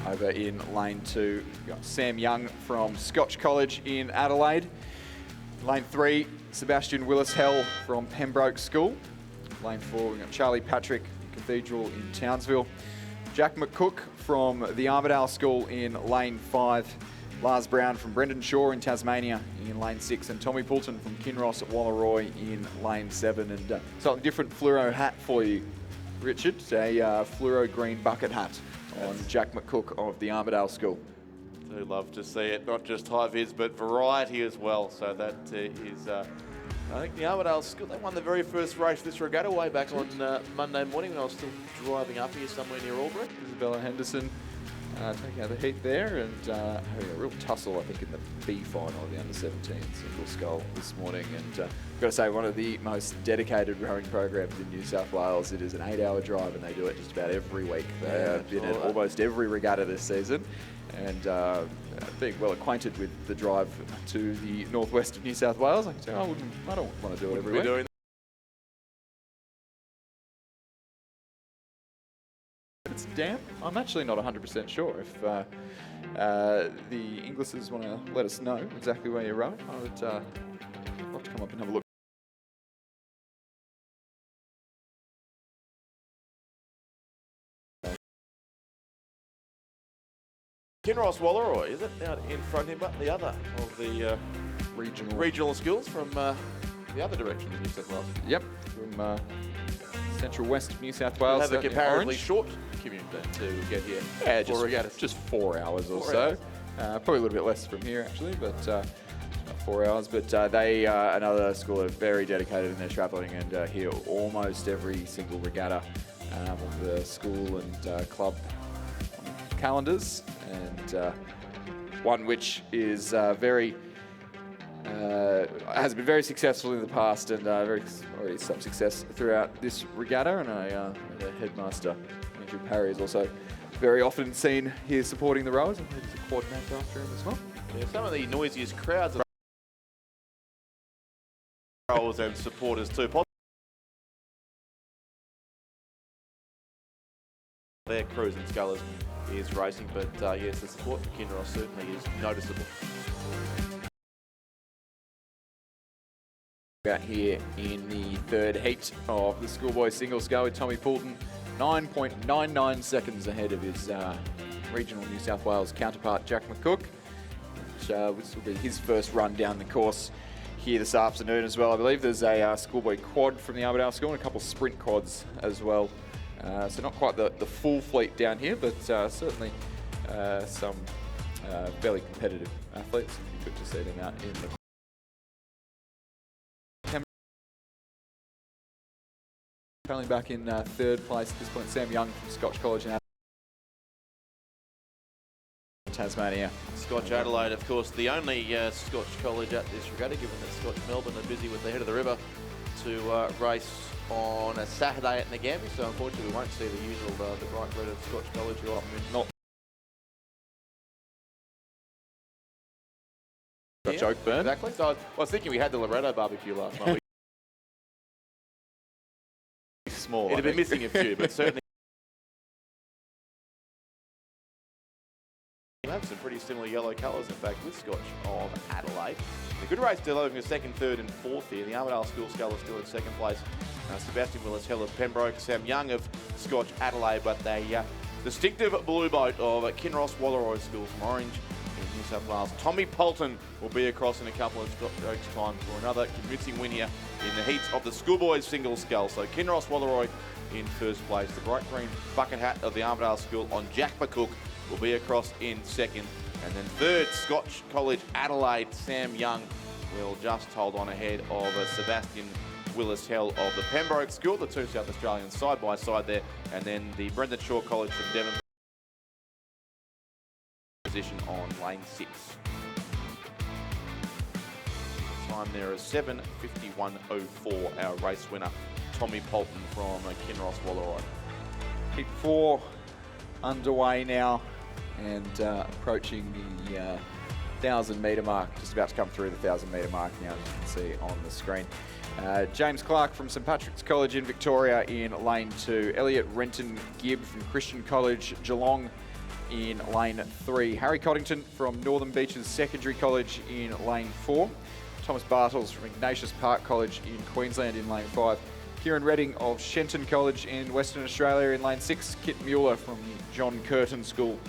Over in lane 2, we've got Sam Young from Scotch College in Adelaide. Lane 3, Sebastian Willis-Hell from Pembroke School. Lane 4, we've got Charlie Patrick, Cathedral in Townsville. Jack McCook from the Armidale School in lane 5. Lars Brown from Brendan Shaw in Tasmania in lane 6. And Tommy Poulton from Kinross at Wallaroy in lane 7. And slightly different fluoro hat for you, Richard. A fluoro green bucket hat on Jack McCook of the Armidale School. Do love to see it, not just high vis, but variety as well. So that is, I think the Armidale School, they won the very first race of this regatta way back on Monday morning when I was still driving up here somewhere near Albury. Isabella Henderson taking out the heat there and having a real tussle, I think, in the B final of the under-17 single scull this morning. And I've got to say, one of the most dedicated rowing programs in New South Wales. It is an 8-hour drive, and they do it just about every week. They have been at almost every regatta this season, and being well acquainted with the drive to the northwest of New South Wales, I can say I don't want to do it every week. It's damp. I'm actually not 100% sure. If the Inglisses want to let us know exactly where you're rowing, I would love to come up and have a look. Kinross Wallaroy, is it? Out in front of him, but the other of the regional skills from the other direction of New South Wales. Yep, from central west of New South Wales. Have a comparatively short commute then to get here. Yeah, just 4 hours or so. Probably a little bit less from here actually, but 4 hours. But they are another school that are very dedicated in their travelling and here almost every single regatta of the school and club calendars, and one which is has been very successful in the past and already some success throughout this regatta. And the headmaster, Andrew Parry, is also very often seen here supporting the rowers. I think there's a quad named after him as well. Yeah, some of the noisiest crowds of rowers and supporters too. Their crews and scullers is racing, but yes, the support for Kinross certainly is noticeable. Out here in the third heat of the schoolboys singles go with Tommy Poulton, 9.99 seconds ahead of his regional New South Wales counterpart Jack McCook, which will be his first run down the course here this afternoon as well. I believe there's a schoolboy quad from the Armidale School and a couple of sprint quads as well. So not quite the full fleet down here, but certainly some fairly competitive athletes. Good to see them out in the currently back in third place at this point, Sam Young from Scotch College in Tasmania. Scotch Adelaide, of course, the only Scotch college at this regatta, given that Scotch Melbourne are busy with the head of the river to race on a Saturday at Ngambie, so unfortunately we won't see the usual, the bright red of Scotch College who are not. Got joke burn. Exactly. So I was thinking we had the Loretto barbecue last night. Small. It'd have been missing a few, but certainly we have some pretty similar yellow colours, in fact, with Scotch of Adelaide. A good race delivering a second, third and fourth here. The Armidale School Scullers still in second place. Sebastian Willis-Hell of Pembroke, Sam Young of Scotch Adelaide, but the distinctive blue boat of Kinross Wallaroy School from Orange in New South Wales. Tommy Poulton will be across in a couple of strokes time for another convincing win here in the heats of the schoolboys single scull. So Kinross Wallaroy in first place. The bright green bucket hat of the Armidale School on Jack McCook will be across in second. And then third, Scotch College Adelaide, Sam Young will just hold on ahead of Sebastian Willis-Hell of the Pembroke School, the two South Australians side by side there. And then the Brendan Shaw College from Devon position on lane 6. Time there is 7:51.04. Our race winner, Tommy Poulton from Kinross Wallaroy. Heat 4 underway now and approaching the 1,000 metre mark, just about to come through the 1,000 metre mark now, as you can see on the screen. James Clark from St Patrick's College in Victoria in lane 2. Elliot Renton Gibb from Christian College Geelong in lane 3. Harry Coddington from Northern Beaches Secondary College in lane 4. Thomas Bartels from Ignatius Park College in Queensland in lane 5. Kieran Redding of Shenton College in Western Australia in lane 6. Kit Mueller from John Curtin School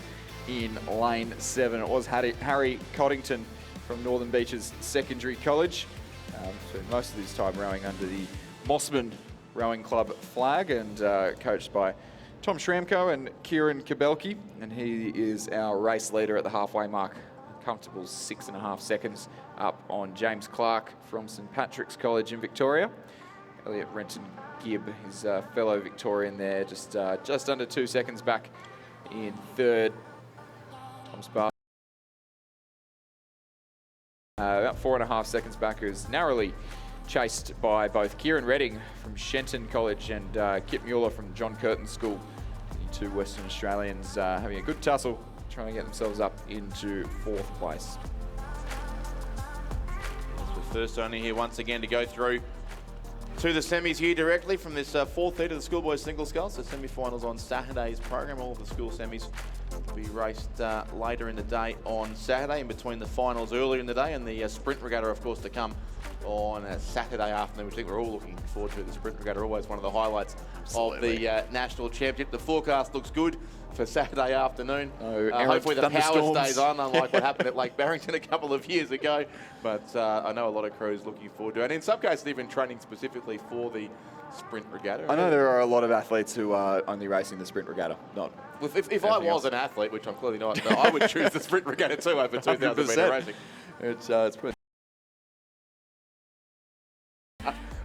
in lane 7. It was Harry Coddington from Northern Beaches Secondary College. So most of his time rowing under the Mossman Rowing Club flag and coached by Tom Schramko and Kieran Kabelke. And he is our race leader at the halfway mark. Comfortable 6.5 seconds up on James Clark from St Patrick's College in Victoria. Elliot Renton Gibb, his fellow Victorian there, just under 2 seconds back in third. Thomas Barr. About 4.5 seconds back, who's narrowly chased by both Kieran Redding from Shenton College and Kit Mueller from John Curtin School. The two Western Australians having a good tussle, trying to get themselves up into 4th place. That's the first only here once again to go through to the semis here directly from this 4th heat of the schoolboys single sculls. The semi-finals on Saturday's program. All of the school semis will be raced later in the day on Saturday, in between the finals earlier in the day and the sprint regatta, of course, to come on a Saturday afternoon, which I think we're all looking forward to. The sprint regatta, always one of the highlights of the national championship. The forecast looks good for Saturday afternoon. Hopefully the power stays on, unlike what happened at Lake Barrington a couple of years ago. But I know a lot of crews looking forward to it, and in some cases even training specifically for the sprint regatta. I know there are a lot of athletes who are only racing the sprint regatta, not. If I was an athlete, which I'm clearly not, no, I would choose the sprint regatta too over 2,000 metre racing. It's pretty.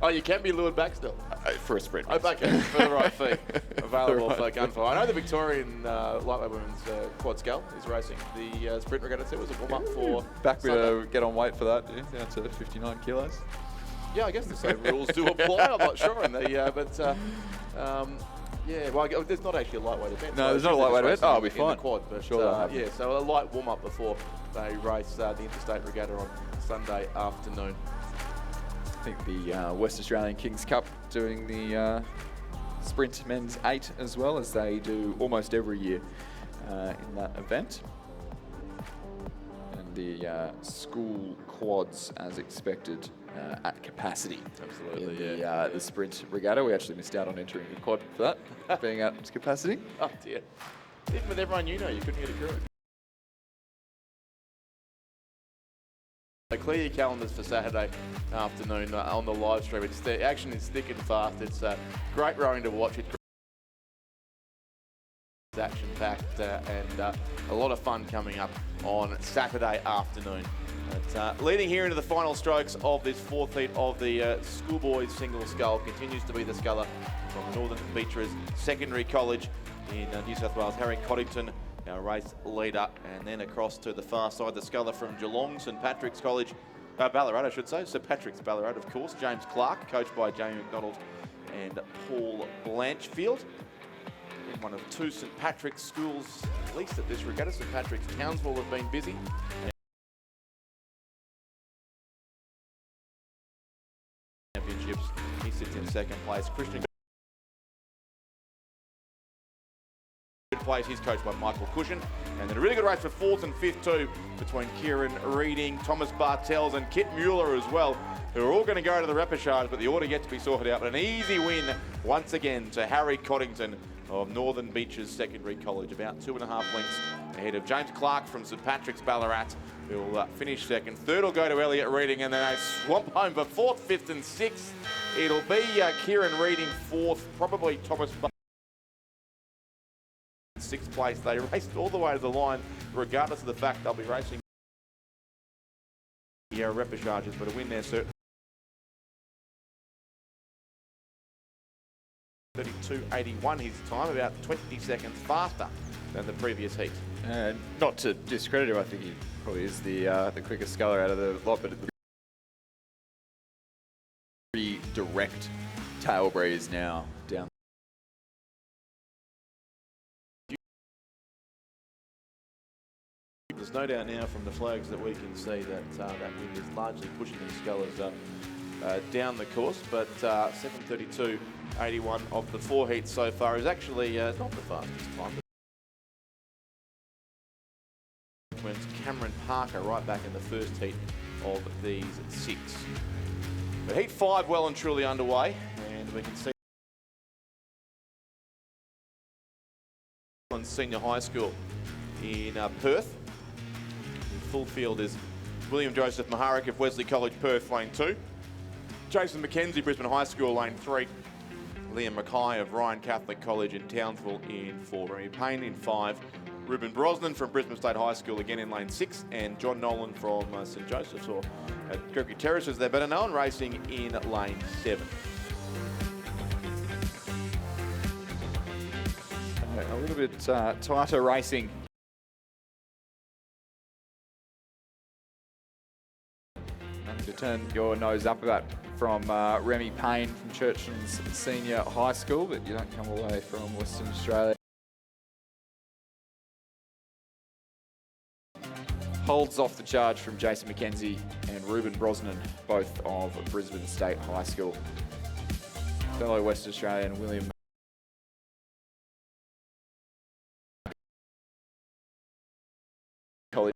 Oh, you can be lured back still? For a sprint. Oh, okay, for the right fee. Available for gunfire. I know the Victorian lightweight women's quad scull is racing the sprint regatta too. Was a warm up for back to get on weight for that, down to 59 kilos. Yeah, I guess the same rules do apply. I'm not sure in the, yeah, well, there's not actually a lightweight event. No, there's not a lightweight event. Oh, I'll be fine. In the quad, but sure, yeah, so a light warm up before they race the interstate regatta on Sunday afternoon. I think the West Australian Kings Cup doing the sprint men's 8 as well, as they do almost every year in that event. And the school quads, as expected, at capacity. Absolutely, in yeah. the sprint regatta. We actually missed out on entering the quad for that, being at capacity. Oh dear. Even with everyone you know, you couldn't get a crew. So clear your calendars for Saturday afternoon on the live stream. The action is thick and fast. It's great rowing to watch. It's action-packed and a lot of fun coming up on Saturday afternoon. But, leading here into the final strokes of this 4th heat of the schoolboys single scull continues to be the sculler from the Northern Beaches Secondary College in New South Wales, Harry Coddington, our race leader, and then across to the far side, the sculler from Geelong, St Patrick's College, Ballarat I should say, St Patrick's Ballarat of course, James Clark, coached by Jamie McDonald and Paul Blanchfield. In one of 2 St Patrick's schools, at least at this regatta. St Patrick's Townsville have been busy. Championships, he sits in 2nd place. Christian place, he's coached by Michael Cushion. And then a really good race for 4th and 5th too, between Kieran Reading, Thomas Bartels and Kit Mueller as well, who are all going to go to the repechage, but the order yet to be sorted out. But an easy win once again to Harry Coddington of Northern Beaches Secondary College, about 2.5 lengths ahead of James Clark from St Patrick's Ballarat, who will finish 2nd. 3rd will go to Elliot Reading, and then they swamp home for 4th, 5th and 6th. It'll be Kieran Reading 4th, probably Thomas Bartels 6th place. They raced all the way to the line, regardless of the fact they'll be racing repechages, but a win there certainly. 32.81 his time, about 20 seconds faster than the previous heat. Not to discredit him, I think he probably is the quickest sculler out of the lot, but pretty direct tail breeze now down. There's no doubt now from the flags that we can see that that wind is largely pushing these scullers down the course, but 7:32.81 of the 4 heats so far is actually not the fastest time. When Cameron Parker right back in the 1st heat of these 6. But heat 5 well and truly underway, and we can see Senior High School in Perth. Full field is William Joseph Maharik of Wesley College, Perth, lane 2. Jason McKenzie, Brisbane High School, lane 3. Liam Mackay of Ryan Catholic College in Townsville in 4. Remy Payne in 5. Ruben Brosnan from Brisbane State High School again in lane 6. And John Nolan from St Joseph's, or at Gregory Terrace as they're better known, racing in lane 7. A little bit tighter racing turn your nose up about from Remy Payne from Churchlands Senior High School, but you don't come all the way from Western Australia. Holds off the charge from Jason McKenzie and Ruben Brosnan, both of Brisbane State High School. Fellow West Australian William College.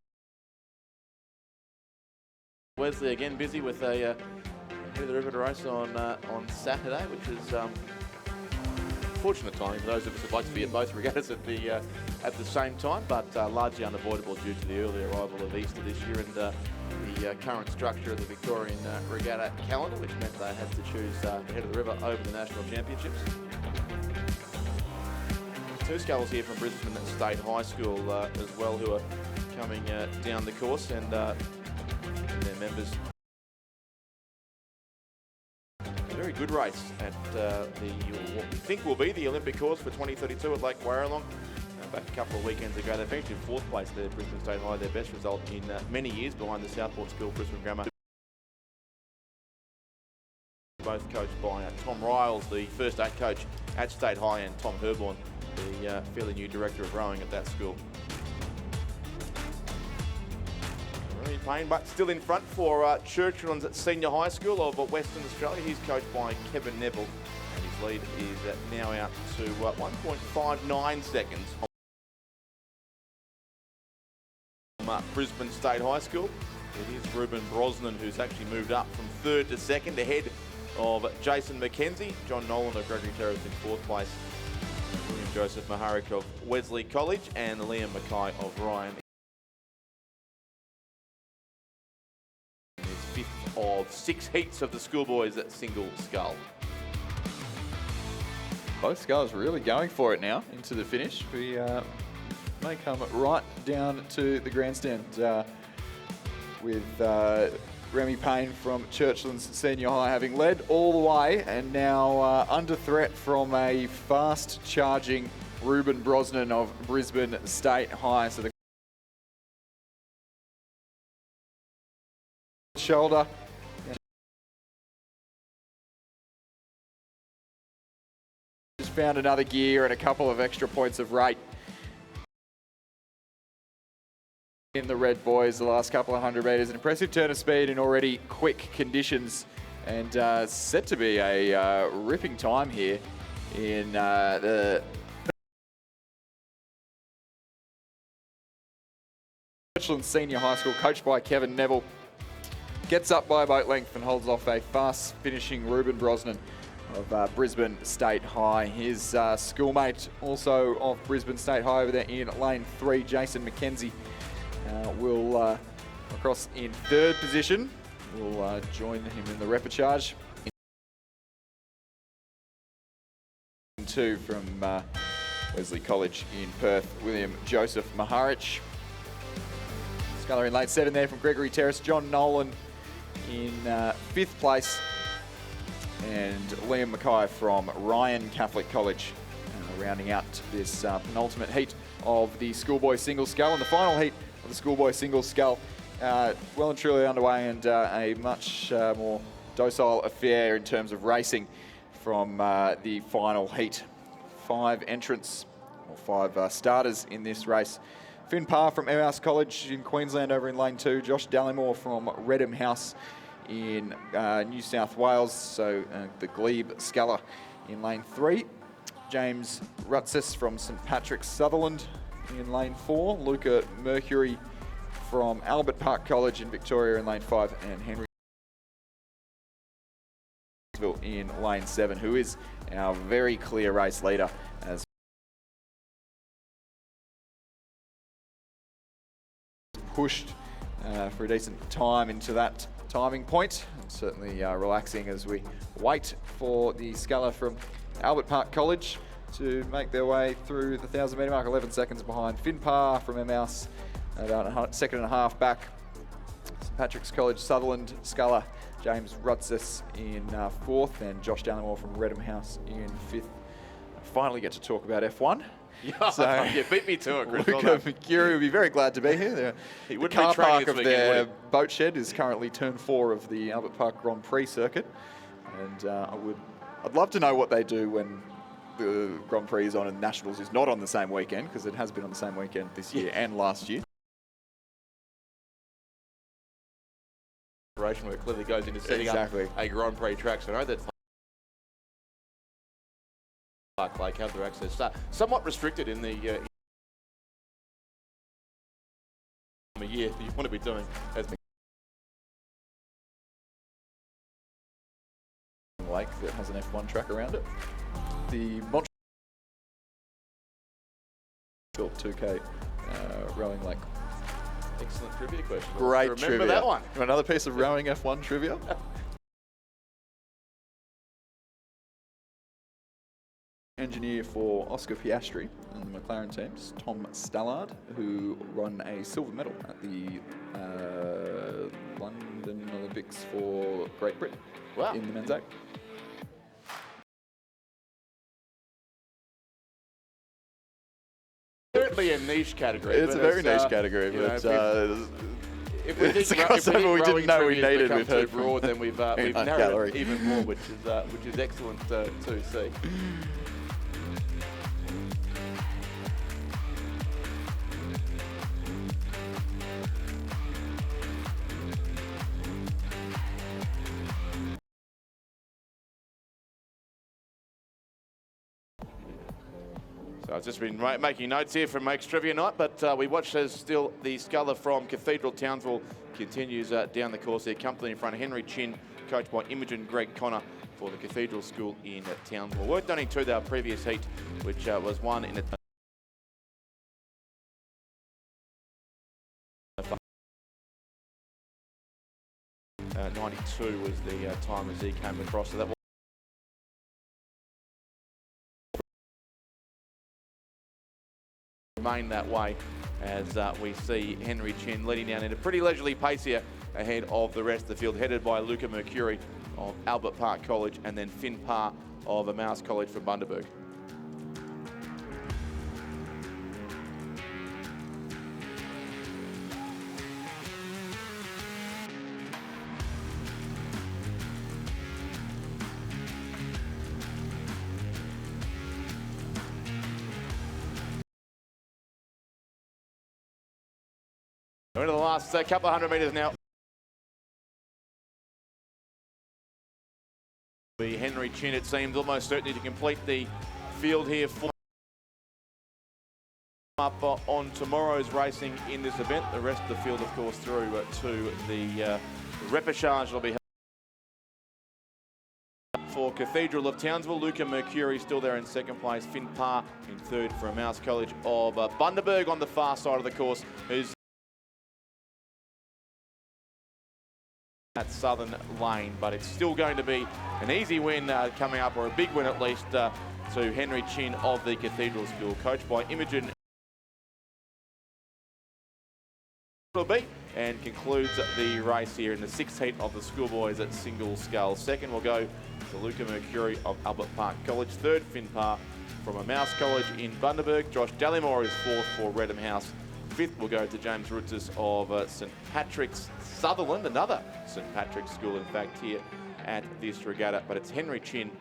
Wesley again busy with a Head of the River race on Saturday, which is fortunate timing for those of us who'd like to be at both regattas at the same time, but largely unavoidable due to the early arrival of Easter this year and the current structure of the Victorian regatta calendar, which meant they had to choose Head of the River over the National Championships. Two sculls here from Brisbane State High School as well, who are coming down the course, and their members. A very good race at what we think will be the Olympic course for 2032 at Lake Warralong. Back a couple of weekends ago, they finished in 4th place there at Brisbane State High, their best result in many years, behind the Southport School, Brisbane Grammar. Both coached by Tom Riles, the first 8 coach at State High, and Tom Herborn, the fairly new director of rowing at that school. Remy Payne, but still in front for Churchlands Senior High School of Western Australia. He's coached by Kevin Neville, and his lead is now out to 1.59 seconds. Brisbane State High School. It is Ruben Brosnan who's actually moved up from 3rd to 2nd, ahead of Jason McKenzie. John Nolan of Gregory Terrace in 4th place. William Joseph Maharik of Wesley College and Liam Mackay of Ryan. It's 5th of 6 heats of the schoolboys at single scull. Both sculls really going for it now into the finish. We may come right down to the grandstand with Remy Payne from Churchlands Senior High having led all the way, and now under threat from a fast charging Ruben Brosnan of Brisbane State High. So the shoulder. Just found another gear and a couple of extra points of rate in the red boys the last couple of 100 metres. An impressive turn of speed in already quick conditions, and set to be a ripping time here in the Churchlands Senior High School, coached by Kevin Neville. Gets up by a boat length and holds off a fast finishing Ruben Brosnan of Brisbane State High. His schoolmate also of Brisbane State High over there in lane 3, Jason McKenzie, will across in 3rd position. We'll join him in the repechage. 2 from Wesley College in Perth, William Joseph Maharich. Sculler in lane 7 there from Gregory Terrace, John Nolan in 5th place, and Liam Mackay from Ryan Catholic College rounding out this penultimate heat of the schoolboy single scull. And the final heat of the schoolboy single scull well and truly underway, and a much more docile affair in terms of racing from the final heat. 5 entrants, or 5 starters in this race. Finn Parr from Emhouse College in Queensland over in lane 2. Josh Dallimore from Redham House in New South Wales, so the Glebe Sculler in lane 3. James Rutsis from St Patrick's Sutherland in lane 4. Luca Mercury from Albert Park College in Victoria in lane 5, and Henry in lane 7, who is our very clear race leader as pushed for a decent time into that timing point, and certainly relaxing as we wait for the sculler from Albert Park College to make their way through the 1,000 metre mark. 11 seconds behind Finn Parr from Emhouse, about a second and a half back. St Patrick's College Sutherland sculler James Rutsis in 4th, and Josh Dallimore from Redham House in 5th. Finally get to talk about F1. Yeah, beat me to it, Chris. Well Luca done. Mercuri will be very glad to be here. He The wouldn't car be training park this of weekend, their would he? boat shed is currently turn 4 of the Albert Park Grand Prix circuit. And I'd love to know what they do when the Grand Prix is on and Nationals is not on the same weekend, because it has been on the same weekend this year and last year. Where it clearly goes into setting up a Grand Prix track. So I know that Park Lake have their access somewhat restricted in the year that you want to be doing as Lake that has an F1 track around it. The Montreal 2K rowing lake. excellent trivia question. Great Remember trivia. that one. Another piece of rowing F1 trivia. Engineer for Oscar Piastri and the McLaren teams, Tom Stallard, who won a silver medal at the London Olympics for Great Britain in the men's 8. Certainly a niche category. It's a very niche category, but if we it's a crossover we didn't know we needed. We've heard too broad, then we've narrowed gallery. it even more, which is excellent to see. So I've just been making notes here for Make's Trivia Night, but we watch as still the sculler from Cathedral Townsville continues down the course there, comfortably in front of Henry Chin, coached by Imogen Greg Connor for the Cathedral School in Townsville. Worked on into their previous heat, which was won in a 92 was the time as he came across. So that remain that way as we see Henry Chin leading down at a pretty leisurely pace here ahead of the rest of the field, headed by Luca Mercuri of Albert Park College and then Finn Parr of Mouse College from Bundaberg. We're into the last couple of 100 metres now. The Henry Chin, it seems, almost certainly to complete the field here for up on tomorrow's racing in this event. The rest of the field, of course, through to the repechage will be held for Cathedral of Townsville. Luca Mercuri still there in second place. Finn Parr in third for Mouse College of Bundaberg on the far side of the course, who's at Southern Lane, but it's still going to be an easy win coming up, or a big win at least, to Henry Chin of the Cathedral School, coached by Imogen, and concludes the race here in the sixth heat of the schoolboys at single scull. Second will go to Luca Mercuri of Albert Park College. Third, Finn Parr from Mouse College in Bundaberg. Josh Dallymore is fourth for Redham House. Fifth will go to James Rutzis of St Patrick's Sutherland, another St Patrick's school, in fact, here at this regatta. But it's Henry Chin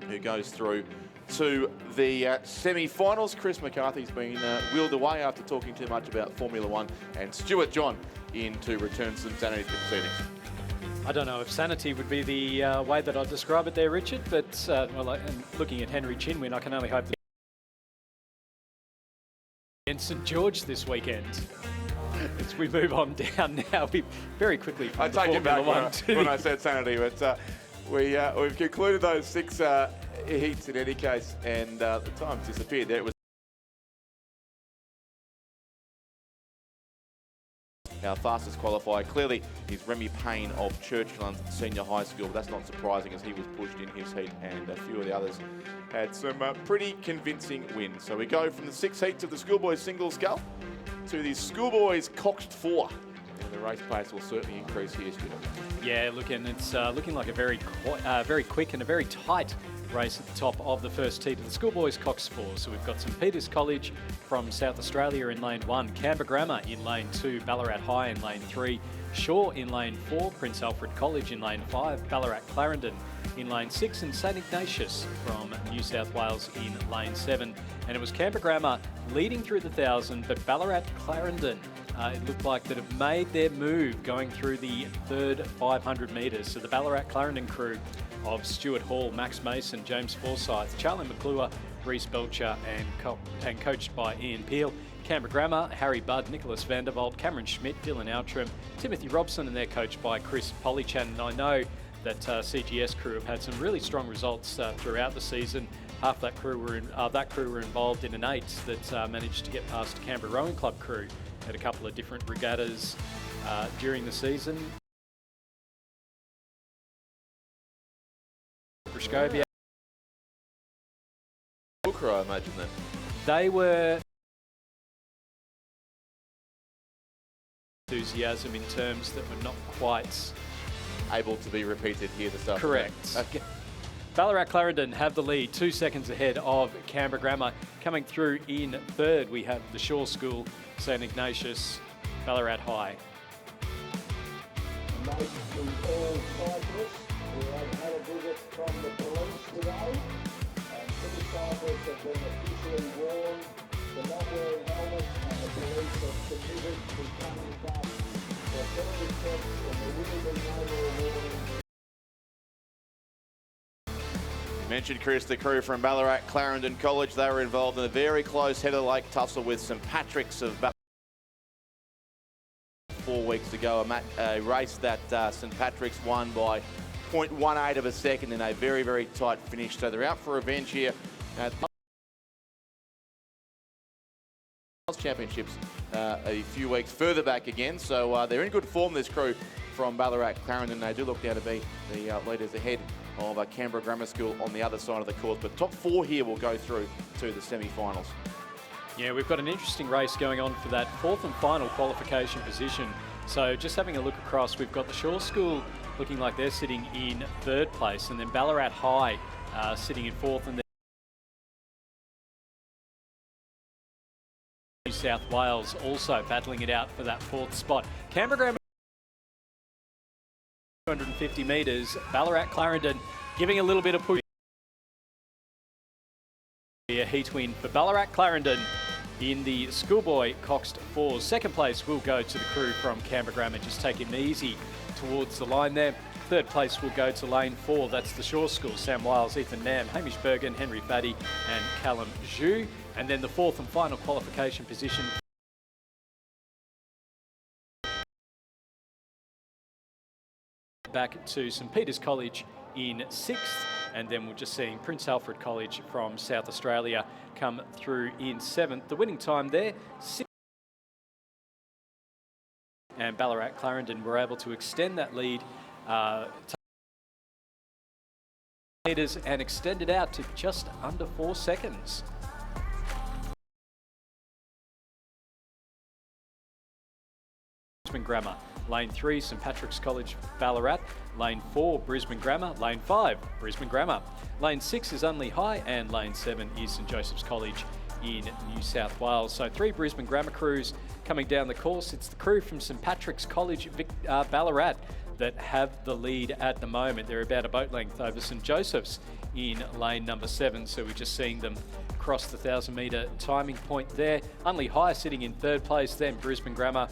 who goes through to the semi-finals. Chris McCarthy's been wheeled away after talking too much about Formula One, and Stuart John in to return some sanity to proceedings. I don't know if sanity would be the way that I'd describe it there, Richard, but well, looking at Henry Chin win, I can only hope that against St George this weekend. As we move on down now, we very quickly I take it back when I said sanity, but we've concluded those six heats in any case, and the time's disappeared there. It was our fastest qualifier clearly is Remy Payne of Churchlands Senior High School. That's not surprising, as he was pushed in his heat, and a few of the others had some pretty convincing wins. So we go from the six heats of the schoolboys single scull to the schoolboys coxed four, and the race pace will certainly increase here, Stuart. Yeah, look, and it's looking like a very quick and a very tight race at the top of the first tee to the Schoolboys Cox 4. So we've got St Peters College from South Australia in lane 1, Canberra Grammar in lane 2, Ballarat High in lane 3, Shaw in lane 4, Prince Alfred College in lane 5, Ballarat Clarendon in lane 6, and St Ignatius from New South Wales in lane 7. And it was Canberra Grammar leading through the 1,000, but Ballarat Clarendon, it looked like that have made their move going through the third 500 metres. So the Ballarat Clarendon crew of Stuart Hall, Max Mason, James Forsyth, Charlie McClure, Reece Belcher, and coached by Ian Peel. Canberra Grammar, Harry Budd, Nicholas Vandervolt, Cameron Schmidt, Dylan Outram, Timothy Robson, and they're coached by Chris Polichan. And I know that CGS crew have had some really strong results throughout the season. Half that crew were involved in an 8 that managed to get past Canberra Rowing Club crew at a couple of different regattas during the season. Brascovia. Booker, I imagine then. They were enthusiasm in terms that were not quite able to be repeated here this afternoon. Correct. Okay. Ballarat Clarendon have the lead, 2 seconds ahead of Canberra Grammar. Coming through in third, we have the Shaw School, St Ignatius, Ballarat High. Note to all cyclists, we have had a visit from the police today. City cyclists have been officially warned to not wearing helmets, and the police have committed to coming back for further checks, and there will be no more warnings. You mentioned, Chris, the crew from Ballarat Clarendon College. They were involved in a very close header-like tussle with St Patrick's of Ballarat 4 weeks ago, a race that St Patrick's won by 0.18 of a second in a very, very tight finish. So they're out for revenge here at the Championships a few weeks further back again. So they're in good form, this crew from Ballarat Clarendon. They do look now to be the leaders ahead of Canberra Grammar School on the other side of the course. But top 4 here will go through to the semi-finals. Yeah, we've got an interesting race going on for that 4th and final qualification position. So just having a look across, we've got the Shaw School looking like they're sitting in 3rd place, and then Ballarat High sitting in 4th, and then New South Wales also battling it out for that 4th spot. Canberra Grammar 250 metres, Ballarat Clarendon giving a little bit of push. A heat win for Ballarat Clarendon in the Schoolboy Cox 4. 2nd place will go to the crew from Canberra Grammar, just taking it easy towards the line there. 3rd place will go to lane 4. That's the Shaw School, Sam Wiles, Ethan Nam, Hamish Bergen, Henry Faddy and Callum Zhu. And then the 4th and final qualification position back to St Peters College in 6th, and then we're just seeing Prince Alfred College from South Australia come through in 7th. The winning time there, 6. And Ballarat Clarendon were able to extend that lead meters and extend it out to just under 4 seconds. Brisbane Grammar, lane 3, St Patrick's College, Ballarat. Lane 4, Brisbane Grammar. Lane 5, Brisbane Grammar. Lane 6 is Unley High, and lane 7 is St Joseph's College in New South Wales. So 3 Brisbane Grammar crews coming down the course. It's the crew from St Patrick's College, Ballarat, that have the lead at the moment. They're about a boat length over St Joseph's in lane number 7. So we're just seeing them cross the 1,000-metre timing point there. Unley High sitting in 3rd place, then Brisbane Grammar.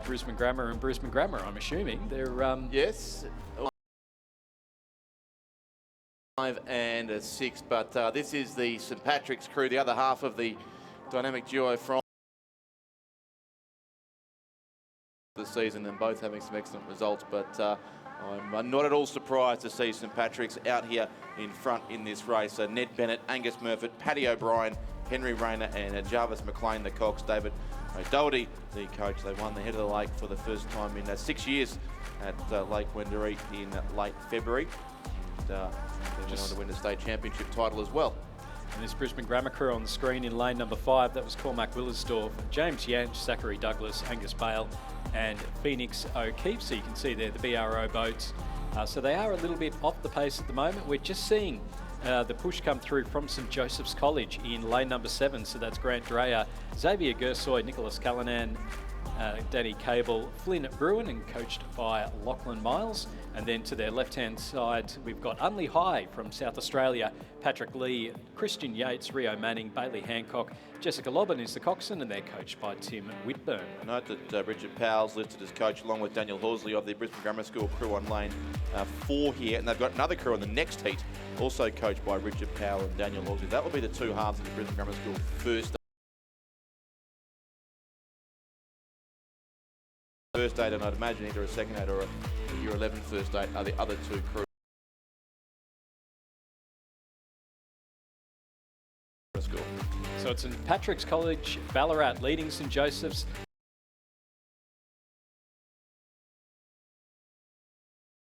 Brisbane Grammar and Brisbane Grammar, I'm assuming. They're yes. 5 and 6, but this is the St Patrick's crew, the other half of the dynamic duo from the season, and both having some excellent results. But I'm not at all surprised to see St Patrick's out here in front in this race. Ned Bennett, Angus Murfitt, Paddy O'Brien, Henry Rayner and Jarvis McLean, the Cox, David O'Doherty, the coach. They won the Head of the Lake for the first time in 6 years at Lake Wendouree in late February. They went on to win the state championship title as well. And this Brisbane Grammar crew on the screen in lane number 5, that was Cormac Willersdorf, James Yanch, Zachary Douglas, Angus Bale and Phoenix O'Keefe. So you can see there the BRO boats. So they are a little bit off the pace at the moment. We're just seeing the push come through from St Joseph's College in lane number 7. So that's Grant Dreyer, Xavier Gersoy, Nicholas Callanan, Danny Cable, Flynn Bruin, and coached by Lachlan Miles. And then to their left-hand side, we've got Unley High from South Australia, Patrick Lee, Christian Yates, Rio Manning, Bailey Hancock, Jessica Lobban is the coxswain, and they're coached by Tim Whitburn. Note that Richard Powell's listed as coach along with Daniel Horsley of the Brisbane Grammar School crew on lane 4 here, and they've got another crew on the next heat, also coached by Richard Powell and Daniel Horsley. That will be the two halves of the Brisbane Grammar School first eight, and I'd imagine either a second eight or a year 11 first eight are the other two crews. So it's St Patrick's College, Ballarat leading St Joseph's.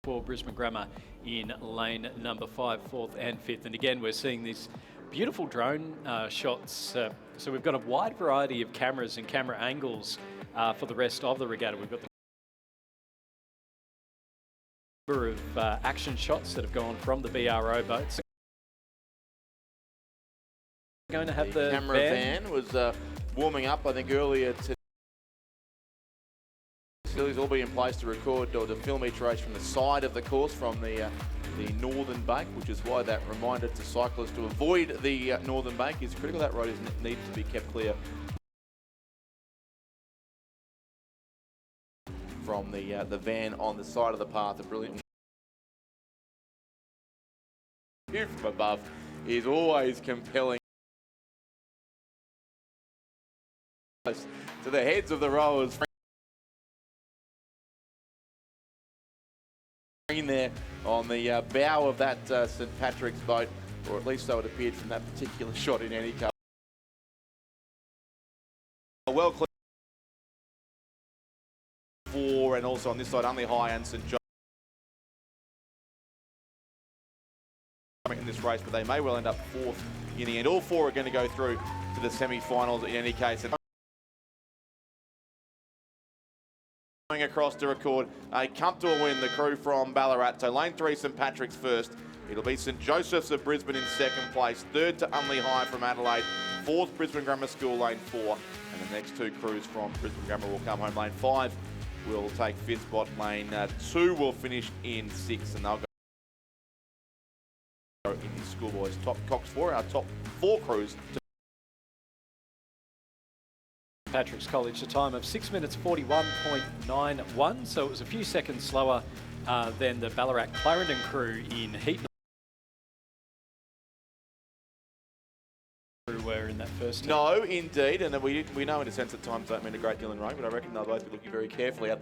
For Brisbane Grammar in lane number 5, 4th and 5th. And again, we're seeing these beautiful drone shots. So we've got a wide variety of cameras and camera angles for the rest of the regatta. We've got the number of action shots that have gone from the BRO boats. Going to have the camera van was warming up, I think, earlier today. Facilities will be in place to record or to film each race from the side of the course, from the northern bank, which is why that reminder to cyclists to avoid the northern bank is critical. That road needs to be kept clear from the van on the side of the path. A brilliant view from above is always compelling. To the heads of the rowers there on the bow of that St Patrick's boat, or at least so it appeared from that particular shot in any case. Well clear for, and also on this side, Unley High and St John in this race, but they may well end up 4th in the end. All 4 are going to go through to the semi-finals in any case. Going across to record a comfortable win, the crew from Ballarat. So lane 3, St Patrick's first. It'll be St Joseph's of Brisbane in second place. 3rd to Unley High from Adelaide. 4th, Brisbane Grammar School, lane 4. And the next 2 crews from Brisbane Grammar will come home. Lane 5 will take 5th spot. Lane 2 will finish in 6th, and they'll go in the schoolboys top cox 4. Our top 4 crews. Patrick's College, a time of 6 minutes 41.91, so it was a few seconds slower than the Ballarat Clarendon crew in heat. Were in that first team. No, indeed, and we know in a sense that times don't mean a great deal in rowing, but I reckon they'll both be looking very carefully at